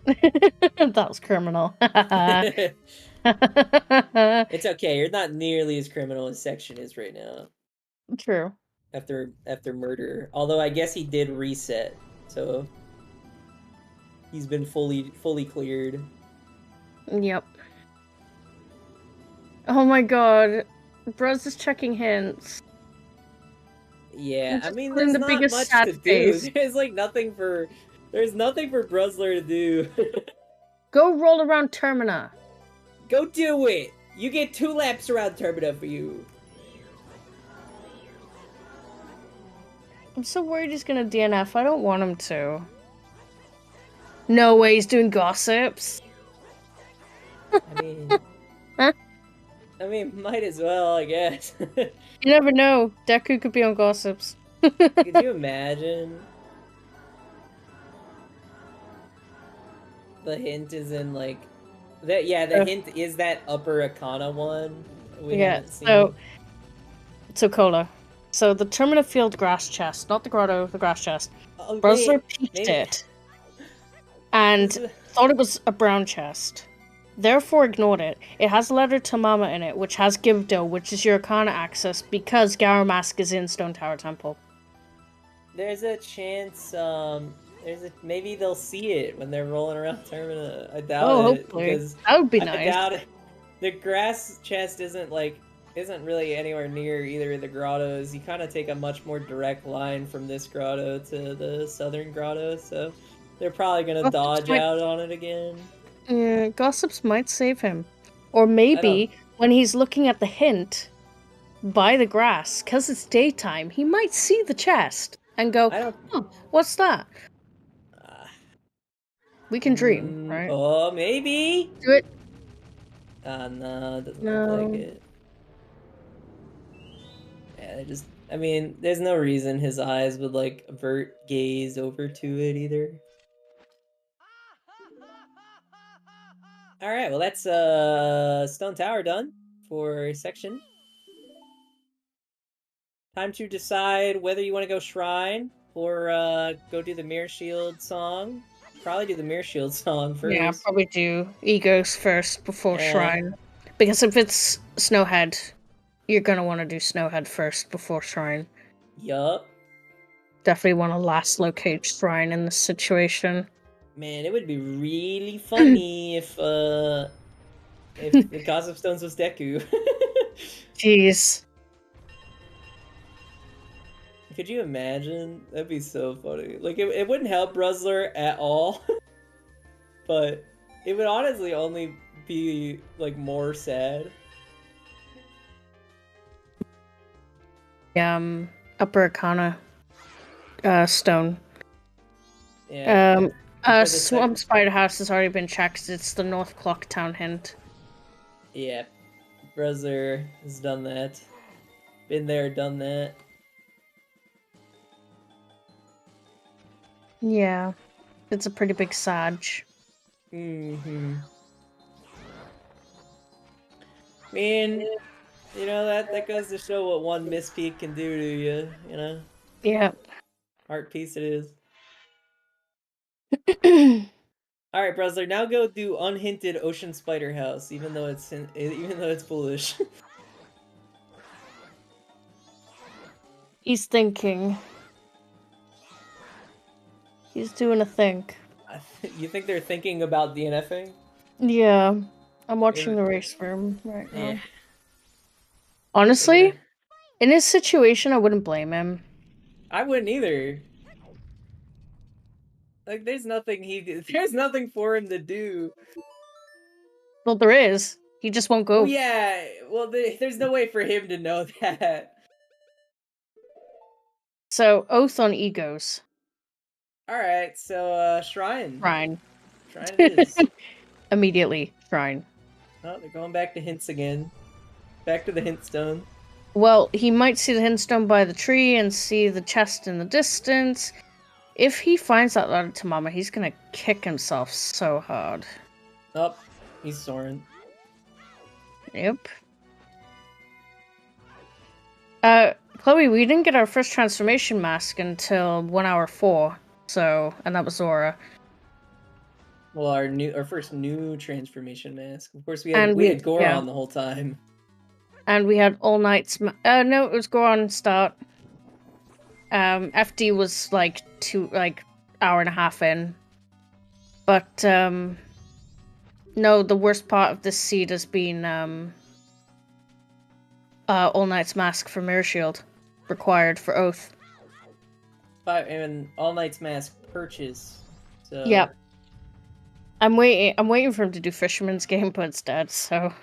That was criminal. It's okay, you're not nearly as criminal as Section is right now. True. After murder. Although I guess he did reset, so he's been fully cleared. Yep. Oh my god. Bros is checking hints. Yeah, I mean, putting there's the not biggest much sad to do. face. There's nothing for BruZZler to do. Go roll around Termina. Go do it! You get 2 laps around Termina for you. I'm so worried he's gonna DNF. I don't want him to. No way, he's doing gossips. I mean... Huh? I mean, might as well, I guess. You never know. Deku could be on gossips. Could you imagine? The hint is in, like, The hint is that Upper Akana one we haven't seen. So Cola. So the Termina Field grass chest, not the grotto, the grass chest. Oh, BruZZler wait, peeked maybe- it and thought it was a brown chest. Therefore ignored it. It has the letter Tamama in it, which has Givdo, which is your Arcana access, because Garamask is in Stone Tower Temple. There's a chance, maybe they'll see it when they're rolling around Termina. I doubt it. Hopefully. Because That would be I nice. doubt it. The grass chest isn't really anywhere near either of the grottos. You kind of take a much more direct line from this grotto to the southern grotto, so they're probably gonna dodge out on it again. Yeah, gossips might save him. Or maybe when he's looking at the hint by the grass, because it's daytime, he might see the chest and go, oh, what's that? We can dream, right? Oh, maybe? Do it. No, it doesn't look like it. Yeah, there's no reason his eyes would, avert gaze over to it either. Alright, well that's, Stone Tower done for section. Time to decide whether you want to go Shrine or, go do the Mirror Shield song. Probably do the Mirror Shield song first. Yeah, probably do Egos first before Shrine. Because if it's Snowhead, you're gonna want to do Snowhead first before Shrine. Yup. Definitely want to last locate Shrine in this situation. Man, it would be really funny if the Gossip Stones was Deku. Jeez. Could you imagine? That'd be so funny. It wouldn't help BruZZler at all. But it would honestly only be, more sad. Upper Arcana stone. Yeah. Swamp Spider House has already been checked. It's the North Clock Town hint. Yeah. BruZZler has done that. Been there, done that. Yeah. It's a pretty big Sag. Mm-hmm. I mean, that goes to show what one mispeak can do to you, Yeah. Art piece it is. Alright, BruZZler, now go do unhinted Ocean Spider House, even though it's foolish. He's thinking. He's doing a think. You think they're thinking about DNFing? Yeah. I'm watching the race room right now. Yeah. Honestly, in his situation, I wouldn't blame him. I wouldn't either. There's nothing for him to do. Well, there is. He just won't go. Well, yeah. Well, there's no way for him to know that. So, Oath on Egos. Alright, so, Shrine. Shrine. Shrine it is. Immediately, Shrine. Oh, they're going back to hints again. Back to the hint stone. Well, he might see the hint stone by the tree and see the chest in the distance. If he finds that letter to Mama, he's gonna kick himself so hard. Oh, he's soaring. Yep. Chloe, we didn't get our first transformation mask until 1 hour 4, and that was Zora. Well, our first new transformation mask. Of course, we had Goron the whole time. And we had All Night's... no, it was Goron start. FD was, hour and a half in. But, no, the worst part of this seed has been, All Night's mask for Mirror Shield. Required for Oath. And All Night's mask purchase. So... Yep. I'm waiting for him to do Fisherman's Game, but it's dead, so...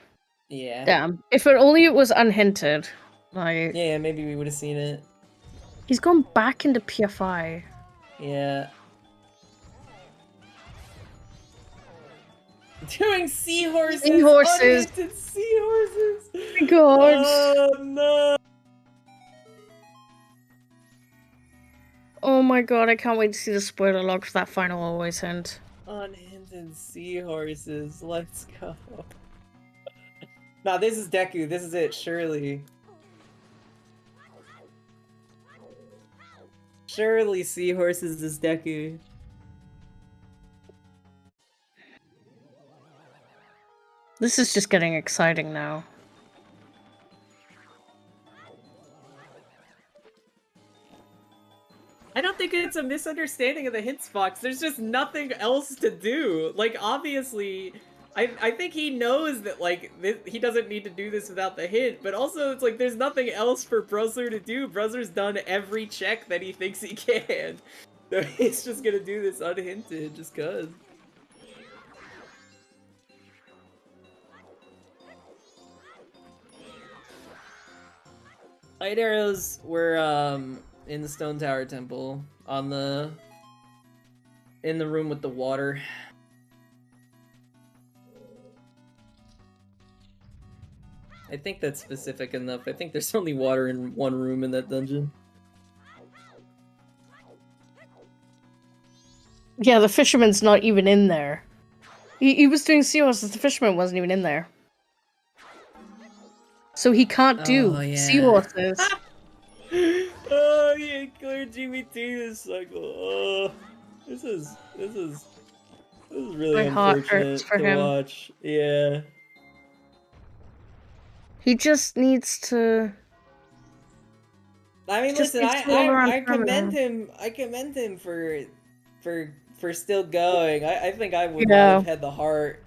Yeah. Damn. If it was unhinted, Yeah, maybe we would have seen it. He's gone back into PFI. Yeah. Doing seahorses! Seahorses! Unhinted seahorses! Oh my god! Oh no! Oh my god, I can't wait to see the spoiler log for that final always hint. Unhinted unhinted seahorses. Let's go. Nah, this is Deku. This is it, surely. Surely seahorses is Deku. This is just getting exciting now. I don't think it's a misunderstanding of the hints box. There's just nothing else to do. Like, obviously, I think he knows that, like, he doesn't need to do this without the hint, but also it's like there's nothing else for BruZZler to do. BruZZler's done every check that he thinks he can. So he's just gonna do this unhinted just cuz. Light arrows were, in the Stone Tower Temple, in the room with the water. I think that's specific enough. I think there's only water in one room in that dungeon. Yeah, the fisherman's not even in there. He was doing seahorses, the fisherman wasn't even in there. So he can't do seahorses. Oh, he cleared GBT this cycle. Oh, this is really My heart unfortunate hurts for to him. watch. Yeah. He just needs to... I mean, Just listen, needs to roll around I commend permanent. him. I commend him for still going. I think I would Yeah. not have had the heart.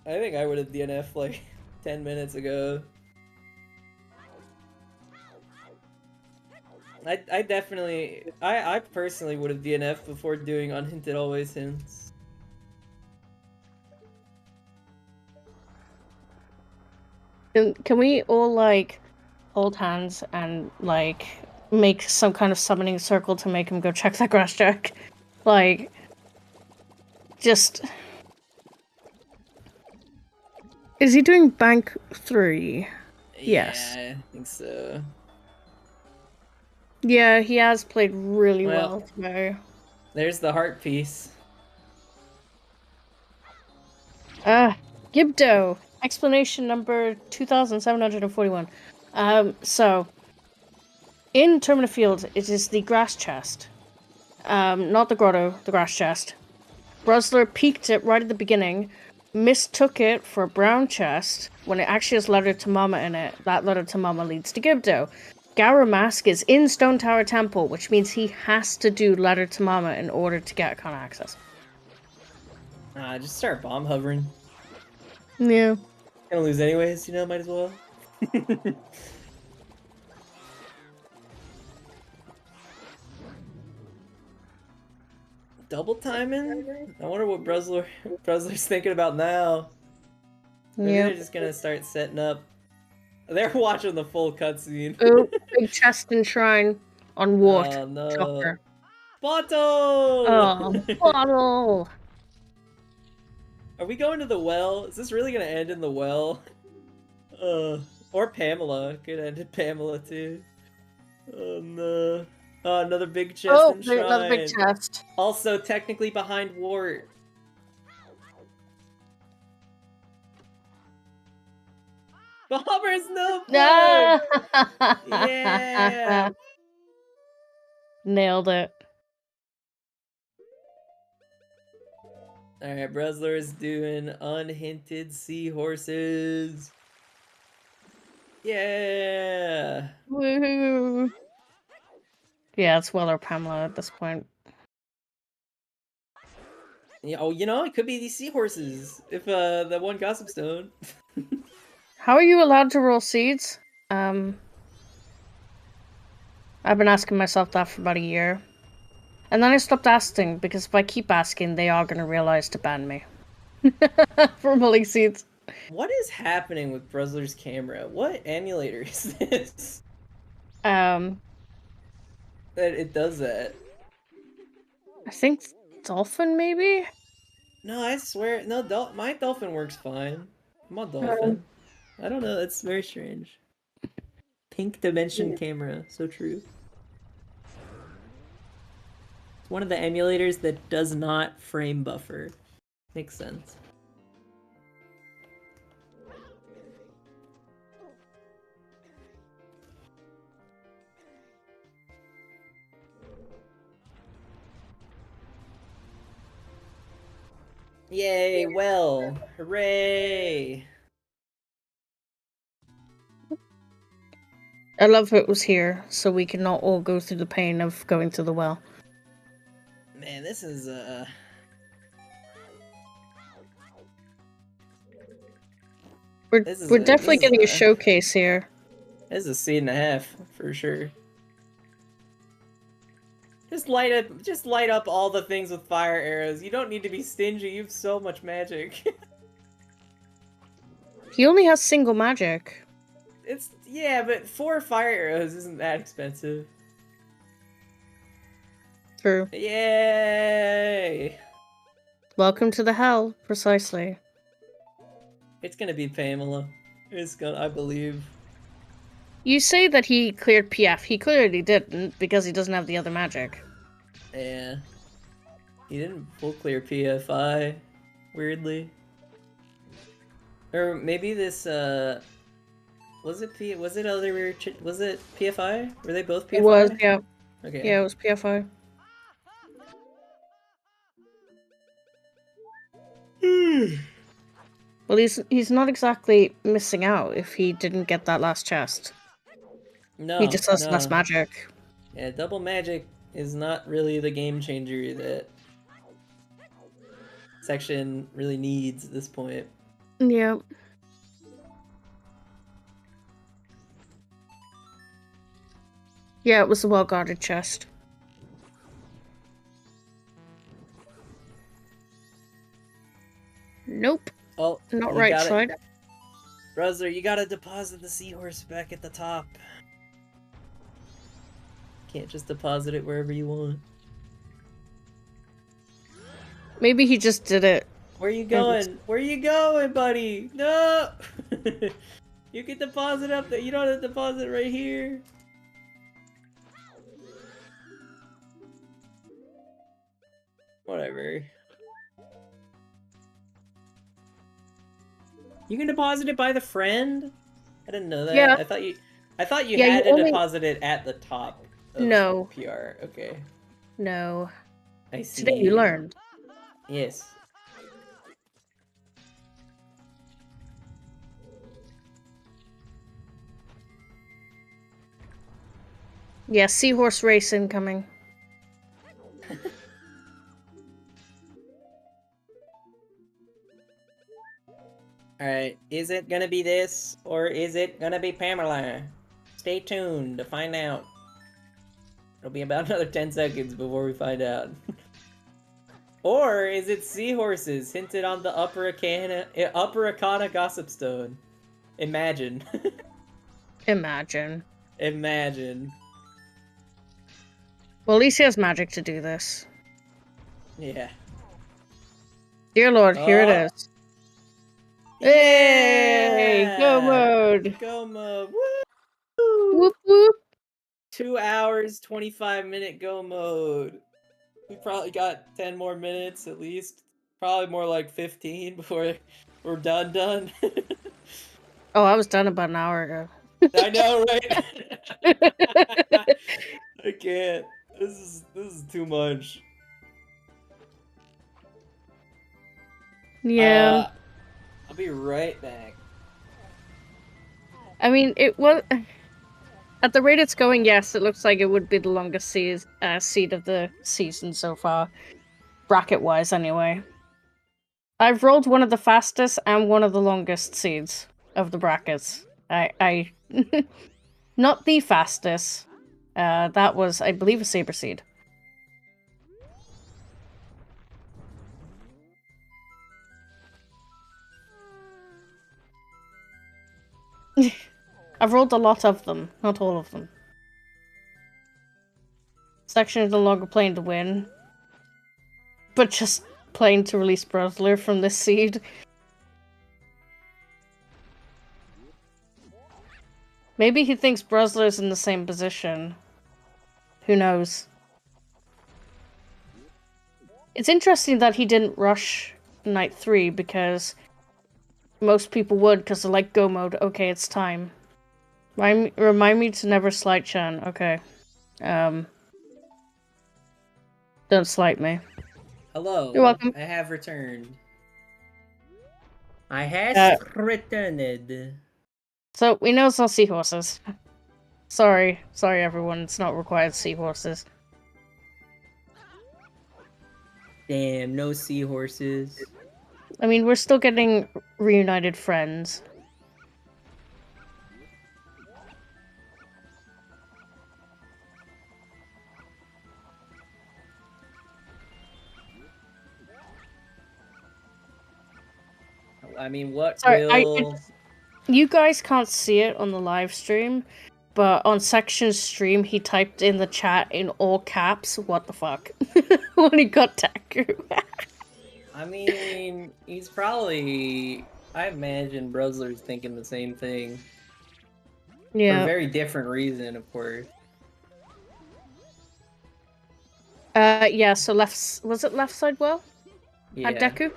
I think I would have DNF like 10 minutes ago. I definitely, I personally would have DNF before doing unhinted always hints. Can we all, like, hold hands and, like, make some kind of summoning circle to make him go check that grass check? Like, just... Is he doing bank 3? Yes. Yeah, I think so. Yeah, he has played really well today. There's the heart piece. Gibdo. Explanation number 2741. So, in Termina Field, it is the grass chest. Not the grotto, the grass chest. BruZZler peeked it right at the beginning, mistook it for a brown chest, when it actually has letter to Mama in it. That letter to Mama leads to Gibdo. Garamask is in Stone Tower Temple, which means he has to do letter to Mama in order to get con access. Just start bomb hovering. Yeah. Gonna lose anyways, you know, might as well. Double timing? I wonder what BruZZler's thinking about now. Maybe they're just gonna start setting up. They're watching the full cutscene. Oh, big chest and shrine on Wart. Oh no. Chopper. Bottle! Oh, bottle! Are we going to the well? Is this really gonna end in the well? Or Pamela. Could end in Pamela too. Oh no. Oh, another big chest and shrine. Another big chest. Also technically behind Wart. Bomber's no No! Yeah! Nailed it. Alright, BruZZler is doing unhinted seahorses. Yeah! Woohoo! Yeah, it's Will or Pamela at this point. Yeah, oh, you know, it could be these seahorses. If, that one Gossip Stone. How are you allowed to roll seeds? I've been asking myself that for about a year. And then I stopped asking, because if I keep asking, they are going to realize to ban me. For rolling seeds. What is happening with BruZZler's camera? What emulator is this? That it does that. I think Dolphin, maybe? No, I swear. No, my Dolphin works fine. I'm on Dolphin. I don't know, that's very strange. Pink dimension camera, so true. It's one of the emulators that does not frame buffer. Makes sense. Yay, well, hooray! I love it was here, so we can not all go through the pain of going to the well. Man, this is We're definitely getting a showcase here. This is a scene and a half for sure. Just light up all the things with fire arrows. You don't need to be stingy. You have so much magic. He only has single magic. Yeah, but 4 fire arrows isn't that expensive. True. Yay! Welcome to the hell, precisely. It's gonna be Pamela. I believe. You say that he cleared PF. He clearly didn't, because he doesn't have the other magic. Yeah. He didn't full clear PFI, weirdly. Or maybe this, was it PFI? Were they both PFI? It was, yeah. Okay. Yeah, it was PFI. Well, he's not exactly missing out if he didn't get that last chest. No, he just has less magic. Yeah, double magic is not really the game changer that section really needs at this point. Yeah. Yeah, it was a well-guarded chest. Nope. Oh, not right side. BruZZler, you gotta deposit the seahorse back at the top. Can't just deposit it wherever you want. Maybe he just did it. Where are you going? Where are you going, buddy? No! You can deposit up there. You don't have to deposit right here. Whatever. You can deposit it by the friend? I didn't know that. Yeah. I thought you had to deposit it at the top of PR. Okay. No. I see. Today you learned. Yes. Yeah, seahorse race incoming. Alright, is it gonna be this, or is it gonna be Pamela? Stay tuned to find out. It'll be about another 10 seconds before we find out. Or is it seahorses hinted on the Upper Arcana Gossip Stone? Imagine. Imagine. Imagine. Well, at least he has magic to do this. Yeah. Dear Lord, here it is. Hey! Go mode! Go mode! Woo! Whoop whoop! 2 hours, 25-minute go mode. We probably got 10 more minutes at least. Probably more like 15 before we're done. Oh, I was done about an hour ago. I know, right? I can't. This is too much. Yeah. I'll be right back. I mean, it was... At the rate it's going, yes, it looks like it would be the longest seed of the season so far. Bracket-wise, anyway. I've rolled one of the fastest and one of the longest seeds of the brackets. I not the fastest. That was, I believe, a saber seed. I've rolled a lot of them, not all of them. Section is no longer playing to win, but just playing to release BruZZler from this seed. Maybe he thinks BruZZler's in the same position. Who knows? It's interesting that he didn't rush night 3 because most people would, because they're like, go mode, okay, it's time. Remind me to never slight Chan, okay. Don't slight me. Hello. You're welcome. I have returned. I has returned. So, we know it's not seahorses. Sorry everyone, it's not required seahorses. Damn, no seahorses. I mean, we're still getting reunited friends. I mean, what Sorry, will... You guys can't see it on the live stream, but on Section's stream, he typed in the chat in all caps, what the fuck, when he got Deku. I mean, he's probably... I imagine BruZZler's thinking the same thing. Yeah. For a very different reason, of course. Yeah, so was it left side well? Yeah. Had Deku?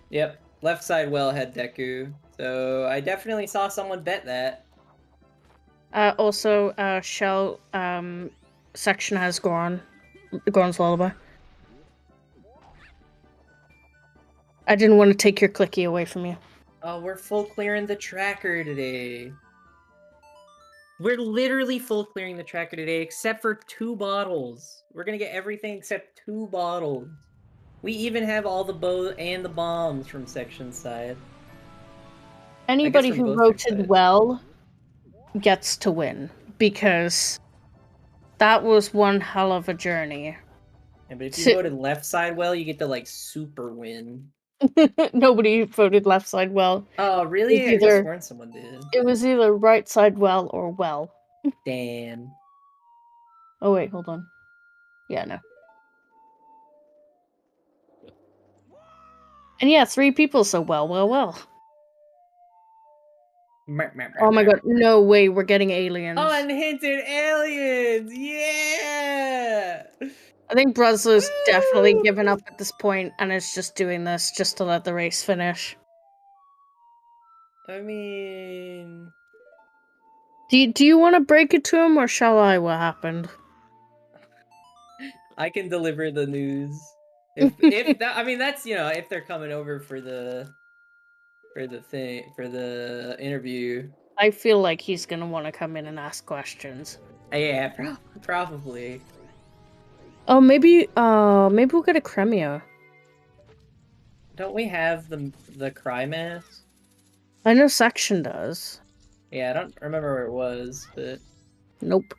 Yep. Left side well had Deku. So I definitely saw someone bet that. Also, Shell, Section has Goron's Lullaby. I didn't want to take your clicky away from you. Oh, we're full clearing the tracker today. We're literally full clearing the tracker today, except for 2 bottles. We're gonna get everything except 2 bottles. We even have all the bows and the bombs from Section side. Anybody from who both voted sides. well gets to win, because that was one hell of a journey. Yeah, but if you voted left side well, you get to, like, super win. Nobody voted left side well. Oh, really? I just sworn someone did. It was either right side well or well. Damn. Oh wait, hold on. Yeah, no. And yeah, 3 people, so well. Oh my god, no way, we're getting aliens. Unhinted aliens! Yeah! I think BruZZler's definitely given up at this point and is just doing this just to let the race finish. I mean... Do you want to break it to him, or shall I? What happened? I can deliver the news. If that, I mean, that's, you know, if they're coming over for the interview. I feel like he's gonna want to come in and ask questions. Yeah, probably. Oh, maybe we'll get a Cremio. Don't we have the climax? I know Section does. Yeah, I don't remember where it was, but... Nope.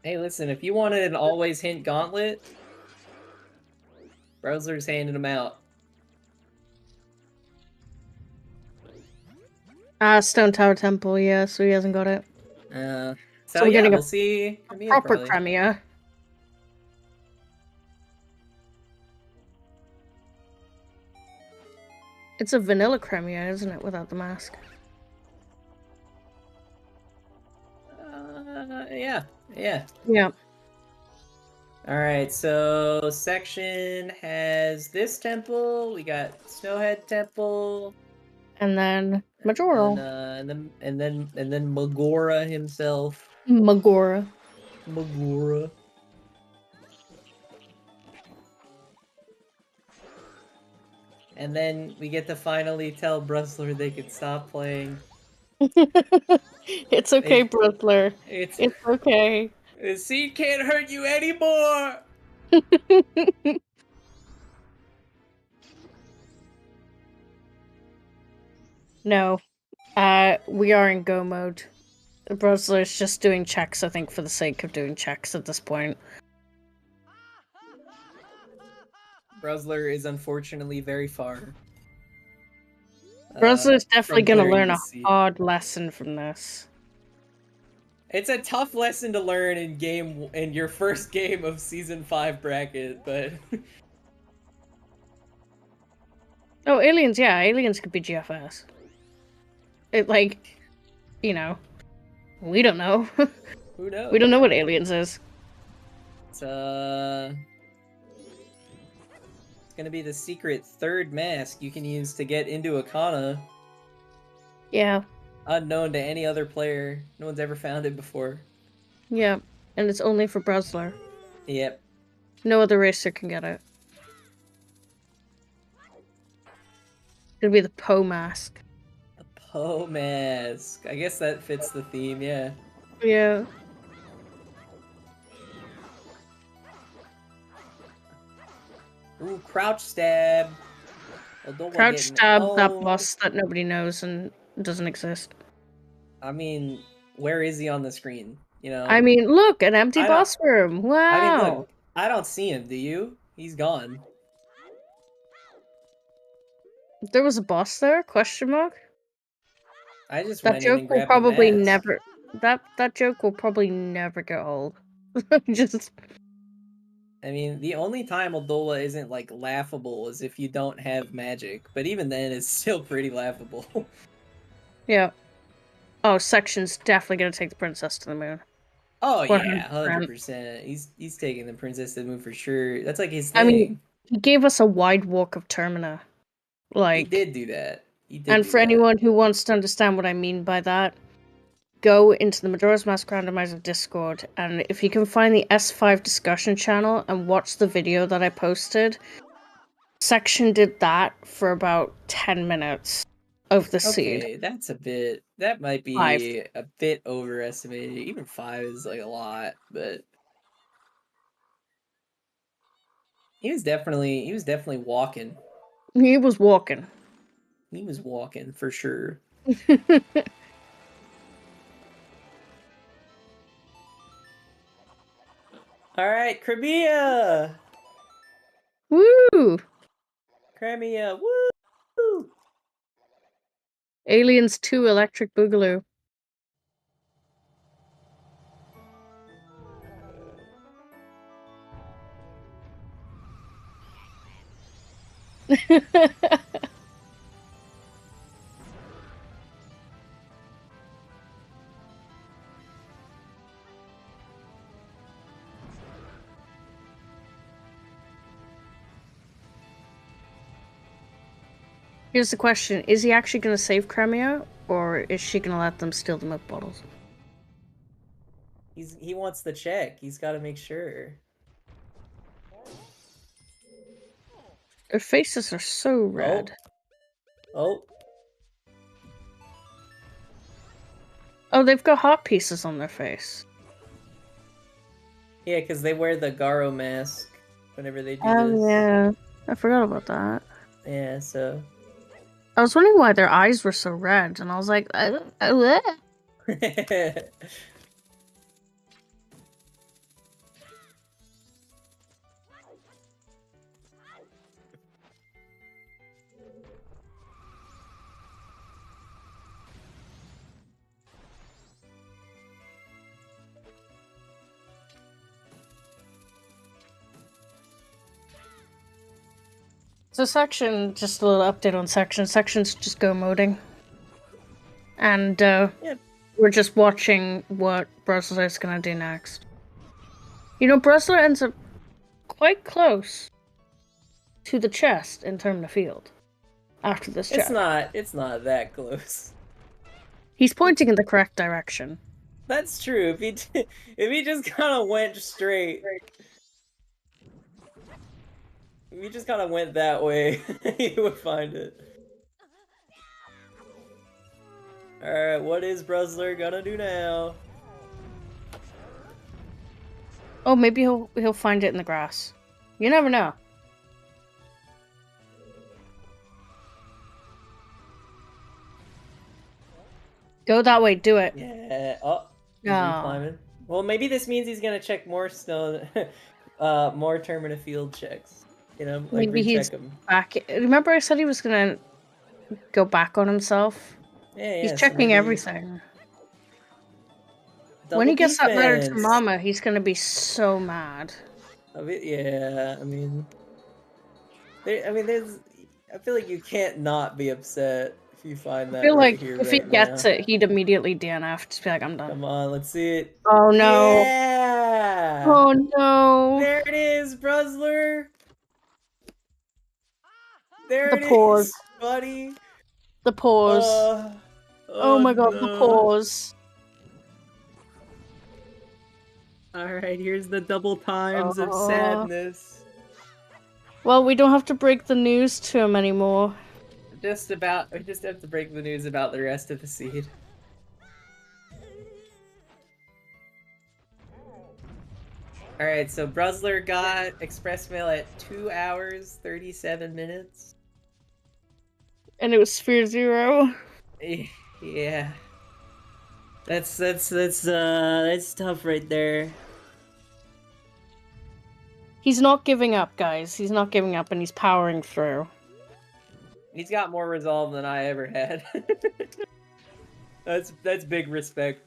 Hey, listen, if you wanted an always hint gauntlet, BruZZler's handing them out. Stone Tower Temple, yeah, so he hasn't got it. So we're yeah, getting we'll see. a proper Cremio. It's a vanilla Cremio, isn't it, without the mask? Yeah. Yeah. Alright, so Section has this temple, we got Snowhead Temple. And then Majoral. And then Magora himself. Magora. And then we get to finally tell BruZZler they could stop playing. It's okay, BruZZler. It's okay. The seed can't hurt you anymore! No. We are in go mode. BruZZler's just doing checks, I think, for the sake of doing checks at this point. BruZZler is unfortunately very far. BruZZler's definitely gonna learn a seed. hard lesson from this. It's a tough lesson to learn in your first game of Season 5 bracket, but... Oh, aliens, yeah, aliens could be GFS. It, like, you know, we don't know. Who knows? We don't know what aliens is. It's gonna be the secret third mask you can use to get into Akana. Yeah. Unknown to any other player. No one's ever found it before. Yeah. And it's only for BruZZler. Yep. No other racer can get it. It'll be the Poe mask. The Poe mask. I guess that fits the theme, yeah. Yeah. Ooh, crouch stab. Crouch stab that boss that nobody knows and doesn't exist. I mean, where is he on the screen? You know? I mean, look, an empty boss room. Wow. I mean, look, I don't see him, do you? He's gone. There was a boss there? Question mark? I just That went in and joke will grabbed probably the mask. never... That joke will probably never get old. Just... I mean, the only time Aldola isn't, like, laughable is if you don't have magic. But even then, it's still pretty laughable. Yeah. Oh, Section's definitely gonna take the princess to the moon. Oh, 100%. yeah, 100%. He's taking the princess to the moon for sure. That's, like, his thing. I mean, he gave us a wide walk of Termina. Like... He did do that. He did And do for that. anyone who wants to understand what I mean by that, go into the Majora's Mask Randomizer Discord, and if you can find the S5 discussion channel and watch the video that I posted, Section did that for about 10 minutes of the seed. Okay, that's a bit... That might be 5. a bit overestimated. Even 5 is, like, a lot, but... He was definitely walking. He was walking. He was walking, for sure. Alright, Crimea! Woo! Crimea, woo! Aliens 2 Electric Boogaloo. Here's the question. Is he actually going to save Crimea, or is she going to let them steal the milk bottles? He wants the check. He's got to make sure. Their faces are so red. Oh. Oh, they've got heart pieces on their face. Yeah, because they wear the Garo mask whenever they do this. Oh, yeah. I forgot about that. Yeah, so... I was wondering why their eyes were so red, and I was like, So Section, just a little update on Section. Section's just go moding. And we're just watching what BruZZler's gonna do next. You know, BruZZler ends up quite close to the chest in Termina Field after this check. It's not that close. He's pointing in the correct direction. That's true. If he just kind of went straight... If he just kind of went that way, he would find it. Alright, what is BruZZler gonna do now? Oh, maybe he'll find it in the grass. You never know. Go that way, do it. Yeah. Oh, he's No. climbing. Well, maybe this means he's gonna check more stone, more Termina Field checks. You know, like Maybe he's recheck him. back. Remember I said he was gonna go back on himself? Yeah, He's so checking maybe... everything. When he gets that letter to Mama, he's gonna be so mad. Yeah, I mean... I feel like you can't not be upset if you find that I feel right like here, if he right gets now. it, he'd immediately DNF. Just be like, I'm done. Come on, let's see it. Oh no. Yeah! Yeah! Oh no! There it is, BruZZler! There The it pause. is, buddy! The pause. Oh Oh my god, the no. pause. Alright, here's the double times of Oh. sadness. Well, we don't have to break the news to him anymore. We just have to break the news about the rest of the seed. Alright, so BruZZler got express mail at 2 hours, 37 minutes. And it was Sphere Zero. Yeah. That's tough right there. He's not giving up, guys. He's not giving up, and he's powering through. He's got more resolve than I ever had. That's big respect.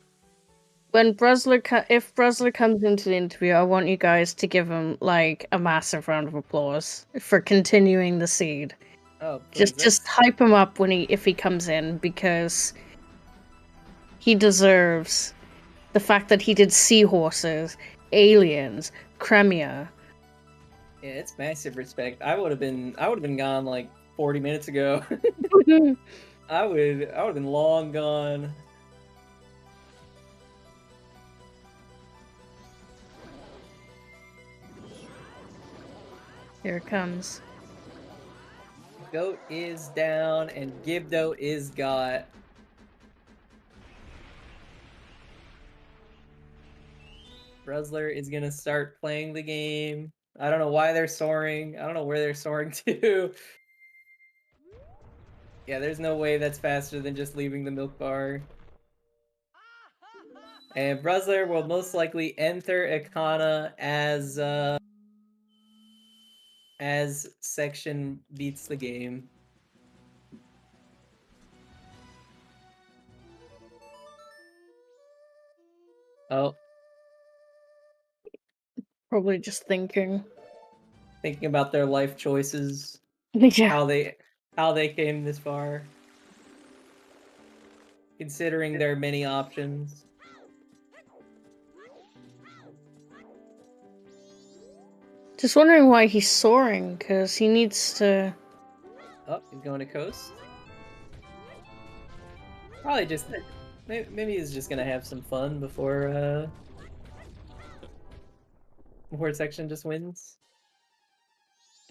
When if BruZZler comes into the interview, I want you guys to give him like a massive round of applause for continuing the seed. Oh, please, Just hype him up if he comes in, because he deserves the fact that he did seahorses, aliens, Cremia. Yeah, it's massive respect. I would have been gone like 40 minutes ago. I would have been long gone. Here it comes. Goat is down and Gibdo is got. BruZZler is gonna start playing the game. I don't know why they're soaring. I don't know where they're soaring to. Yeah, there's no way that's faster than just leaving the milk bar. And BruZZler will most likely enter Ikana as section beats the game. Oh, Probably just thinking. thinking about their life choices, Yeah. how they came this far, considering their many options. Just wondering why he's soaring, because he needs to... Oh, he's going to coast. Probably just maybe he's just gonna have some fun before section just wins.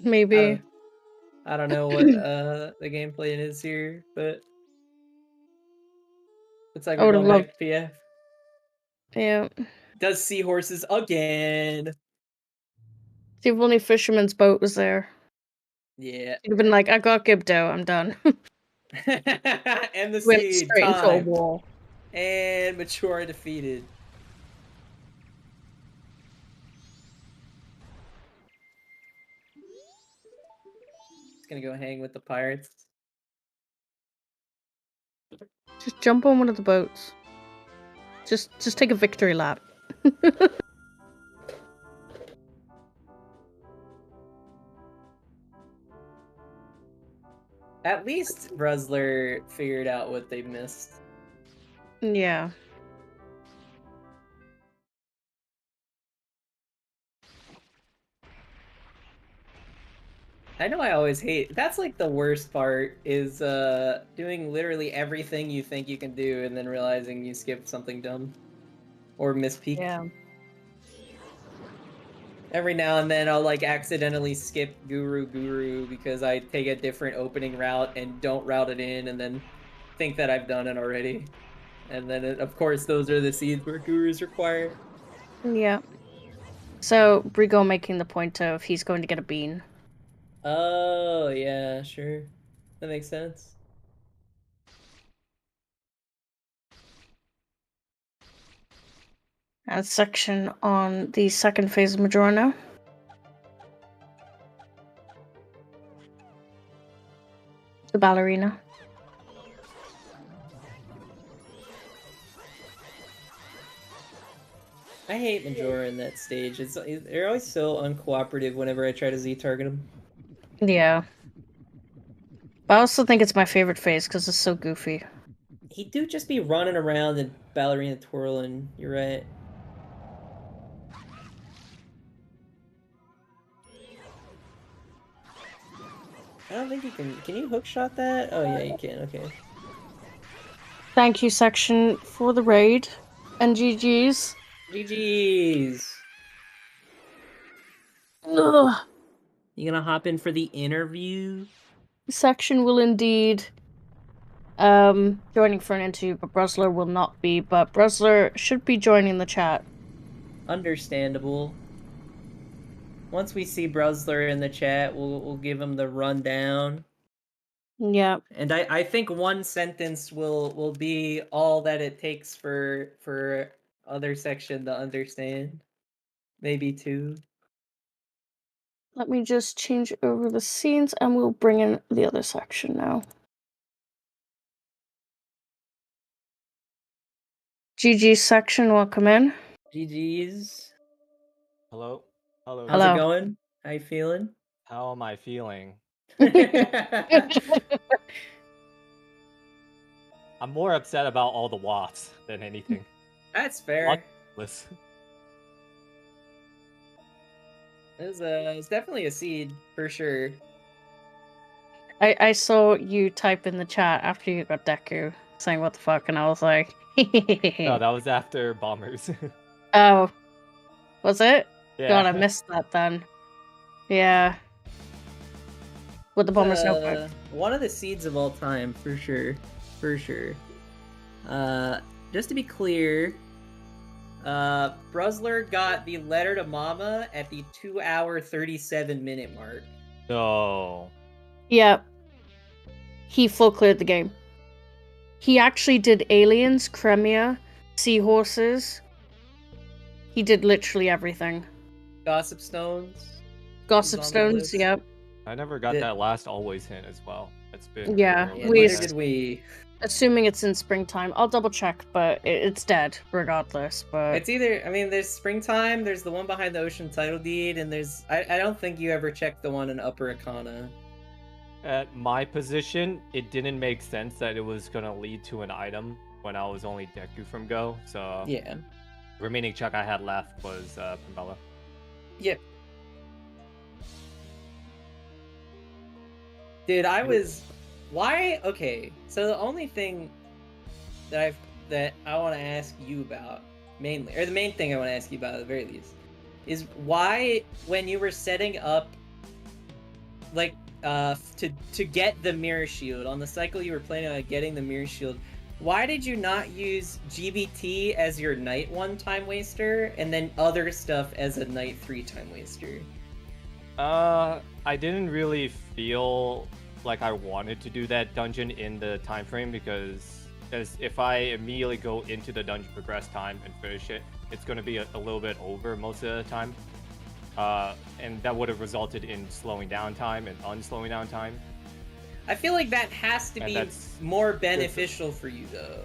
Maybe. I don't know what the gameplay is here, but looks like I we're would've going loved... back to PF. Yeah. Does seahorses again. See, if only Fisherman's boat was there. Yeah. He'd have been like, I got Gibdo, I'm done. And the Went seed straight into a time. wall. And Mature defeated. It's gonna go hang with the pirates. Just jump on one of the boats. Just take a victory lap. At least BruZZler figured out what they missed. Yeah. I know I always hate... That's like the worst part, is doing literally everything you think you can do and then realizing you skipped something dumb. Or mispeaked. Yeah. Every now and then I'll like accidentally skip Guru because I take a different opening route and don't route it in and then think that I've done it already. And then of course those are the seeds where Guru is required. Yeah. So, Brigo making the point of he's going to get a bean. Oh, yeah, sure. That makes sense. And section on the second phase of Majora now. The ballerina. I hate Majora in that stage. They're always so uncooperative whenever I try to Z-target them. Yeah. But I also think it's my favorite phase because it's so goofy. He do just be running around and ballerina twirling, you're right. don't think you can. Can you hookshot that? Oh yeah, you can. Okay. Thank you, section, for the raid. And GG's. GG's. Ugh. You gonna hop in for the interview? Section will indeed joining for an interview, but BruZZler will not be, but BruZZler should be joining the chat. Understandable. Once we see BruZZler in the chat, we'll give him the rundown. Yeah. And I think one sentence will be all that it takes for other section to understand. Maybe two. Let me just change over the scenes and we'll bring in the other section now. GG section, welcome in. GG's. Hello? Hello. How's Hello. it going? How you feeling? How am I feeling? I'm more upset about all the wafts than anything. That's fair. Listen. It's definitely a seed for sure. I saw you type in the chat after you got Deku saying what the fuck, and I was like, No, that was after Bombers. oh, was it? Yeah. God, I missed that then. Yeah. With the Bomber's Notebook. One of the seeds of all time, for sure. For sure. Just to be clear, BruZZler got the letter to Mama at the 2-hour 37-minute mark. No. Yeah. He full cleared the game. He actually did aliens, Cremia, seahorses. He did literally everything. Gossip Stones. Gossip on the Stones, list. yep. I never got that last always hint as well. It's been Yeah, really Yeah, we- neither did we. Assuming it's in springtime. I'll double check, but it's dead regardless. But It's either, I mean, there's Springtime, there's the one behind the ocean title deed, and there's, I don't think you ever checked the one in Upper Arcana. At my position, it didn't make sense that it was gonna lead to an item when I was only Deku from Go, so Yeah. remaining check I had left was Primella. Yep. Dude, I was... Why? Okay, so the only thing that I want to ask you about, mainly, or the main thing I want to ask you about at the very least, is why, when you were setting up, like, to get the mirror shield, on the cycle you were planning on getting the mirror shield, why did you not use GBT as your night 1 time waster, and then other stuff as a night 3 time waster? I didn't really feel like I wanted to do that dungeon in the time frame because if I immediately go into the dungeon progress time and finish it, it's going to be a little bit over most of the time. And that would have resulted in slowing down time and unslowing down time. I feel like that has to be more beneficial for you, though.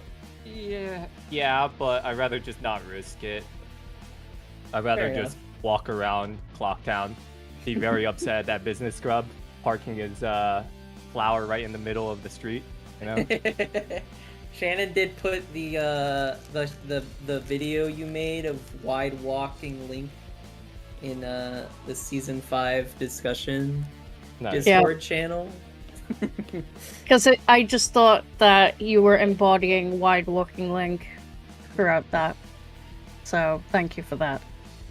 Yeah, but I'd rather just not risk it. I'd rather just walk around Clocktown, be very upset at that business scrub parking his flower right in the middle of the street, you know? Shannon did put the video you made of wide walking Link in the season 5 discussion Discord channel. Because I just thought that you were embodying wide walking Link throughout that. So thank you for that.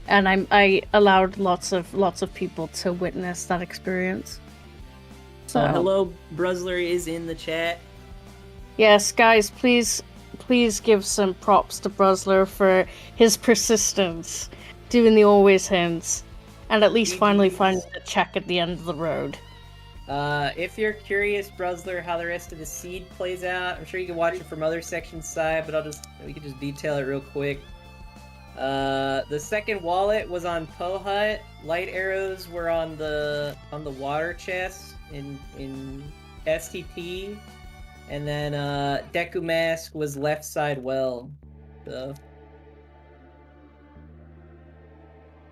And I allowed lots of people to witness that experience. So hello, BruZZler is in the chat. Yes, guys, please give some props to BruZZler for his persistence, doing the always hints, and at least finally finding the check at the end of the road. If you're curious, BruZZler, how the rest of the seed plays out, I'm sure you can watch it from other sections side, but we can just detail it real quick. The second wallet was on Pohut. Light arrows were on the water chest in STP, and then Deku Mask was left side well. So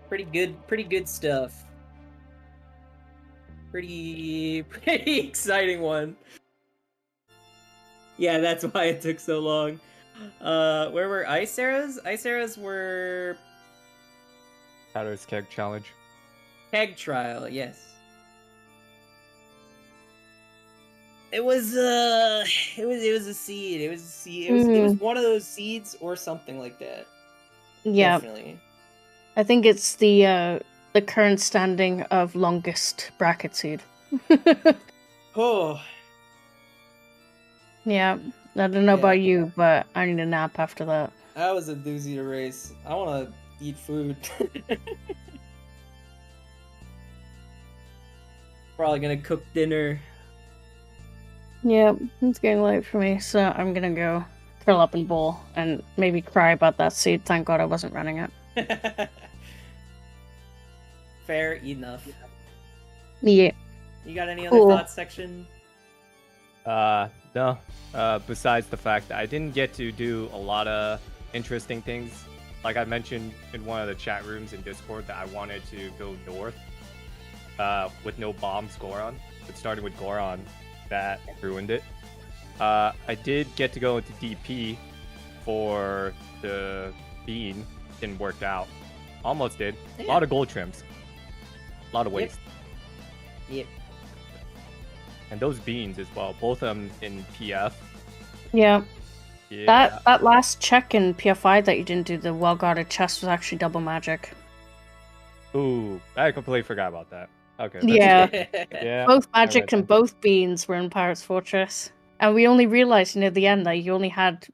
pretty good stuff. Pretty exciting one. Yeah, that's why it took so long. Where were ice arrows? Ice arrows were Powder's Keg Challenge. Keg Trial, yes. It was a seed. It was a seed. It was one of those seeds or something like that. Yeah. Definitely. I think it's the current standing of longest bracket seed. Oh. Yeah. I don't know Yeah. about you, but I need a nap after that. That was a doozy to race. I want to eat food. Probably gonna cook dinner. Yeah, it's getting late for me, so I'm gonna go curl up and bowl and maybe cry about that seed. Thank God I wasn't running it. Fair enough. Yeah. You got any other Cool. thoughts section? No. Besides the fact that I didn't get to do a lot of interesting things. Like I mentioned in one of the chat rooms in Discord that I wanted to go north with no bombs Goron. But starting with Goron, that ruined it. I did get to go into DP for the bean. Didn't work out. Almost did. Yeah. A lot of gold trims. A lot of waste. Yep. And those beans as well. Both of them in PF. Yeah. Yeah. That last check in PFI that you didn't do, the well-guarded chest, was actually double magic. Ooh, I completely forgot about that. Okay. Yeah. Yeah. Both I magic read and that. both beans were in Pirate's Fortress. And we only realized near the end that you only had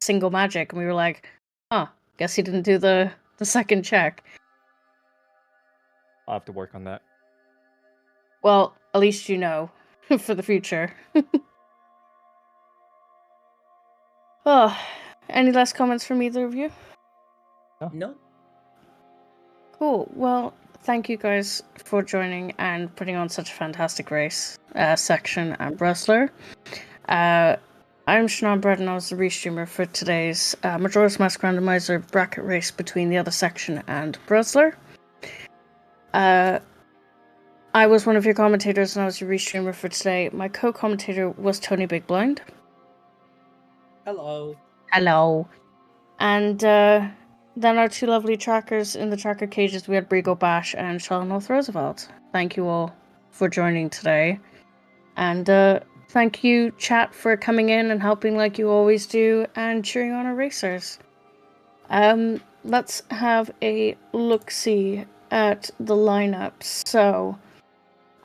single magic, and we were like, huh, guess he didn't do the second check. I'll have to work on that. Well, at least you know for the future. Oh, any last comments from either of you? No. Cool. Well, thank you guys for joining and putting on such a fantastic race, Section and BruZZler. I'm Sinead Bread, and I was the restreamer for today's Majora's Mask Randomizer bracket race between TheOtherSection and BruZZler. I was one of your commentators, and I was your restreamer for today. My co-commentator was Tony Big Blind. Hello. Hello. And then our two lovely trackers in the tracker cages, we had Brigo Bash and Charlotte North Roosevelt. Thank you all for joining today. And thank you, chat, for coming in and helping like you always do and cheering on our racers. Let's have a look-see at the lineup. So,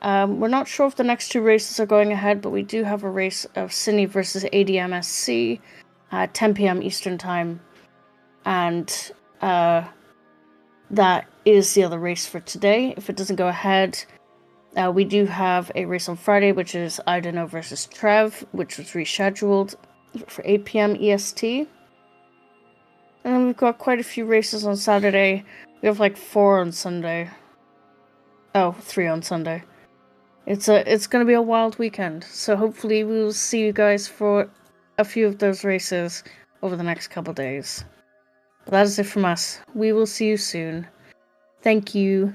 we're not sure if the next two races are going ahead, but we do have a race of Sydney versus ADMSC at 10 p.m. Eastern Time. And that is the other race for today. If it doesn't go ahead, we do have a race on Friday, which is Ideno versus Trev, which was rescheduled for 8 p.m. EST. And then we've got quite a few races on Saturday. We have like 4 on Sunday. Oh, 3 on Sunday. It's going to be a wild weekend, so hopefully we will see you guys for a few of those races over the next couple days. But that is it from us. We will see you soon. Thank you.